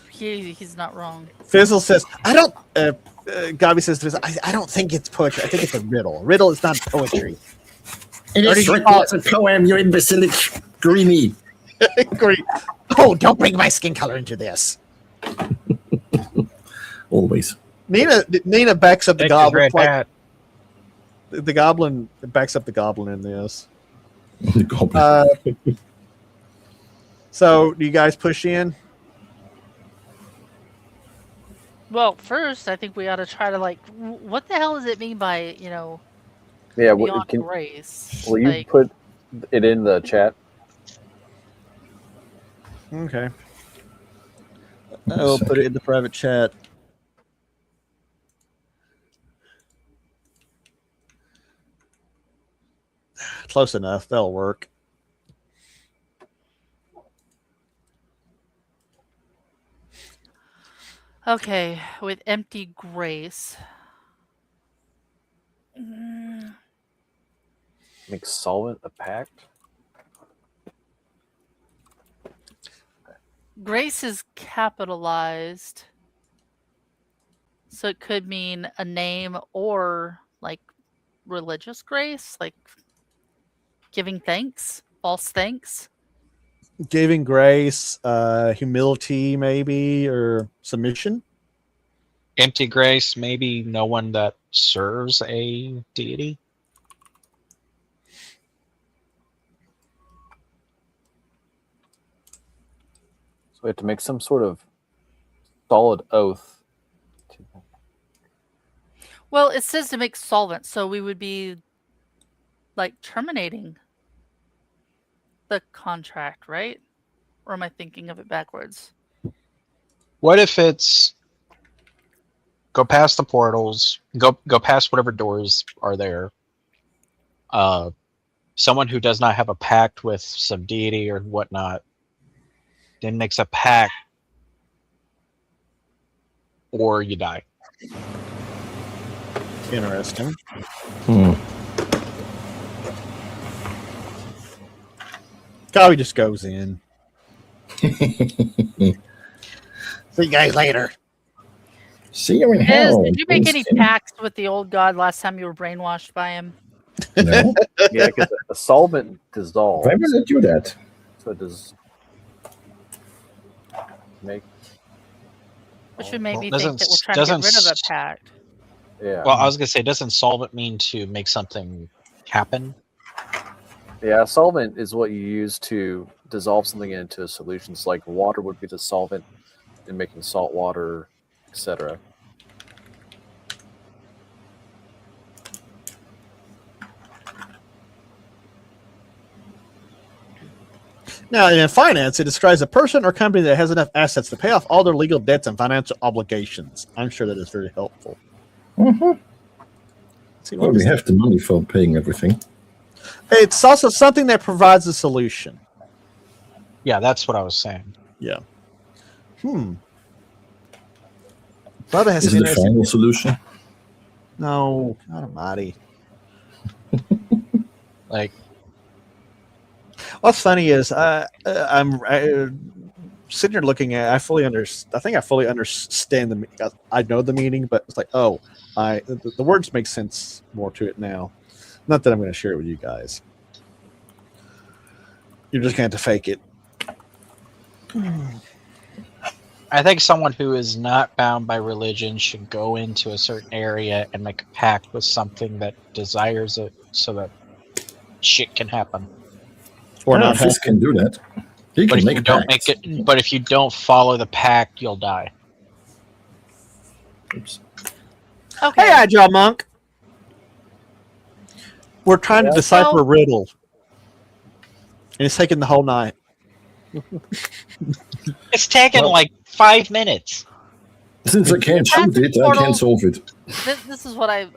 He's not wrong.
Fizzle says, I don't... Gabi says to Fizzle, I don't think it's poetry. I think it's a riddle. Riddle is not poetry.
It is written as a poem, you imbecilic greenie.
Great. Oh, don't bring my skin color into this.
Always.
Nina backs up the goblin.
Hat.
The goblin backs up the goblin in this.
The goblin.
So, do you guys push in?
Well, first, I think we ought to try to, like, what the hell does it mean by,
Yeah,
beyond grace?
Will you put it in the chat?
Okay. I'll put it in the private chat. Close enough. That'll work.
Okay, with empty grace.
Make solvent a pact?
Grace is capitalized, so it could mean a name or, like, religious grace, like giving thanks, false thanks.
Giving grace, humility, maybe, or submission.
Empty grace, maybe no one that serves a deity.
So we have to make some sort of solid oath.
Well, it says to make solvent, so we would be, like, terminating the contract, right? Or am I thinking of it backwards?
What if it's go past the portals, go past whatever doors are there. Someone who does not have a pact with some deity or whatnot, then makes a pact, or you die.
Interesting. Gabi just goes in.
See you guys later.
See you in hell.
Did you make any
Winston.
pacts with the old god last time you were brainwashed by him?
No.
Yeah, because a solvent dissolves.
Why would I do that?
So it does make.
Which would make me
Well,
think that we're trying to get rid of a pact.
Yeah.
Well, I was gonna say, doesn't solvent mean to make something happen?
Yeah, solvent is what you use to dissolve something into a solution. So like water would be the solvent in making salt water, etc.
Now, in finance, it describes a person or company that has enough assets to pay off all their legal debts and financial obligations. I'm sure that is very helpful.
Mm-hmm.
See,
Well,
what
we
is
have the money for paying everything.
It's also something that provides a solution.
Yeah, that's what I was saying.
Yeah. Bubba has
Is
some
it a
interesting.
final solution?
No, God almighty.
Like,
What's funny is I'm sitting here looking at. I think I fully understand the. I know the meaning, but it's like, oh, the words make sense more to it now. Not that I'm going to share it with you guys. You're just going to have to fake it.
I think someone who is not bound by religion should go into a certain area and make a pact with something that desires it, so that shit can happen.
Or not
Fist can do that. He
But
can
if
make
you don't
pacts.
make it, but if you don't follow the pact, you'll die.
Oops.
Okay.
Hey, Agile Monk. We're trying to decipher
So-
a riddle. And it's taking the whole night.
It's taken like 5 minutes.
Since I can't shoot
Passing
it, I
portal.
can't solve it.
This is what I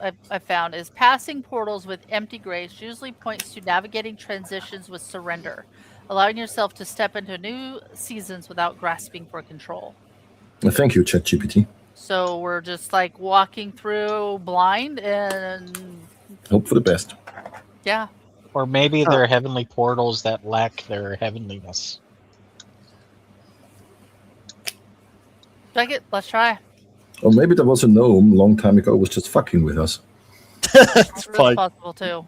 found is passing portals with empty graves usually points to navigating transitions with surrender, allowing yourself to step into new seasons without grasping for control.
Well, thank you, ChatGPT.
So we're just like walking through blind and
Hope for the best.
yeah.
Or maybe they're heavenly portals that lack their heavenliness.
Check it. Let's try.
Or maybe there was a gnome a long time ago who was just fucking with us.
It's
It's
fine.
possible too.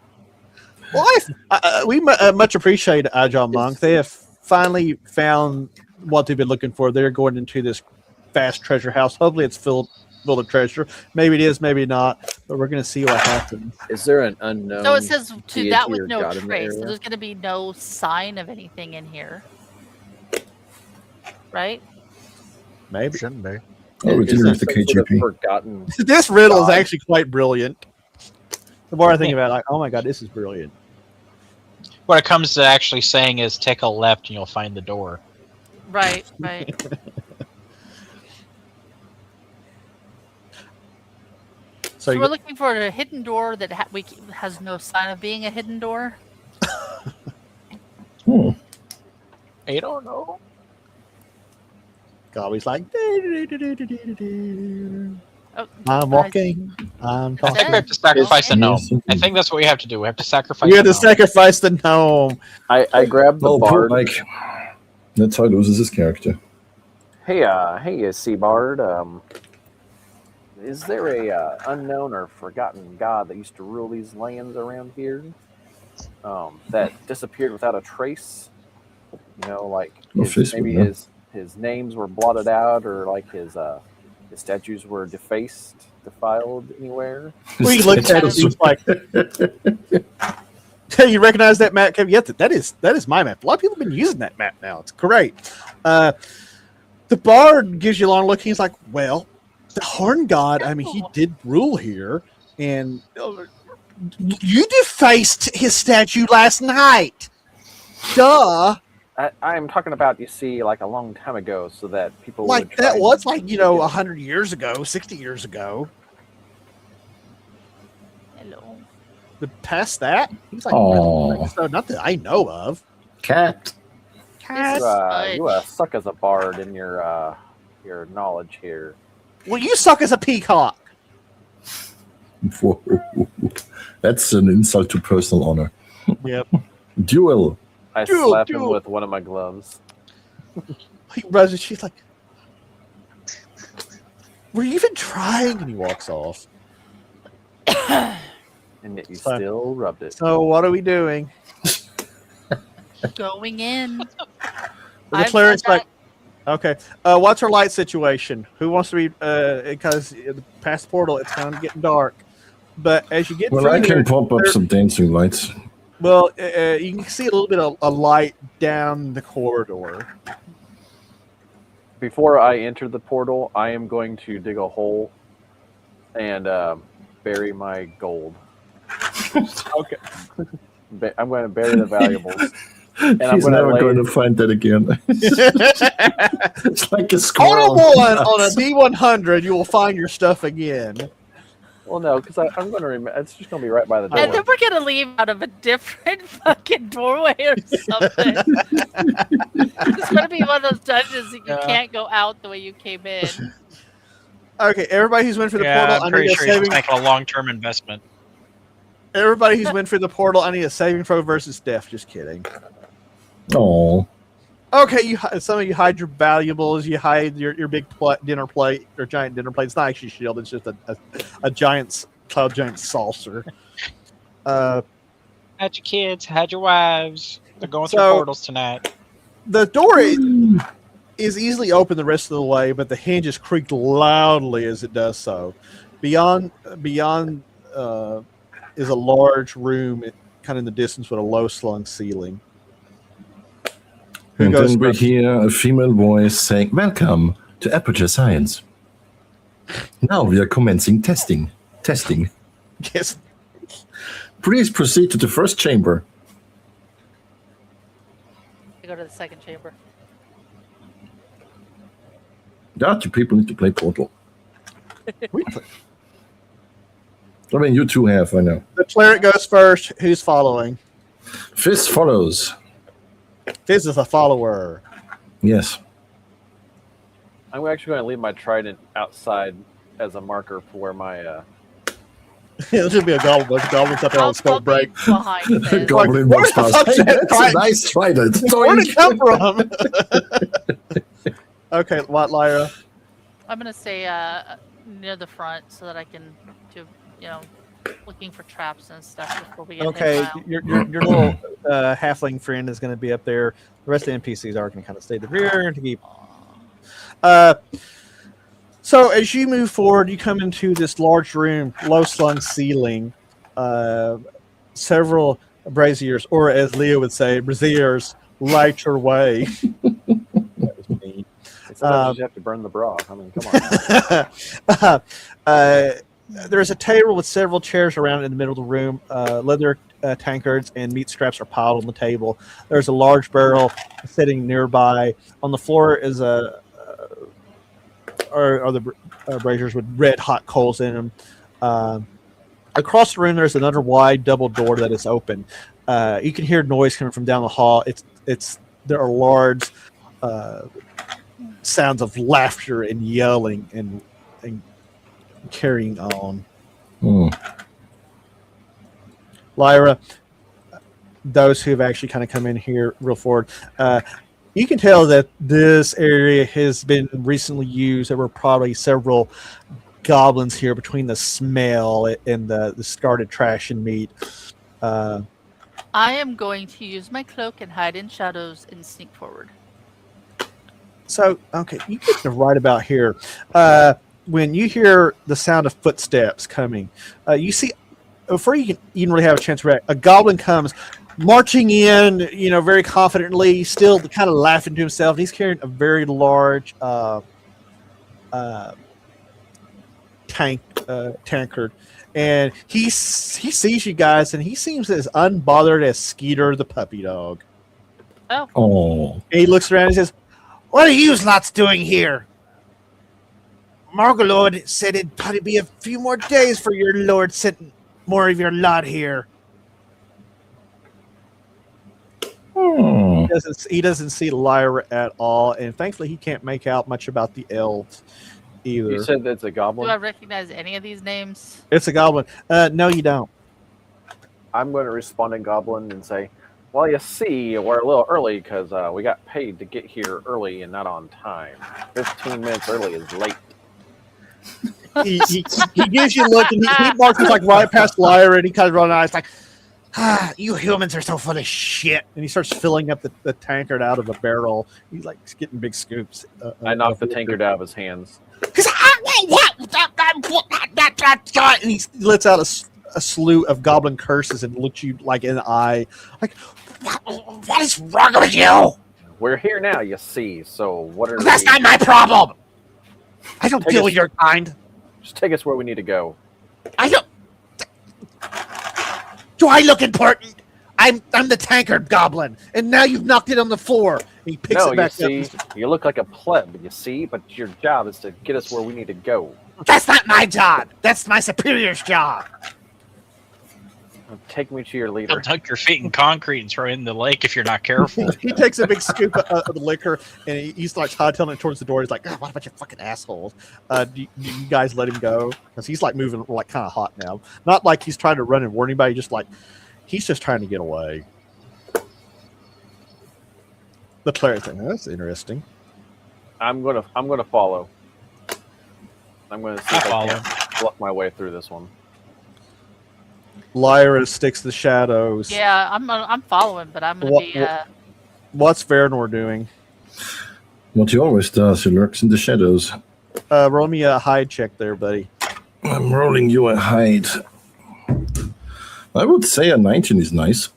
Well, we much appreciate Agile Monk. They have finally found what they've been looking for. They're going into this vast treasure house. Hopefully, it's filled of treasure. Maybe it is, maybe not. But we're going to see what happens.
Is there an unknown?
So it says to
deity
that
or
with no
god in the
trace. So
area?
there's going to be no sign of anything in here, right?
Maybe
Shouldn't be.
Oh, we
Is
didn't
there
have the
some sort of
KGP.
forgotten.
this riddle is
God.
actually quite brilliant. The more I think about it, like, oh my god, this is brilliant.
What it comes to actually saying is take a left and you'll find the door.
Right, right.
So
So
you
we're looking for a hidden door that has no sign of being a hidden door.
I don't know.
always like,
Oh,
I'm walking, I'm
I think we
talking.
have to sacrifice a gnome.
Yes.
I think that's what we have to do. We have to sacrifice.
You had
a
to
gnome.
sacrifice the gnome.
I grabbed the
Oh, poor
bard.
Mike. That's how he loses his character.
Hey, Sea Bard. Is there a unknown or forgotten god that used to rule these lands around here? That disappeared without a trace. You know, like
No
his,
face
maybe
would know.
his names were blotted out, or like his statues were defiled anywhere.
We looked at it, he was like, hey, you recognize that map? Yeah, that is my map. A lot of people have been using that map now. It's great. The bard gives you a long look. He's like, well, the horn god, I mean, he did rule here, and you defaced his statue last night. Duh.
I'm talking about, you see, like a long time ago, so that people
Like,
would try
that
and-
was like, 100 years ago, 60 years ago.
hello.
But past that, he's like,
Aw.
like, so not that I know of.
Cat.
You suck as a bard in your knowledge here.
Well, you suck as a peacock.
Whoa. That's an insult to personal honor.
Yep.
Duel.
I slap him with one of my gloves.
He runs and she's like, "Were you even trying?" And he walks off.
And yet you still rubbed it.
So what are we doing?
Going in.
The cleric's like, okay. What's her light situation? Who wants to be? Because past the portal, it's kind of getting dark. But as you get
Well,
through
I can
here,
pop up some dancing lights.
well, you can see a little bit of a light down the corridor.
Before I enter the portal, I am going to dig a hole and bury my gold.
Okay.
I'm going to bury the valuables. And
He's never going to find that again. It's like a
On
squirrel.
on a D100, you will find your stuff again.
Well, no, because I'm going to remember. It's just going to be right by the door.
And then we're going to leave out of a different fucking doorway or something. It's going to be one of those dungeons that you can't go out the way you came in.
Okay, everybody who's went for the portal,
I'm
I
pretty
need a
sure he's
saving.
making a long-term investment.
Everybody who's went for the portal, I need a saving throw versus death. Just kidding.
Oh,
Okay, some of you hide your valuables. You hide your big dinner plate or giant dinner plate. It's not actually a shield. It's just a giant cloud giant saucer.
Hide your kids. Hide your wives. They're going through
So-
portals tonight.
The door is easily open the rest of the way, but the hinges creak loudly as it does so. Beyond is a large room, kind of in the distance with a low slung ceiling.
and
goes
then we
first?
hear a female voice saying, "Welcome to Aperture Science. Now we are commencing testing.
Yes.
Please proceed to the first chamber."
I go to the second chamber.
That you people need to play Portal. I mean, you two have, I know.
The cleric goes first. Who's following?
Fizz follows.
Fizz is a follower.
Yes.
I'm actually going to leave my trident outside as a marker for where my...
It'll just be a goblin. Bunch of goblins up there on
I'll
spell break.
be behind Fizz.
Goblin
where
walks
the
past.
fuck's
Hey,
that
that's a
trident?
nice trident.
Where'd it come from? Okay, what, Lyra?
I'm going to stay near the front so that I can do, looking for traps and stuff before we get
Okay,
hit by 'em.
your little halfling friend is going to be up there. The rest of the NPCs are going to kind of stay at the rear to keep. So as you move forward, you come into this large room, low slung ceiling, several braziers, or as Leo would say, braziers, light your way. That was me.
Sometimes you have to burn the bra. I mean, come on.
There's a table with several chairs around in the middle of the room. Leather tankards and meat scraps are piled on the table. There's a large barrel sitting nearby. On the floor is the braziers with red hot coals in them. Across the room, there's another wide double door that is open. You can hear noise coming from down the hall. There are large sounds of laughter and yelling and carrying on. Lyra, those who have actually kind of come in here real forward, you can tell that this area has been recently used. There were probably several goblins here between the smell and the discarded trash and meat.
I am going to use my cloak and hide in shadows and sneak forward.
So, okay, you get to right about here. When you hear the sound of footsteps coming, you see, before you can even really have a chance to react, a goblin comes marching in, very confidently, still kind of laughing to himself. He's carrying a very large tankard, and he sees you guys, and he seems as unbothered as Skeeter the puppy dog.
Oh.
And he looks around and says, "What are you lots doing here? Margalord said it'd probably be a few more days for your lord sent more of your lot here."
Hmm.
He doesn't see Lyra at all, and thankfully he can't make out much about the elves either.
You said that's a
Do
goblin?
I recognize any of these names?
It's a goblin. No, you don't.
I'm going to respond in goblin and say, well, you see, we're a little early because we got paid to get here early and not on time. 15 minutes early is late.
He gives you a look, and he marches like right past Lyra, and he kind of runs out. It's like, you humans are so full of shit. And he starts filling up the tankard out of a barrel. He's like getting big scoops.
I knocked the tankard out of his hands.
And he lets out a slew of goblin curses and looks you like in the eye. Like, what is wrong with you?
We're here now, you see. So what are
That's not my problem. I don't deal with your kind.
Just take us where we need to go.
I don't. Do I look important? I'm the tankard goblin, and now you've knocked it on the floor. And he picks it back up.
You look like a pleb, you see, but your job is to get us where we need to go.
That's not my job. That's my superior's job.
Take me to your leader.
He'll dunk your feet in concrete and throw it in the lake if you're not careful.
He takes a big scoop of the liquor, and he starts hightailing it towards the door. He's like, what about you fucking assholes? Do you guys let him go? Because he's like moving like kind of hot now. Not like he's trying to run and warn anybody, just like he's just trying to get away. The cleric thing, that's interesting.
I'm gonna follow. I'm gonna see if I can bluff my way through this one.
Lyra sticks the shadows.
Yeah, I'm following, but I'm gonna be.
What's Vernor doing?
What he always does, he lurks in the shadows.
Roll me a hide check there, buddy.
I'm rolling you a hide. I would say a 19 is nice.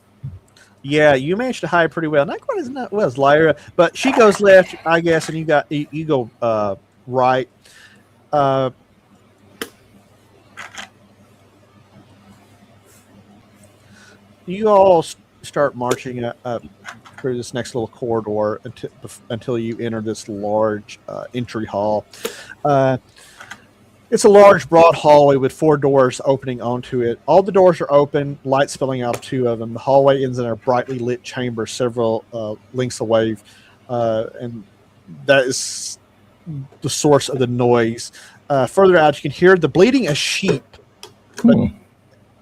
Yeah, you managed to hide pretty well. Not quite as well as Lyra, but she goes left, I guess, and you go right. You all start marching up through this next little corridor until you enter this large entry hall. It's a large, broad hallway with 4 doors opening onto it. All the doors are open, light spilling out of 2 of them. The hallway ends in a brightly lit chamber several lengths away, and that is the source of the noise. Further out, you can hear the bleating of sheep, but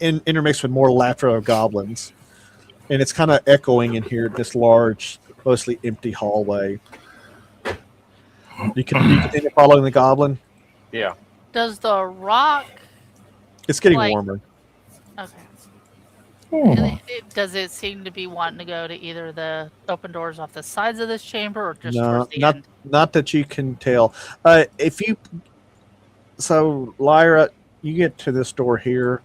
intermixed with more laughter of goblins. And it's kind of echoing in here, this large, mostly empty hallway. You continue following the goblin?
Yeah.
Does the rock?
It's getting warmer.
Okay. Does it seem to be wanting to go to either the open doors off the sides of this chamber, or just towards the end?
Not that you can tell. So Lyra, you get to this door here.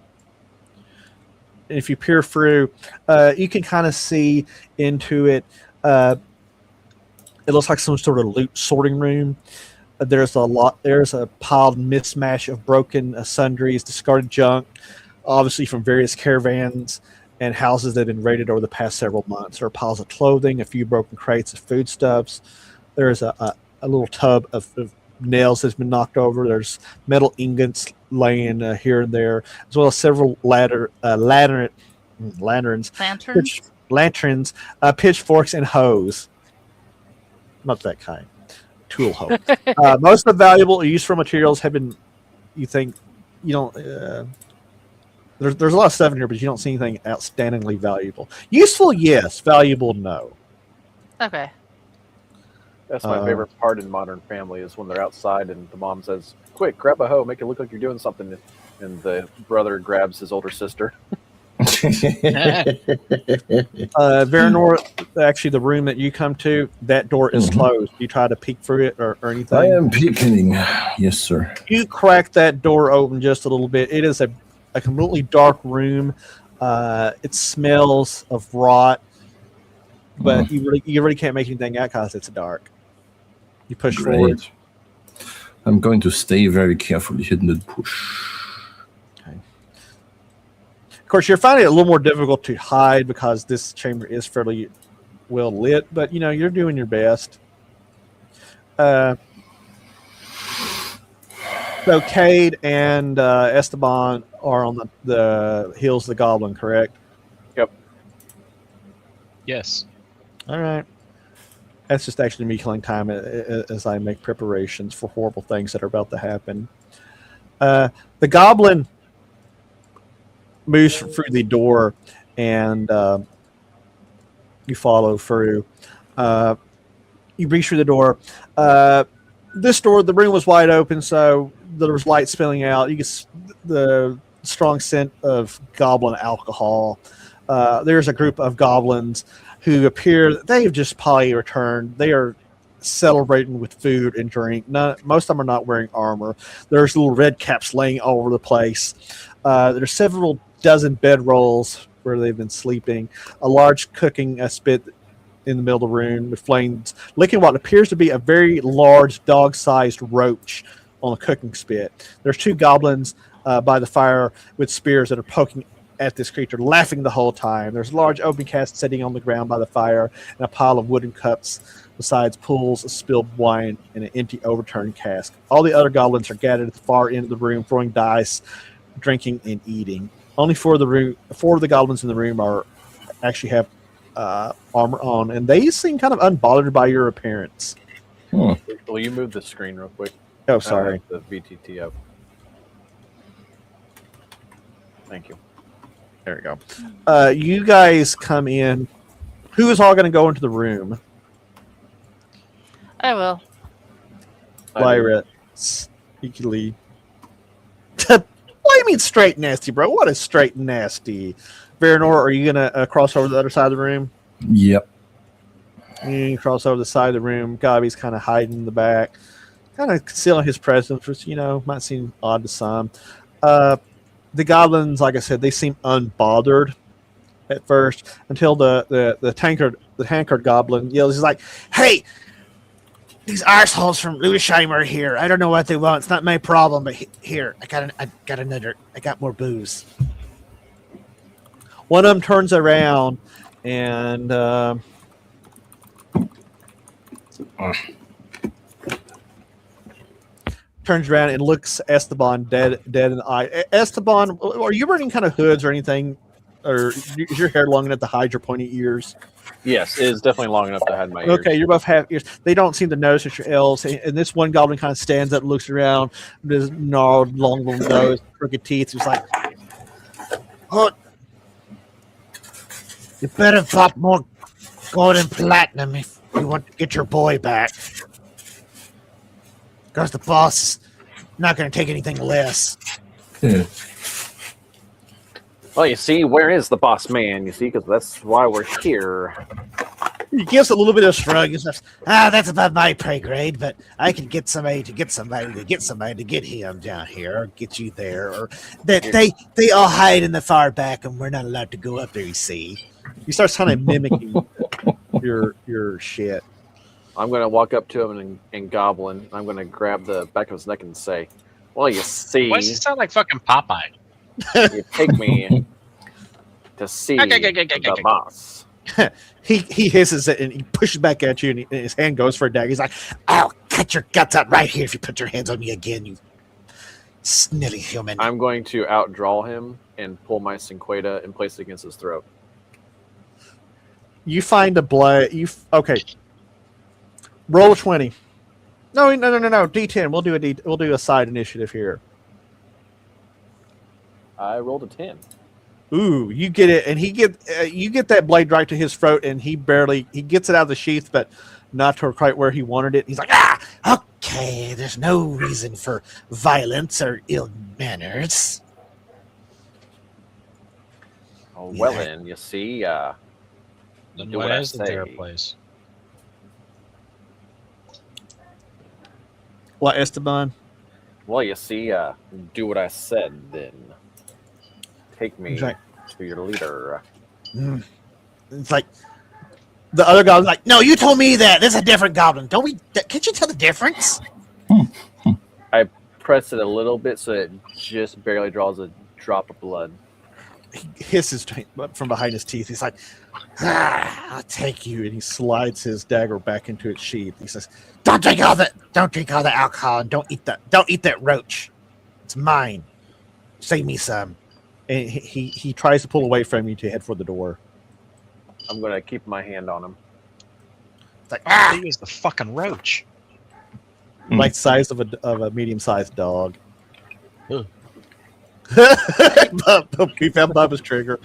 And if you peer through, you can kind of see into it. It looks like some sort of loot sorting room. There's a piled mismatch of broken sundries, discarded junk, obviously from various caravans and houses that have been raided over the past several months. There are piles of clothing, a few broken crates of foodstuffs. There's a little tub of nails that's been knocked over. There's metal ingots laying here and there, as well as several lanterns, pitchforks, and hoes. Not that kind. Tool hoe. Most of the valuable useful materials have been, there's a lot of stuff in here, but you don't see anything outstandingly valuable. Useful, yes. Valuable, no.
Okay.
That's my favorite part in Modern Family is when they're outside and the mom says, "Quick, grab a hoe, make it look like you're doing something," and the brother grabs his older sister.
Vernor, actually, the room that you come to, that door is closed. You try to peek through it or anything?
I am peeking. Yes, sir.
You crack that door open just a little bit. It is a completely dark room. It smells of rot, but you really can't make anything out because it's dark. You push forward.
I'm going to stay very carefully hidden and push.
Of course, you're finding it a little more difficult to hide because this chamber is fairly well lit, but you're doing your best. So Cade and Esteban are on the heels of the goblin, correct?
Yep.
Yes.
All right. That's just actually me killing time as I make preparations for horrible things that are about to happen. The goblin moves through the door, and you follow through. You reach through the door. This door, the room was wide open, so there was light spilling out. You get the strong scent of goblin alcohol. There's a group of goblins who appear, they've just probably returned. They are celebrating with food and drink. Most of them are not wearing armor. There's little red caps laying all over the place. There's several dozen bedrolls where they've been sleeping. A large cooking spit in the middle of the room with flames licking what appears to be a very large dog-sized roach on a cooking spit. There's two goblins by the fire with spears that are poking at this creature, laughing the whole time. There's a large open cask sitting on the ground by the fire and a pile of wooden cups besides pools of spilled wine and an empty overturned cask. All the other goblins are gathered at the far end of the room, throwing dice, drinking, and eating. Only four of the goblins in the room actually have armor on, and they seem kind of unbothered by your appearance.
Will you move the screen real quick?
Oh, sorry.
The VTT up. Thank you.
There we go. You guys come in. Who is all going to go into the room?
I will.
Lyra, sneakily. What do you mean straight and nasty, bro? What is straight and nasty? Veranor, are you going to cross over to the other side of the room?
Yep.
You cross over the side of the room. Gabi's kind of hiding in the back, kind of concealing his presence, which, might seem odd to some. The goblins, like I said, they seem unbothered at first until the tankard goblin yells. He's like, "Hey, these arseholes from Lewisham are here. I don't know what they want. It's not my problem, but here, I got more booze." One of them turns around and turns around and looks Esteban dead in the eye. Esteban, are you wearing kind of hoods or anything? Or is your hair long enough to hide your pointy ears?
Yes, it is definitely long enough to hide my ears.
Okay, you're both half ears. They don't seem to notice that you're elves. And this one goblin kind of stands up and looks around with his gnarled, long little nose, crooked teeth. He's like, "Oh, you better pop more gold and platinum if you want to get your boy back. Because the boss is not going to take anything less."
Yeah.
Well, you see, where is the boss man? You see, because that's why we're here.
He gives a little bit of shrug. He says, "That's above my pay grade, but I can get somebody to get him down here, or get you there, or that they all hide in the far back, and we're not allowed to go up there. You see." He starts kind of mimicking your shit.
I'm going to walk up to him and goblin. I'm going to grab the back of his neck and say, "Well, you see,
Why does he sound like fucking Popeye?
you take me to see the boss."
He hisses it and he pushes back at you, and his hand goes for a dagger. He's like, "I'll cut your guts out right here if you put your hands on me again, you snilly human."
I'm going to outdraw him and pull my cinqueta and place it against his throat.
You find a blade. Okay. Roll a 20. No. D10. We'll do a side initiative here.
I rolled a 10.
Ooh, you get it, and you get that blade right to his throat, and he gets it out of the sheath, but not to quite where he wanted it. He's like, okay, there's no reason for violence or ill manners.
Oh, well then, you see,
Then
do
why
what I
isn't there a
say.
place?
What, Esteban?
Well, you see, do what I said then. Take me to your leader.
It's like the other goblin's like, "No, you told me that. This is a different goblin. Can't you tell the difference?"
I press it a little bit so it just barely draws a drop of blood.
He hisses from behind his teeth. He's like, "I'll take you," and he slides his dagger back into its sheath. He says, Don't drink all the alcohol, and don't eat that roach. It's mine. Save me some." And he tries to pull away from you to head for the door.
I'm going to keep my hand on him.
It's like,
He was the fucking roach.
Like the size of a medium-sized dog.
Ugh.
He found Bubba's trigger.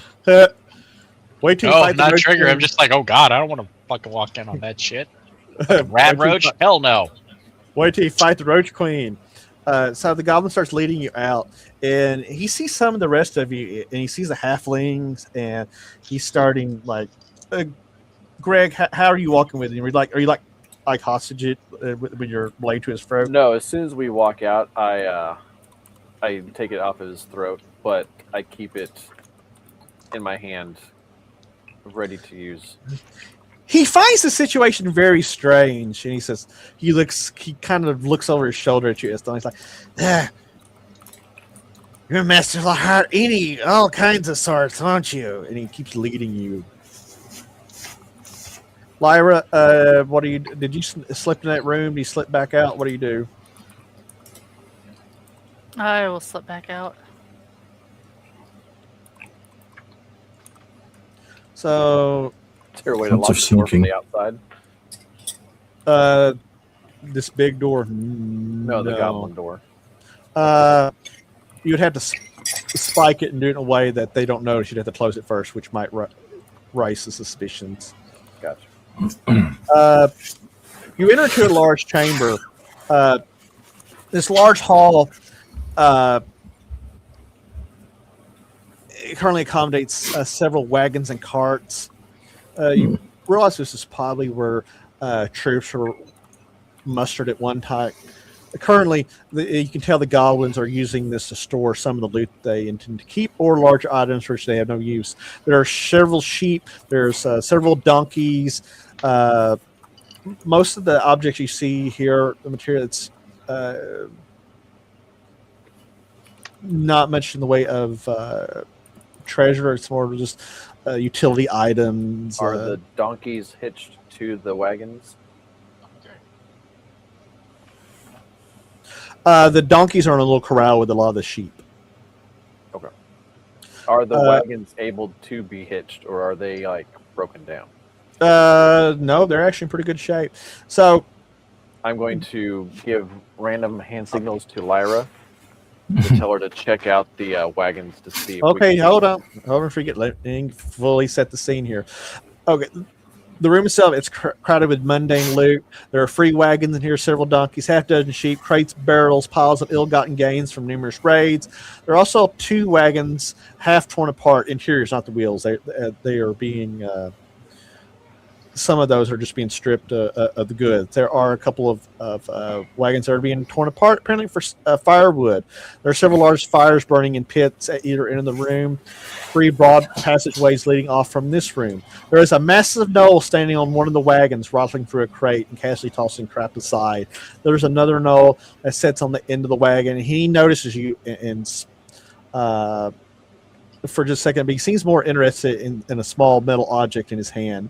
Wait till you
No,
fight the
not
roach
trigger.
queen.
I'm just like, oh god, I don't want to fucking walk in on that shit. Fucking rad roach? Hell no.
Wait till you fight the roach queen. So the goblin starts leading you out, and he sees some of the rest of you, and he sees the halflings, and he's starting like, Greg, how are you walking with him? Are you like hostage with your blade to his throat?
No, as soon as we walk out, I take it off his throat, but I keep it in my hand, ready to use.
He finds the situation very strange, and he says, he kind of looks over his shoulder at you, and he's like, "You're a master of the heart, all kinds of sorts, aren't you?" And he keeps leading you. Lyra, what do you? Did you slip in that room? Do you slip back out? What do you do?
I will slip back out.
So,
Is there a way to
Lots
lock
of
the door from
sneaking.
the outside?
this big door.
No, the goblin door.
You would have to spike it and do it in a way that they don't notice. You'd have to close it first, which might raise the suspicions.
Gotcha.
You enter into a large chamber. This large hall it currently accommodates several wagons and carts. You realize this is probably where troops were mustered at one time. Currently, you can tell the goblins are using this to store some of the loot they intend to keep or large items for which they have no use. There are several sheep. There's several donkeys. Most of the objects you see here, the material that's not much in the way of treasure. It's more of just utility items.
Are the donkeys hitched to the wagons?
The donkeys are in a little corral with a lot of the sheep.
Okay. Are the wagons able to be hitched, or are they like broken down?
No, they're actually in pretty good shape. So
I'm going to give random hand signals to Lyra to tell her to check out the wagons to see. If we
okay,
can
hold on, forget. Let me fully set the scene here. Okay. The room itself, it's crowded with mundane loot. There are free wagons in here, several donkeys, half dozen sheep, crates, barrels, piles of ill-gotten gains from numerous raids. There are also 2 wagons, half torn apart. Interiors, not the wheels. They are being... some of those are just being stripped of the goods. There are a couple of wagons that are being torn apart, apparently for firewood. There are several large fires burning in pits at either end of the room. 3 broad passageways leading off from this room. There is a massive gnoll standing on one of the wagons, rattling through a crate and casually tossing crap aside. There's another gnoll that sits on the end of the wagon, and he notices you and for just a second, but he seems more interested in a small metal object in his hand.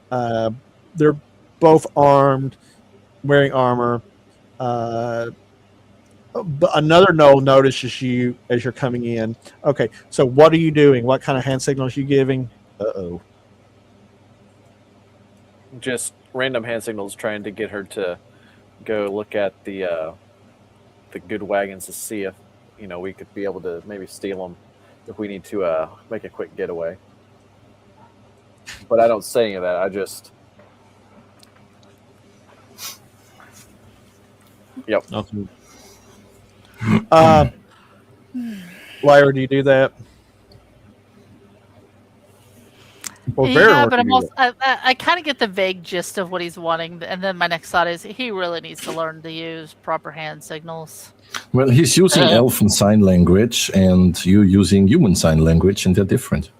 They're both armed, wearing armor. But another gnoll notices you as you're coming in. Okay, so what are you doing? What kind of hand signals are you giving? Uh-oh.
just random hand signals, trying to get her to go look at the good wagons to see if we could be able to maybe steal them if we need to make a quick getaway. But I don't say any of that. I just... Yep.
Okay. Lyra, do you do that? Well,
Yeah, but I'm also, I kind of get the vague gist of what he's wanting, and then my next thought is he really needs to learn to use proper hand signals.
Well, he's using elfin sign language, and you're using human sign language, and they're different.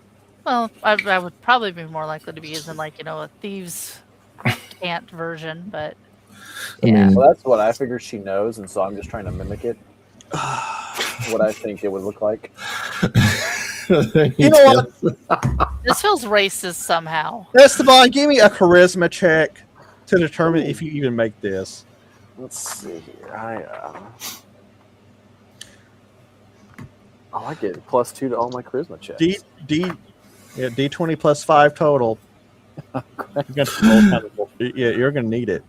Well, I would probably be more likely to be using a thieves' cant version, but
I mean,
well, that's what I figure she knows, and so I'm just trying to mimic it. What I think it would look like.
You know what?
this feels racist somehow.
Esteban, give me a charisma check to determine if you even make this.
Let's see here. I get +2 to all my charisma checks.
D20 plus 5 total. You got to roll kind of Yeah, you're gonna need it.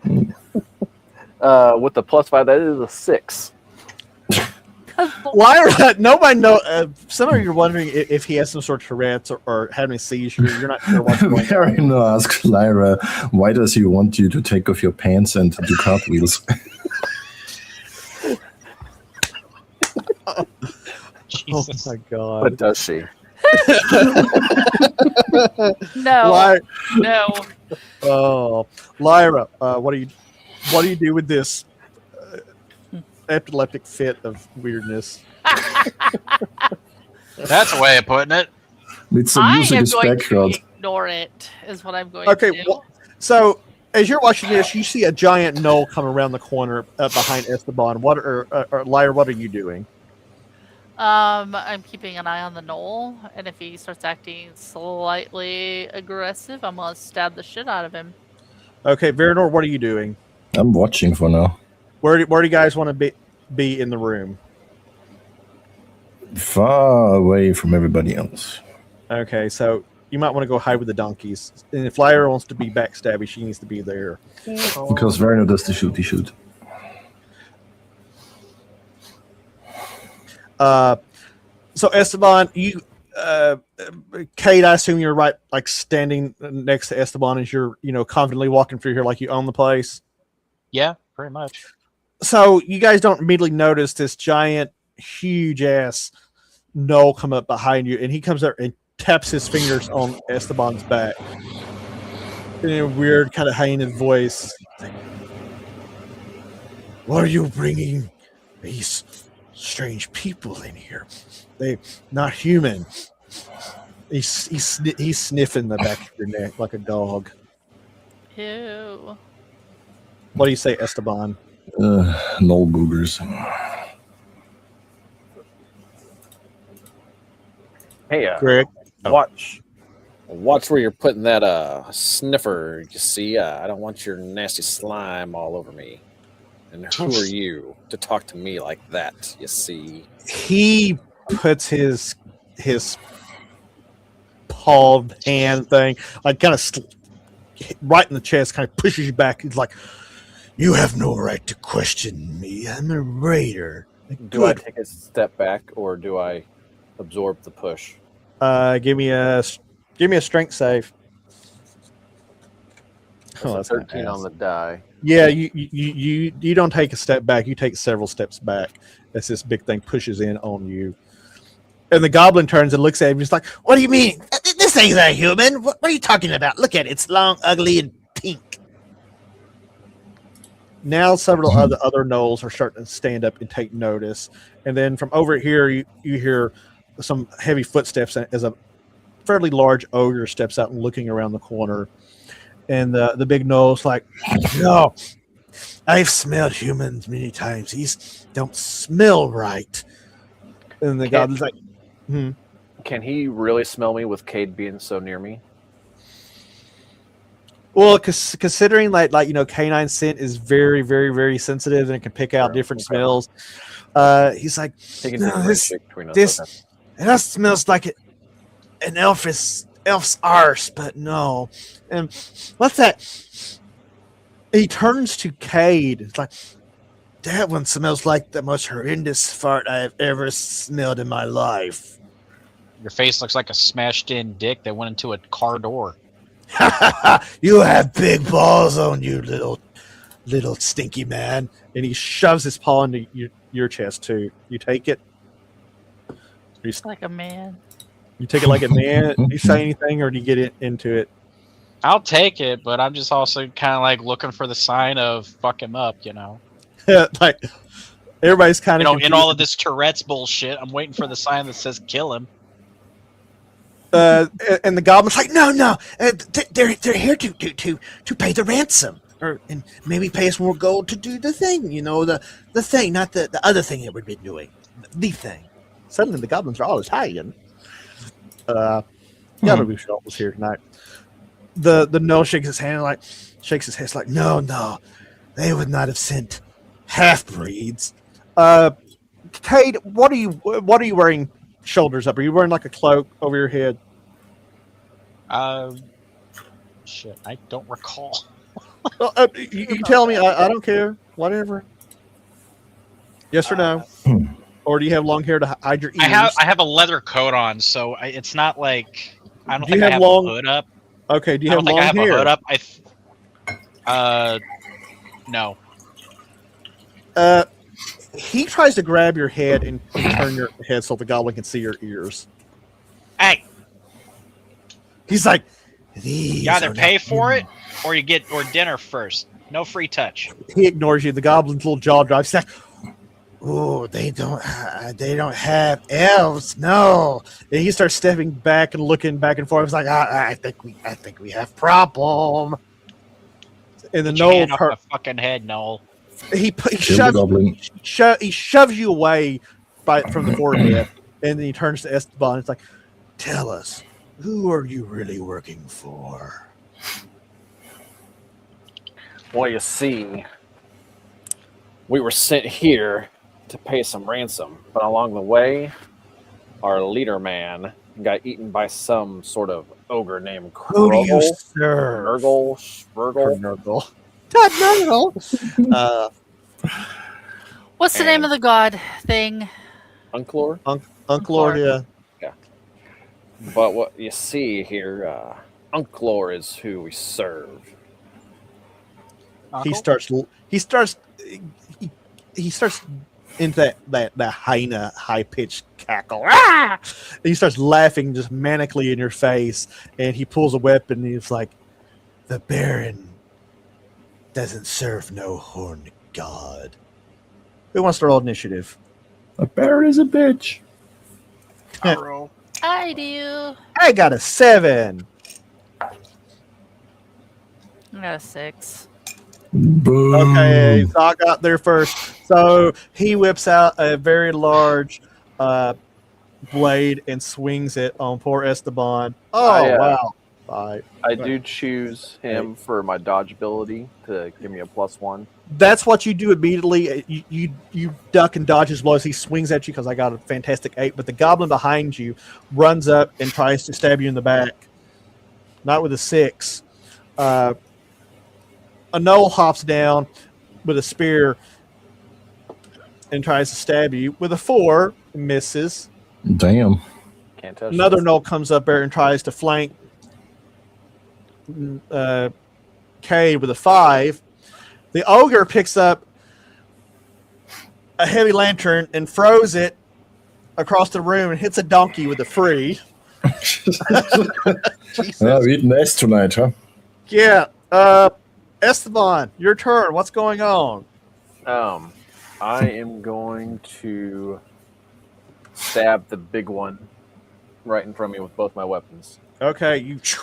With the +5, that is a 6.
Lyra, nobody know. Some of you are wondering if he has some sort of Tourette's or having a seizure. You're not sure what's going on.
Varian asks Lyra, why does he want you to take off your pants and do cartwheels?
Jesus.
Oh my god!
But does she?
No. No.
Oh, Lyra, what do you do with this epileptic fit of weirdness?
That's a way of putting it.
It's the
I
music
am
is
going to
background.
ignore it, is what I'm going
Okay,
to do.
well, so as you're watching this, you see a giant knoll come around the corner behind Esteban. Lyra, what are you doing?
I'm keeping an eye on the knoll, and if he starts acting slightly aggressive, I'm gonna stab the shit out of him.
Okay, Veridor, what are you doing?
I'm watching for now.
Where do you guys want to be in the room?
Far away from everybody else.
Okay, so you might want to go hide with the donkeys. And if Lyra wants to be backstabby, she needs to be there.
Because Verno does the shooty shoot.
So Esteban, Kate, I assume you're right, like standing next to Esteban as you're, confidently walking through here like you own the place.
Yeah, pretty much.
So you guys don't immediately notice this giant, huge ass knoll come up behind you, and he comes up and taps his fingers on Esteban's back in a weird kind of hyenas voice. What are you bringing these strange people in here? They not human. He's sniffing the back of your neck like a dog.
Ew.
What do you say, Esteban?
Knoll boogers.
Hey,
Greg?
watch.
Watch where you're putting that sniffer. You see, I don't want your nasty slime all over me. And who are you to talk to me like that? You see,
He puts his pawed hand thing, like kind of right in the chest, kind of pushes you back. He's like, "You have no right to question me. I'm a raider."
Do I take a step back or do I absorb the push?
Give me a strength save.
That's a 13 on the die.
Yeah, you don't take a step back. You take several steps back as this big thing pushes in on you. And the goblin turns and looks at him. He's like, "What do you mean? This ain't a human. What are you talking about? Look at it. It's long, ugly, and pink." Now several other gnolls are starting to stand up and take notice. And then from over here, you hear some heavy footsteps as a fairly large ogre steps out and looking around the corner. And the big gnoll's like, "No, I've smelled humans many times. These don't smell right." And the goblin's like,
Can he really smell me with Cade being so near me?
Well, considering like canine scent is very, very, very sensitive and it can pick out different smells. He's like, "No, that smells like an elf's arse, but no." And what's that? He turns to Cade. It's like, "That one smells like the most horrendous fart I've ever smelled in my life."
Your face looks like a smashed-in dick that went into a car door.
"You have big balls on you, little stinky man." And he shoves his paw into your chest too. You take it.
Like a man.
You take it like a man. Do you say anything, or do you get into it?
I'll take it, but I'm just also kind of like looking for the sign of fuck him up,
Like everybody's kind of
in all of this Tourette's bullshit. I'm waiting for the sign that says kill him.
And the goblin's like, "No, they're here to pay the ransom, and maybe pay us more gold to do the thing. The thing, not the other thing that we've been doing. The thing." Suddenly, the goblins are all Italian. Gobble was here tonight. The gnoll shakes his head like, "No, they would not have sent half breeds." Cade, what are you wearing? Shoulders up. Are you wearing like a cloak over your head?
Shit, I don't recall.
Well, you tell me. I don't care. Whatever. Yes or no? Or do you have long hair to hide your ears?
I have a leather coat on, so it's not like I don't
Do you
think I
have
have
long-
a hood up.
Okay. Do you
I
have
don't think I
long
have
hair?
a hood up. No.
He tries to grab your head and turn your head so the goblin can see your ears.
Hey,
He's like,
These
you either
are
pay
not
for it or you get dinner first. No free touch.
he ignores you. The goblin's little jaw drops. He's like,
Oh, they don't have elves. No.
and he starts stepping back and looking back and forth. He's like,
I think we have problem.
and the
Get your hand
Noel
off my fucking head, Noel.
he
Kill the
shoves
goblin.
he shoves you away from the forehead, and then he turns to Esteban. It's like,
Tell us, who are you really working for?
Well, you see, we were sent here to pay some ransom, but along the way, our leader man got eaten by some sort of ogre named
Who do you
Krogel,
serve?
Nurgle, Schvergle.
Nurgle.
What's the name of the god thing?
Unclor.
Uncle yeah.
But what you see here, Unclor is who we serve.
He starts into that hyena high pitched cackle. Ah! And he starts laughing just manically in your face, and he pulls a weapon. And he's like,
The Baron doesn't serve no horned god.
"Who wants to roll initiative?"
A bear is a bitch.
I do.
I got a 7.
I got a 6.
Boom.
Okay, Zoc got there first. So he whips out a very large blade and swings it on poor Esteban. Oh, wow. 5.
I do choose him for my dodge ability to give me a +1.
That's what you do immediately. You duck and dodge his blows. He swings at you because I got a fantastic 8. But the goblin behind you runs up and tries to stab you in the back. Not with a 6. A Noel hops down with a spear and tries to stab you with a 4. Misses.
Damn.
Can't touch
Another
this.
Noel comes up there and tries to flank Cade with a 5. The ogre picks up a heavy lantern and throws it across the room and hits a donkey with a 3. Jesus.
Oh, eating ass tonight, huh?
Yeah. Esteban, your turn. What's going on?
I am going to stab the big one right in front of me with both my weapons.
Okay, you get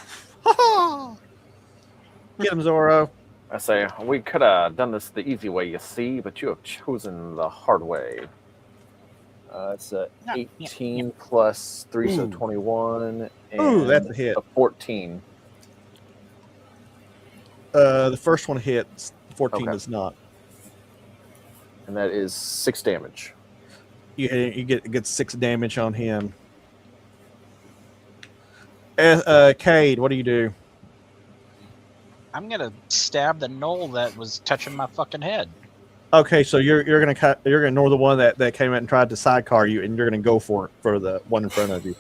him, Zorro.
I say, we could have done this the easy way, you see, but you have chosen the hard way. It's a 18 plus 3, so 21. And
Ooh, that's a hit.
A 14.
The first one hits. 14
Okay.
does not.
And that is 6 damage.
You get 6 damage on him. Cade, what do you do?
I'm gonna stab the knoll that was touching my fucking head.
Okay, so you're gonna ignore the one that came out and tried to sidecar you, and you're gonna go for the one in front of you.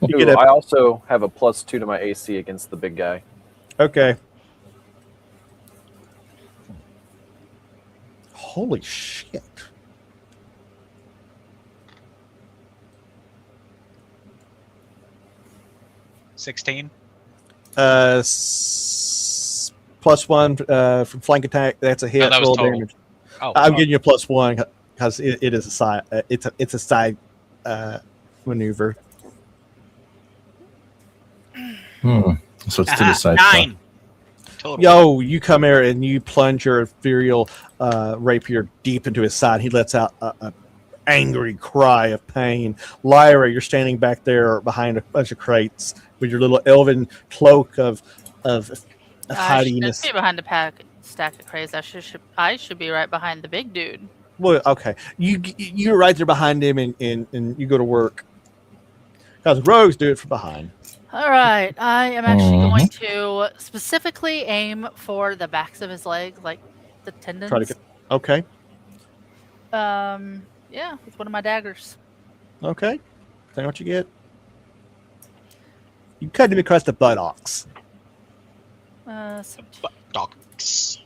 You get
I also have a +2 to my AC against the big guy.
okay. Holy shit!
16.
+1 from flank attack. That's a hit.
Oh, that was
roll
total.
damage.
Oh,
I'm getting you a +1 because it is a side. It's a side maneuver.
So it's to the side.
9. Total.
Yo, you come here and you plunge your ethereal rapier deep into his side. He lets out a angry cry of pain. Lyra, you're standing back there behind a bunch of crates with your little elven cloak of
I
hidiness.
should be behind a stack of crates. I should be right behind the big dude.
Well, okay, you're right there behind him, and you go to work because rogues do it from behind.
All right, I am actually going to specifically aim for the backs of his legs, like the tendons.
Try to get. Okay.
Yeah, with one of my daggers.
Okay. Tell me what you get. You cut him across the buttocks.
17.
Dogs.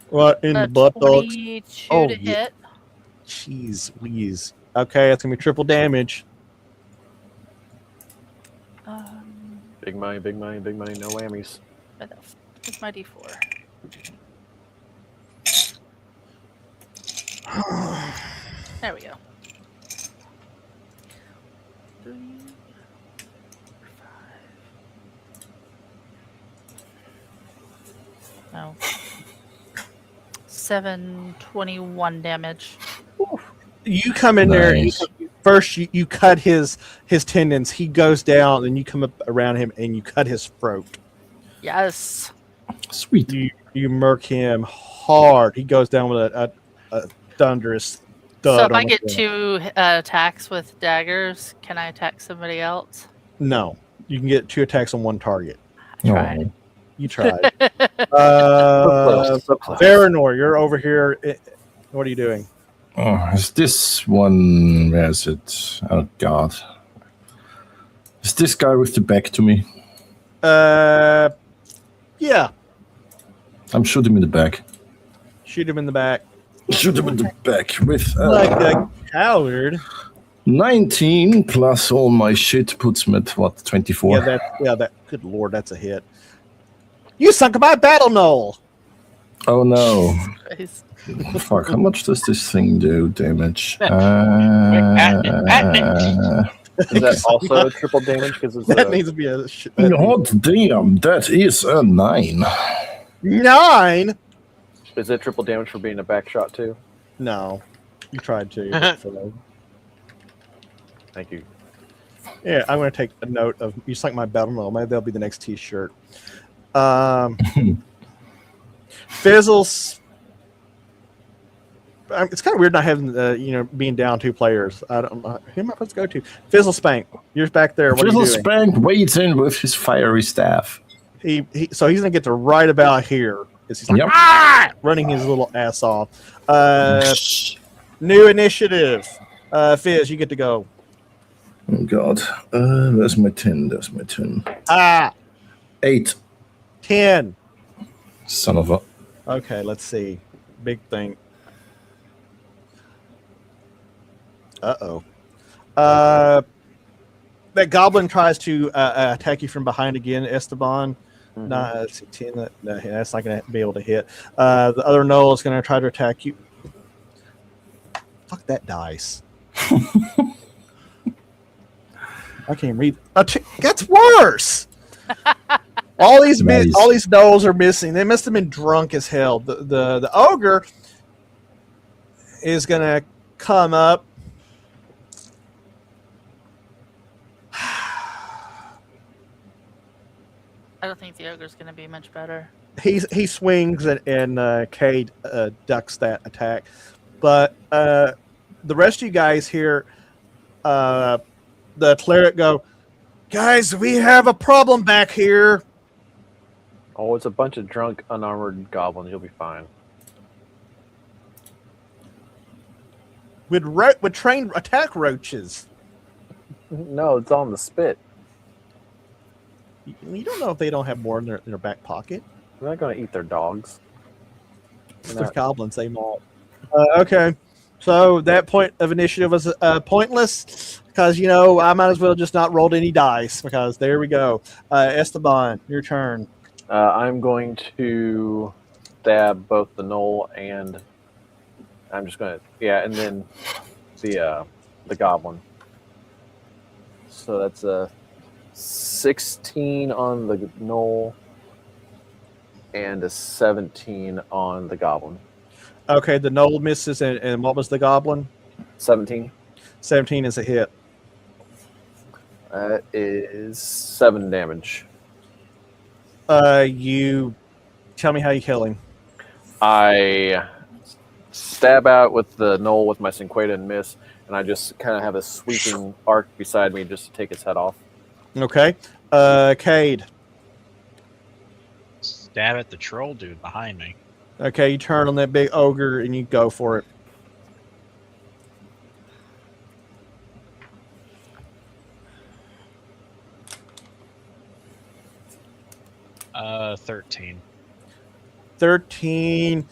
What in the buttocks?
22
Oh,
to
yeah.
hit.
Jeez, wheeze. Okay, that's gonna be triple damage.
Big money, big money, big money. No whammies.
Where's my D4? There we go. 3, 5. No. 721 damage.
You come in there. First, you cut his tendons. He goes down, and you come up around him and you cut his throat.
Yes.
Sweet.
You murk him hard. He goes down with a thunderous thud.
So if I
on the
get
ground.
2 attacks with daggers, can I attack somebody else?
No, you can get 2 attacks on one target.
I tried.
You tried.
So close.
Varanor, you're over here. What are you doing?
Oh, is this one? Where is it? Oh God! Is this guy with the back to me?
Yeah.
I'm shooting him in the back.
Shoot him in the back.
Shoot him in the back with
Like a coward.
19 plus all my shit puts me at what, 24?
That. Good lord, that's a hit. You sunk my battle knoll.
Oh no!
Christ.
Fuck! How much does this thing do damage?
Is that also triple damage? Because
That needs to be a
God damn! That is a 9.
9.
is it triple damage for being a back shot too?
No, you tried to.
Thank you.
Yeah, I'm going to take a note of you sunk my battle knoll. Maybe that'll be the next T-shirt. Fizzles. It's kind of weird not having being down 2 players. I don't. Who am I supposed to go to? Fizzle Spank, you're back there. What are you
Fizzle
doing?
Spank waits in with his fiery staff.
So he's gonna get to right about here. He's like,
Yep.
running his little ass off. New initiative. Fizz, you get to go.
Oh God! Where's my 10? There's my 10. 8.
10.
Son of a.
Okay, let's see. Big thing. Uh-oh. That goblin tries to attack you from behind again, Esteban.
Mhm.
Nah, let's see, 10. No, that's not going to be able to hit. The other Knoll is going to try to attack you. Fuck that dice. I can't read. That's worse. All these
Nice.
all these Knolls are missing. They must have been drunk as hell. The ogre is going to come up.
I don't think the ogre's going to be much better.
He swings and Cade ducks that attack, but the rest of you guys here, the cleric go, guys, we have a problem back here.
Oh, it's a bunch of drunk, unarmored goblins. You'll be fine.
With trained attack roaches.
No, it's on the spit.
You don't know if they don't have more in their back pocket.
They're not going to eat their dogs.
They're goblins. They maul. Okay, so that point of initiative was pointless because I might as well just not rolled any dice because there we go. Esteban, your turn.
I'm going to stab both the Knoll and I'm just going to and then the goblin. So that's a 16 on the Knoll and a 17 on the goblin.
Okay, the Knoll misses, and what was the goblin?
17.
17 is a hit.
That is 7 damage.
You tell me how you kill him.
I stab out with the Knoll with my Cinqueta and miss, and I just kind of have a sweeping arc beside me just to take his head off.
Okay. Cade.
Stab at the troll dude behind me.
Okay, you turn on that big ogre and you go for it.
Uh, 13.
13.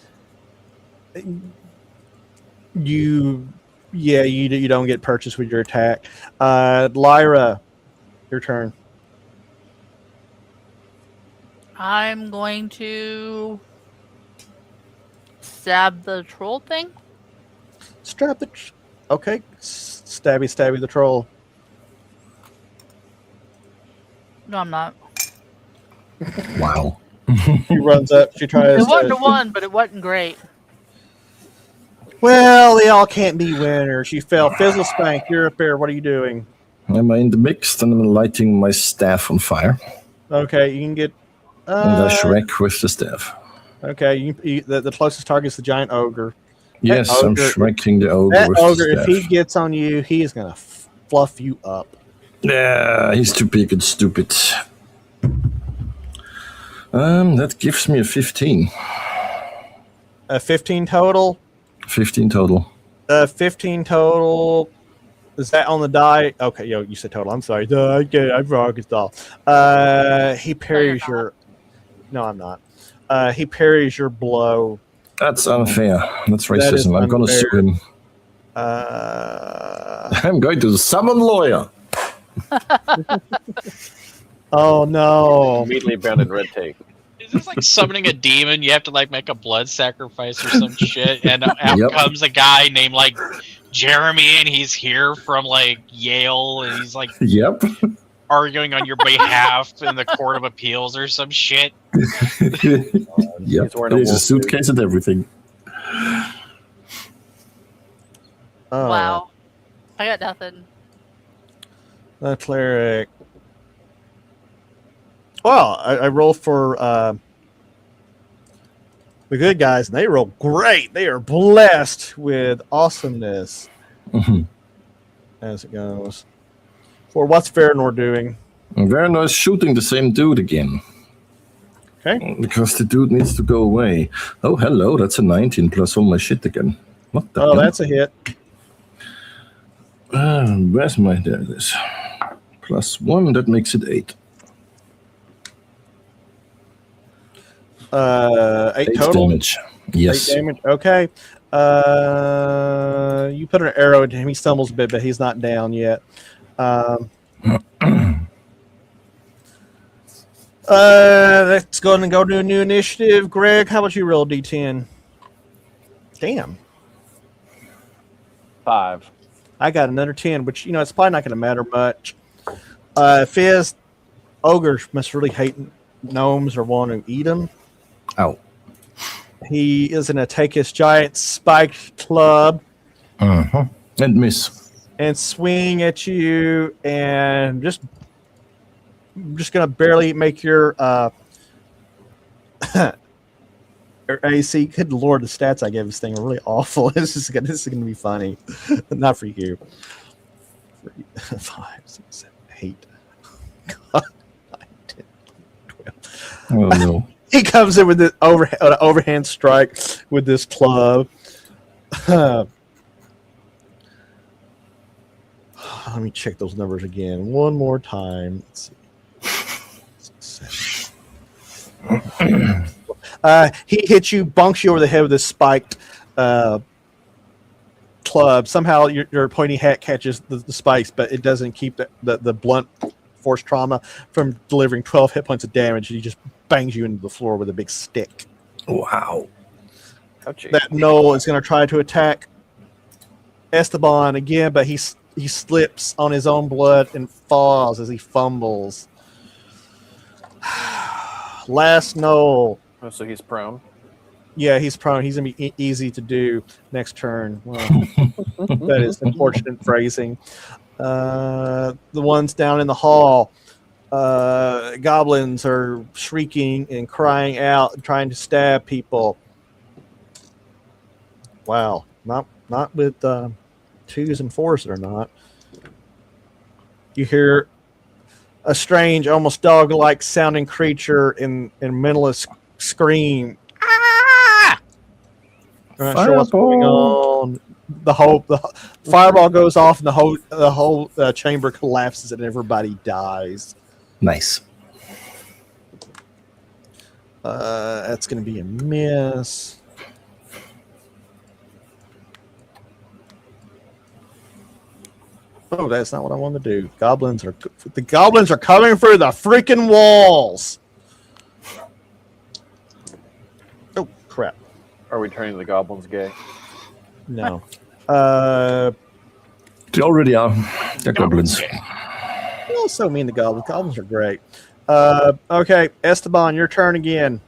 You don't get purchased with your attack. Lyra, your turn.
I'm going to stab the troll thing.
Okay, stabby the troll.
No, I'm not.
Wow.
She runs up. She tries.
It wasn't a one, but it wasn't great.
Well, they all can't be winners. You fell. Fizzle Spank, you're up there. What are you doing?
Am I in the mix? And I'm lighting my staff on fire.
Okay, you can get.
And I Shrek with the staff.
Okay, the closest target is the giant ogre.
Yes,
ogre,
I'm Shreking the ogre
that
with
ogre,
the
if
staff.
he gets on you, he is going to fluff you up.
Yeah, he's too big and stupid. That gives me a 15.
A 15 total.
15 total.
15 total. Is that on the die? Okay, you said total. I'm sorry. I'm wrong. It's all. He parries your. No, I'm not. He parries your blow.
That's unfair. That's
That is
racism. I'm going to sue
unfair.
him. I'm going to summon lawyer.
Oh no!
Immediately bound in red tape.
Is this like summoning a demon? You have to like make a blood sacrifice or some shit, and out
Yep.
comes a guy named like Jeremy, and he's here from like Yale, and he's like
Yep.
arguing on your behalf in the court of appeals or some shit.
Yep.
He's wearing a
There's a
wolf suit.
suitcase and everything.
Oh,
Wow. I got nothing.
The cleric. Well, I roll for the good guys, and they roll great. They are blessed with awesomeness
Mhm.
as it goes. For what's Veranor doing?
Verno is shooting the same dude again.
Okay.
Because the dude needs to go away. Oh, hello. That's a 19 plus all my shit again. What the
Oh,
hell?
that's a hit.
Where's my... There it is. +1, that makes it 8.
8
8
total.
damage. Yes.
8 damage. Okay. You put an arrow into him. He stumbles a bit, but he's not down yet. Let's go ahead and go to a new initiative. Greg, how about you roll D10? Damn.
5.
I got another 10, which, it's probably not going to matter much. Fizz, ogres must really hate gnomes or want to eat them.
Ow.
He is going to take his giant spiked club
Uh-huh. And miss.
and swing at you, and just going to barely make your AC. Good lord, the stats I gave this thing are really awful. This is going to be funny. Not for you. 5, 6, 7, 8. God, 9, 10, 12.
Oh, no.
He comes in with this overhand strike with this club. Let me check those numbers again one more time. Let's see. 6, 7. He hits you, bunks you over the head with this spiked club. Somehow your pointy hat catches the spikes, but it doesn't keep the blunt force trauma from delivering 12 hit points of damage. He just bangs you into the floor with a big stick.
Wow.
Ouchie.
That Noel is going to try to attack Esteban again, but he slips on his own blood and falls as he fumbles. Last Noel.
Oh, so he's prone.
Yeah, he's prone. He's going to be easy to do next turn. Well, that is unfortunate phrasing. The ones down in the hall, goblins are shrieking and crying out and trying to stab people. Wow, not with 2s and 4s that are not. You hear a strange, almost dog-like sounding creature in mentalist scream. Ah! I'm not sure what's going on. The fireball goes off, and the whole chamber collapses, and everybody dies.
Nice.
That's going to be a miss. Oh, that's not what I want to do. The goblins are coming through the freaking walls. Oh crap!
Are we turning the goblins gay?
No.
They already are. They're goblins.
You also mean the goblins. Goblins are great. Okay, Esteban, your turn again.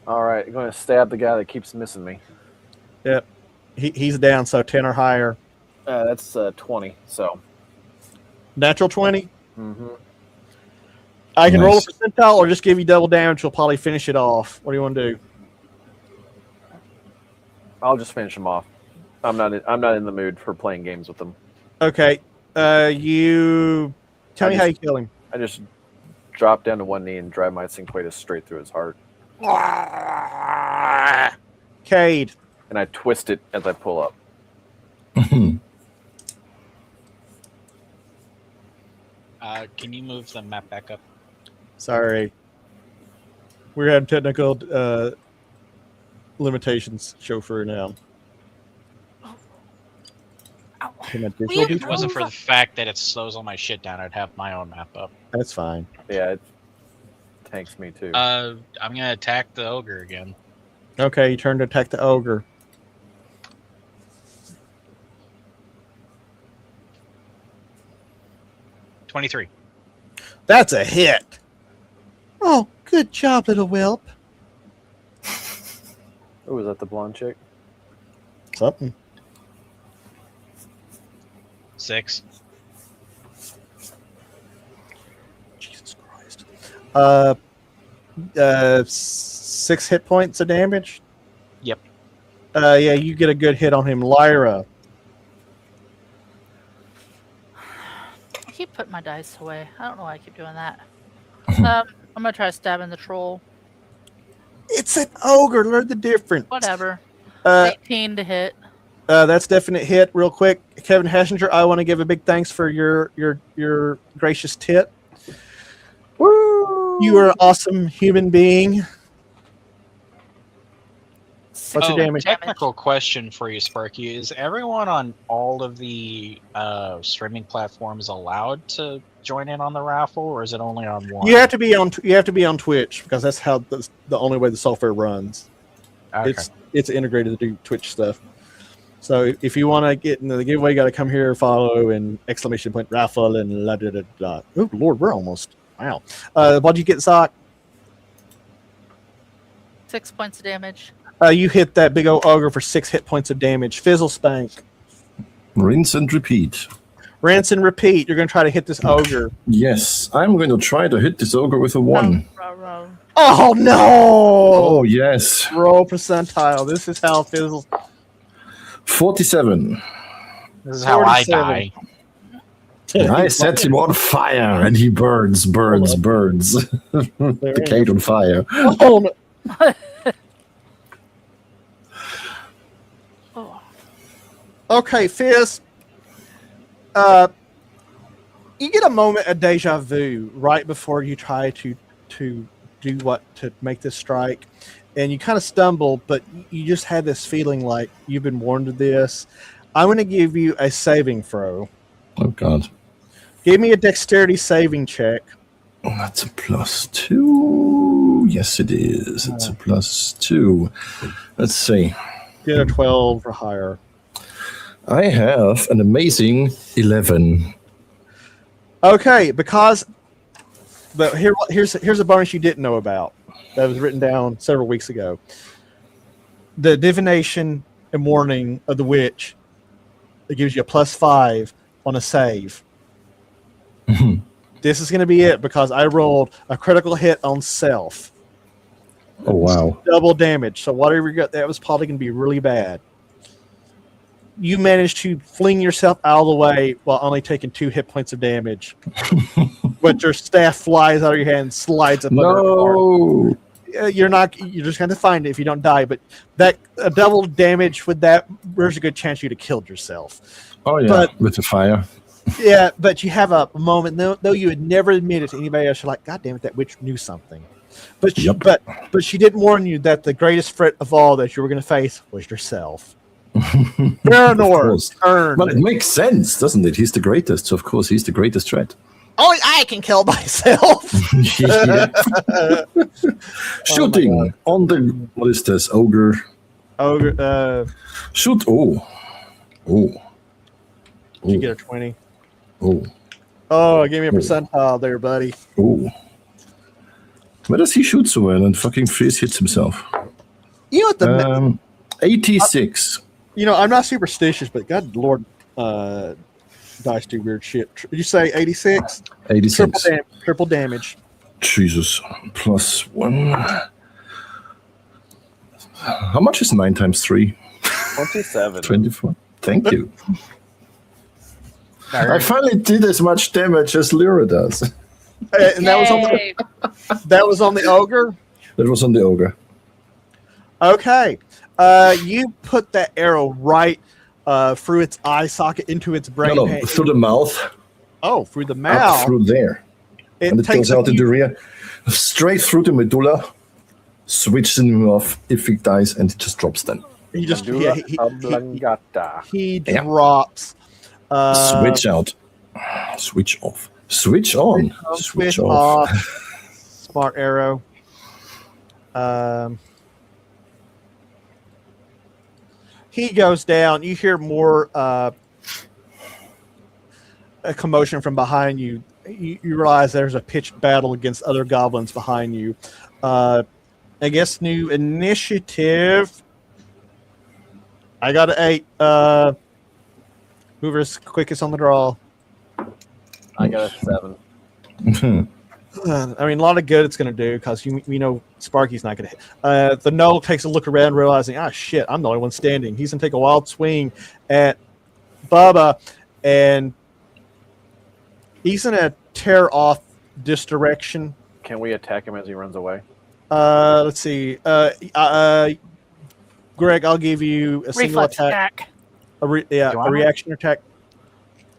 All right, I'm going to stab the guy that keeps missing me.
Yep. He's down, so 10 or higher.
That's 20, so.
Natural 20?
Mm-hmm.
I can
Nice.
roll a percentile or just give you double damage. We'll probably finish it off. What do you want to do?
I'll just finish him off. I'm not in the mood for playing games with them.
Okay. You tell me how you kill him.
I just drop down to one knee and drive my cinqueta straight through his heart.
Cade.
And I twist it as I pull up.
Can you move the map back up?
Sorry. We're having technical limitations show for now.
If it wasn't for the fact that it slows all my shit down, I'd have my own map up.
That's fine.
Yeah, it tanks me too.
I'm gonna attack the ogre again.
Okay, you turn to attack the ogre.
$23.
That's a hit. Oh, good job, little whelp.
Oh, was that the blonde chick?
Something.
6.
Jesus Christ. 6 hit points of damage?
Yep.
Yeah, you get a good hit on him. Lyra.
I keep putting my dice away. I don't know why I keep doing that. I'm gonna try stabbing the troll.
It's an ogre. Learn the difference.
Whatever. 18 to hit.
That's definite hit. Real quick, Kevin Hashinger, I want to give a big thanks for your gracious tip.
Woo!
You are an awesome human being. What's your damage?
Technical question for you, Sparky. Is everyone on all of the streaming platforms allowed to join in on the raffle, or is it only on one?
You have to be on Twitch because that's how the only way the software runs.
Okay.
It's integrated to do Twitch stuff. So if you want to get into the giveaway, you got to come here, follow, and exclamation point raffle and la da da da. Oh Lord, we're almost wow. What'd you get, Sock?
6 points of damage.
You hit that big old ogre for 6 hit points of damage. Fizzle spank.
Rinse and repeat.
Rinse and repeat. You're going to try to hit this ogre.
Yes, I'm going to try to hit this ogre with a 1.
Row.
Oh no!
Oh, yes.
Roll percentile. This is how Fizzle.
47.
This is how I
47.
die.
I set him on fire, and he burns. The cake on fire.
Oh, no. Okay, Fizz. You get a moment of deja vu right before you try to do what to make this strike, and you kind of stumble, but you just had this feeling like you've been warned of this. I'm going to give you a saving throw.
Oh, God.
Give me a dexterity saving check.
Oh, that's a +2. Yes, it is. It's a +2. Let's see.
Get a 12 or higher.
I have an amazing 11.
Okay, because here's a bonus you didn't know about that was written down several weeks ago. The divination and warning of the witch, it gives you a +5 on a save. This is going to be it because I rolled a critical hit on self.
Oh, wow.
Double damage. So whatever you got, that was probably going to be really bad. you manage to fling yourself out of the way while only taking 2 hit points of damage. But your staff flies out of your hand and slides up under your arm. You're just going to find it if you don't die. But that double damage with that, there's a good chance you'd have killed yourself.
Oh yeah,
but,
with the fire.
Yeah, but you have a moment, though you would never admit it to anybody else. You're like, God damn it, that witch knew something. But she did warn you that the greatest threat of all that you were going to face was yourself. Baranor, turn.
Well, it makes sense, doesn't it? He's the greatest, so of course he's the greatest threat.
Only I can kill myself.
Shooting on the, what is this, ogre? Shoot. Did
you get a 20?
Oh,
give me a percentile there, buddy.
Where does he shoot so well and fucking freeze hits himself?
You know what the
86.
I'm not superstitious, but God Lord, dice do weird shit. Did you say 86?
86.
Triple damage.
Jesus. +1. How much is 9 times 3?
27.
24. Thank you. I finally did as much damage as Lyra does.
And that was on the ogre?
That was on the ogre.
Okay. You put that arrow right through its eye socket into its brain.
No, through the mouth.
Oh, through the mouth.
Up through there. And it goes out in the rear. Straight through the medulla. Switches him off if he dies, and it just drops then.
He just he
Yeah.
drops.
Switch out. Switch off. Switch on.
Switch off. Smart arrow. He goes down. You hear more a commotion from behind you. You realize there's a pitched battle against other goblins behind you. I guess new initiative. I got an 8. Hoover's quickest on the draw.
I got a 7.
I mean, a lot of good it's going to do because we know Sparky's not going to hit. The Gnoll takes a look around, realizing, shit, I'm the only one standing. He's going to take a wild swing at Bubba, and he's going to tear off this direction.
Can we attack him as he runs away?
Let's see. Greg, I'll give you a single attack. A reaction attack,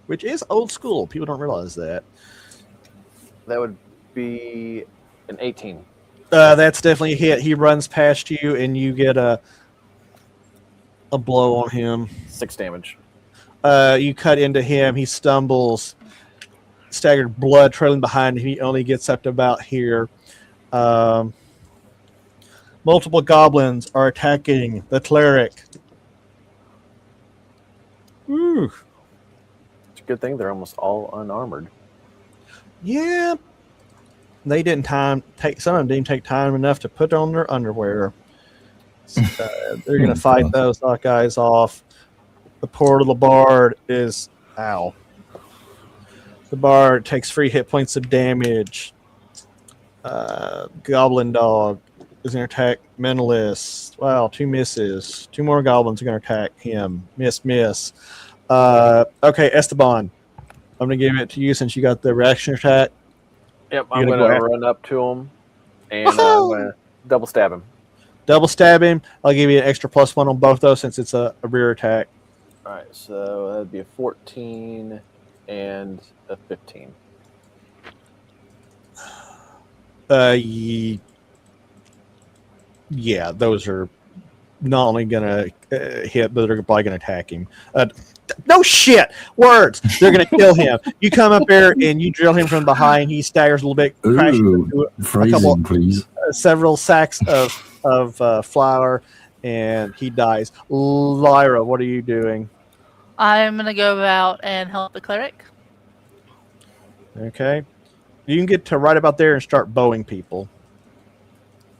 which is old school. People don't realize that.
That would be an 18.
That's definitely a hit. He runs past you, and you get a blow on him.
6 damage.
You cut into him. He stumbles, staggered blood trailing behind him. He only gets up to about here. Multiple goblins are attacking the cleric. Ooh.
It's a good thing they're almost all unarmored.
Yeah. They didn't some of them didn't take time enough to put on their underwear. They're going to fight those guys off. The poor little bard is... Ow. The bard takes 3 hit points of damage. Goblin dog is going to attack Mentalist. Wow, 2 misses. 2 more goblins are going to attack him. Miss. Okay, Esteban. I'm going to give it to you since you got the reaction attack.
Yep, I'm going to run up to him and I'm going to double stab him.
Double stab him. I'll give you an extra +1 on both those since it's a rear attack.
All right, so that'd be a 14 and a 15.
Yeah, those are not only going to hit, but they're probably going to attack him. No shit! Words! They're going to kill him. You come up there and you drill him from behind. He staggers a little bit, crashes into several sacks of flour, and he dies. Lyra, what are you doing?
I'm going to go out and help the cleric.
Okay. You can get to right about there and start bowing people.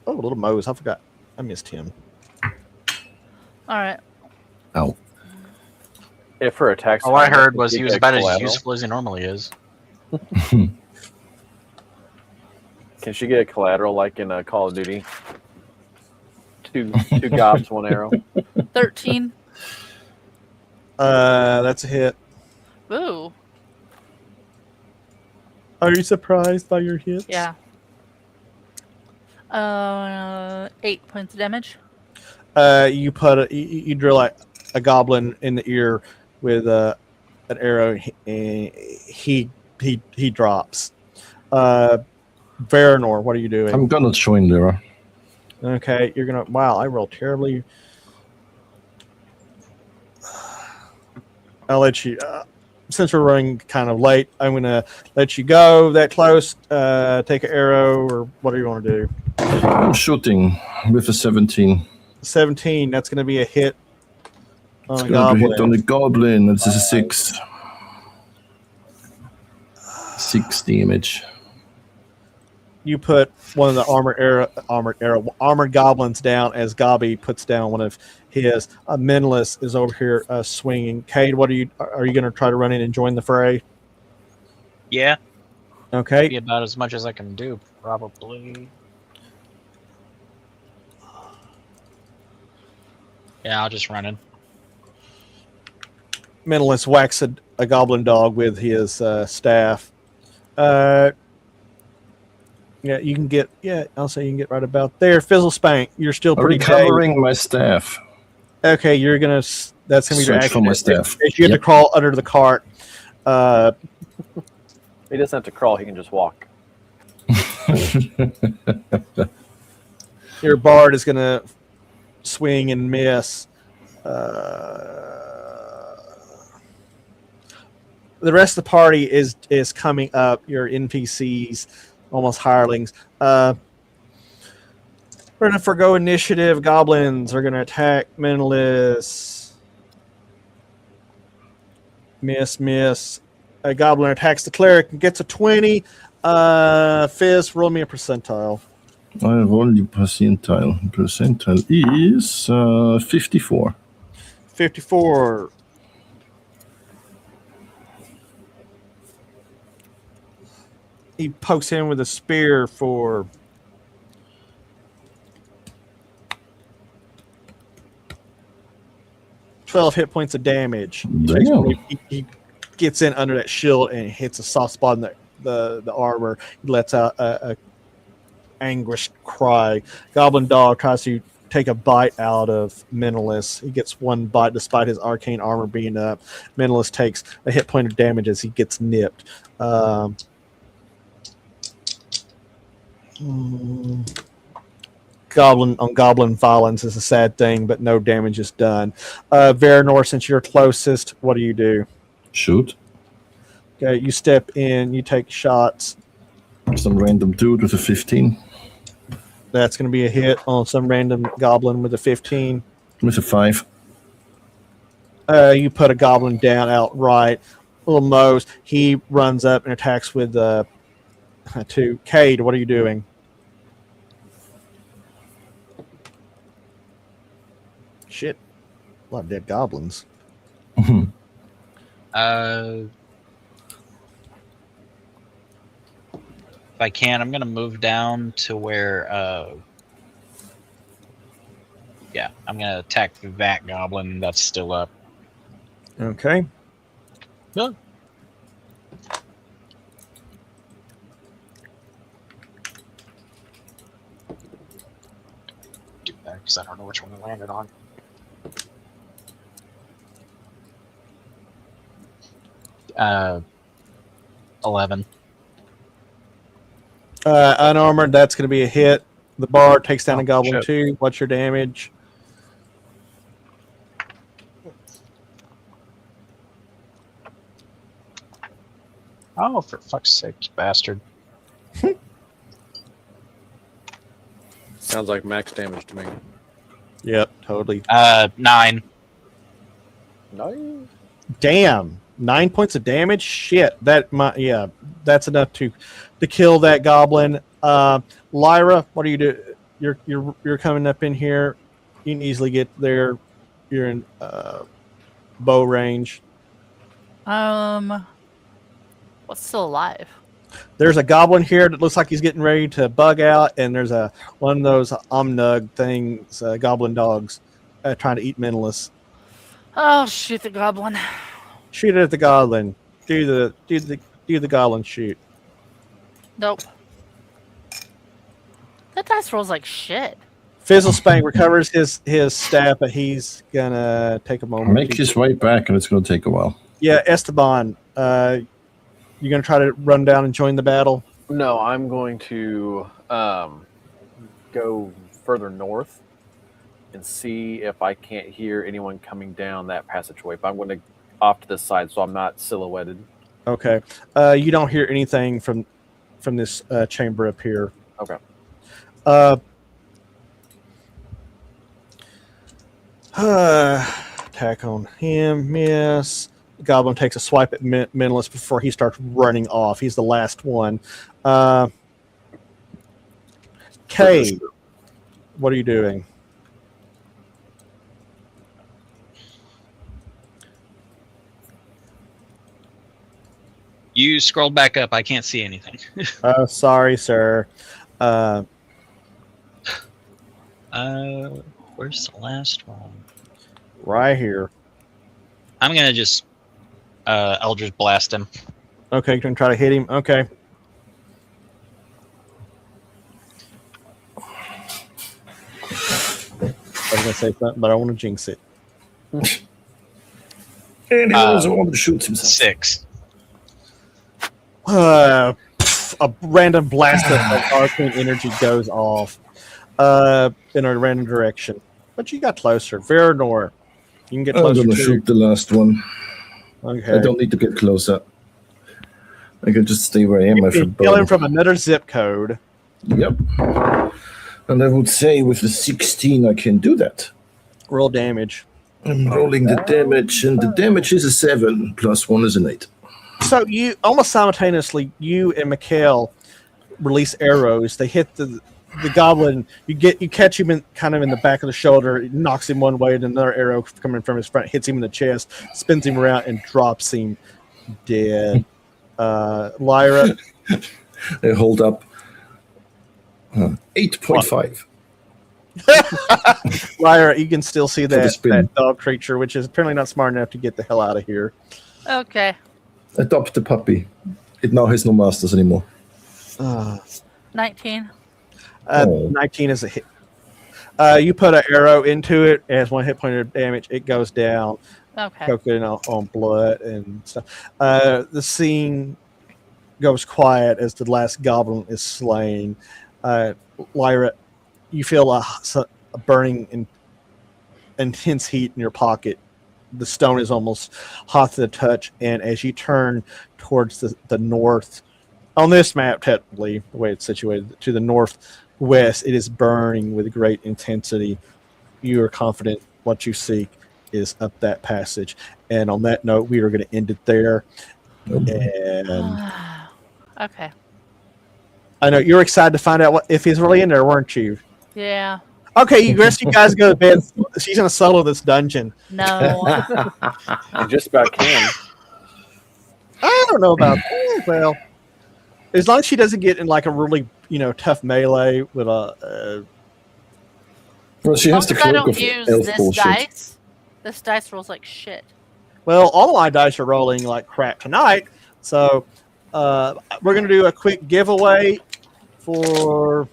Oh, little Mose. I forgot. I missed him.
All right.
Ow.
If her attacks...
All I heard was he was about as useful as he normally is.
Can she get a collateral like in Call of Duty? Two gobs, 1 arrow.
13.
That's a hit.
Ooh.
Are you surprised by your hits?
Yeah. 8 points of damage.
You put you drill a goblin in the ear with an arrow, and he drops. Varanor, what are you doing?
I'm gonna join Lyra.
Okay, you're gonna. Wow, I rolled terribly. I'll let you. Since we're running kind of late, I'm gonna let you go that close. Take an arrow, or what do you want to do?
I'm shooting with a 17.
17. That's gonna be a hit on
It's
a
gonna be
goblin.
hit on the goblin. That's a 6. 6 damage.
You put one of the armored goblins down as Gabi puts down one of his. Menelus is over here swinging. Cade, what are you going to try to run in and join the fray?
Yeah,
Okay.
be about as much as I can do, probably. Yeah, I'll just run in.
Menelus whacks a goblin dog with his staff. Yeah, you can get. Yeah, I'll say you can get right about there. Fizzle Spank, you're still
I'm
pretty
recovering my staff.
Okay, you're gonna. That's gonna be your
Search for
action.
my staff.
You have to crawl under the cart.
He doesn't have to crawl; he can just walk.
Your bard is gonna swing and miss. The rest of the party is coming up. Your NPCs, almost hirelings. We're gonna forgo initiative. Goblins are gonna attack Menelus. Miss. A goblin attacks the cleric and gets a 20. Fizz, roll me a percentile.
I roll the percentile. Percentile is 54.
54. He pokes him with a spear for 12 hit points of damage.
Damn.
He gets in under that shield and hits a soft spot in the armor. He lets out a anguished cry. Goblin dog tries to take a bite out of Menelus. He gets one bite despite his arcane armor being up. Menelus takes a hit point of damage as he gets nipped. Goblin violence is a sad thing, but no damage is done. Varanor, since you're closest, what do you do?
Shoot.
Okay, you step in, you take shots.
Some random dude with a 15.
That's going to be a hit on some random goblin with a 15.
With a 5.
You put a goblin down outright. Little Mose, he runs up and attacks with 2. Cade, what are you doing? Shit. A lot of dead goblins.
If I can, I'm gonna move down to where. Yeah, I'm gonna attack that goblin that's still up.
Okay.
No. Do that because I don't know which one I landed on. Uh, 11.
Unarmored, that's going to be a hit. The bard takes down a goblin
shit.
too. What's your damage?
Oh, for fuck's sake, bastard.
Sounds like max damage to me.
Yep, totally.
9.
No.
Damn, 9 points of damage. Shit, that's enough to kill that goblin. Lyra, what do you do? You're coming up in here. You can easily get there. You're in bow range.
What's still alive?
There's a goblin here that looks like he's getting ready to bug out, and there's one of those omnug things, goblin dogs, trying to eat Menelus.
Oh, shoot the goblin.
Shoot it at the goblin. Do the goblin shoot.
Nope. That dice rolls like shit.
Fizzle Spank recovers his staff, but he's gonna take a moment.
Make his way back, and it's going to take a while.
Yeah, Esteban, you gonna try to run down and join the battle?
No, I'm going to go further north and see if I can't hear anyone coming down that passageway. But I'm going to off to the side so I'm not silhouetted.
Okay. You don't hear anything from this chamber up here.
Okay.
Attack on him, miss. The goblin takes a swipe at Mentalist before he starts running off. He's the last one. Kay, what are you doing?
You scrolled back up. I can't see anything.
Sorry, sir.
Where's the last one?
Right here.
I'm gonna just Eldritch Blast him.
Okay, you're gonna try to hit him. Okay. I was gonna say something, but I want to jinx it.
And he also wanted to shoot himself.
6.
A random blast of arcane energy goes off in a random direction. But you got closer. Veranor, you can get
I'm
closer
going to
too.
shoot the last one.
Okay.
I don't need to get closer. I can just stay where I am.
You
I
can
should
kill him
burn.
from another zip code.
Yep. And I would say with the 16, I can do that.
Roll damage.
I'm rolling the damage, and the damage is a 7, plus 1 is an 8.
So you almost simultaneously, you and Mikhail release arrows. They hit the goblin. You catch him kind of in the back of the shoulder. It knocks him one way, and another arrow coming from his front hits him in the chest, spins him around, and drops him dead. Lyra,
I hold up 8.5.
Lyra, you can still see
For the spin.
that dog creature, which is apparently not smart enough to get the hell out of here.
Okay.
Adopt the puppy. It now has no masters anymore.
19.
19 is a hit. You put an arrow into it, it has 1 hit point of damage. It goes down.
Okay.
Coated on blood and stuff. The scene goes quiet as the last goblin is slain. Lyra, you feel a burning, intense heat in your pocket. The stone is almost hot to the touch, and as you turn towards the north, on this map, technically, the way it's situated, to the northwest, it is burning with great intensity. You are confident what you seek is up that passage. And on that note, we are going to end it there. And
Okay.
I know you're excited to find out if he's really in there, weren't you?
Yeah.
Okay, you rest you guys go to bed. She's going to solo this dungeon.
No.
You just about can.
I don't know about that. Well, as long as she doesn't get in like a really, tough melee with a...
Well, she has the
As long as I
cloak
don't
of
use
elf
this
bullshit.
dice, this dice rolls like shit.
Well, all my dice are rolling like crap tonight. So we're going to do a quick giveaway for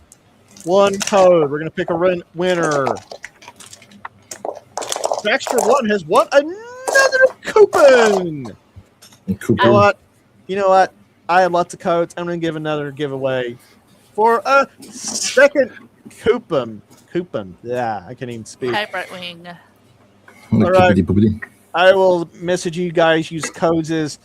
one code. We're going to pick a winner. Baxter One has won another coupon. You know what? I have lots of codes. I'm going to give another giveaway for a second coupon. Yeah, I can't even speak.
Hi, Brightwing.
All right. I will message you guys. Use codes as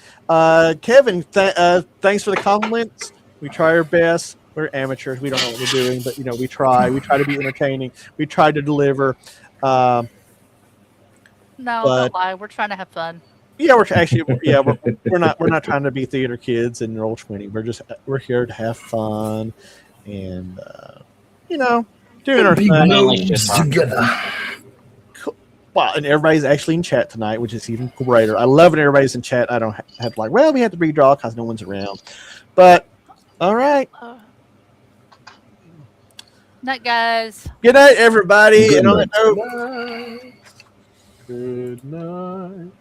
Kevin. Thanks for the compliments. We try our best. We're amateurs. We don't know what we're doing, but we try. We try to be entertaining. We try to deliver.
No, don't lie. We're trying to have fun.
Yeah, we're not trying to be theater kids and roll 20. We're here to have fun and doing our thing
together.
Wow, and everybody's actually in chat tonight, which is even greater. I love when everybody's in chat. I don't have to we have to redraw because no one's around. But all right.
Night, guys.
Good night, everybody.
Good
and on
night.
that note,
Good night.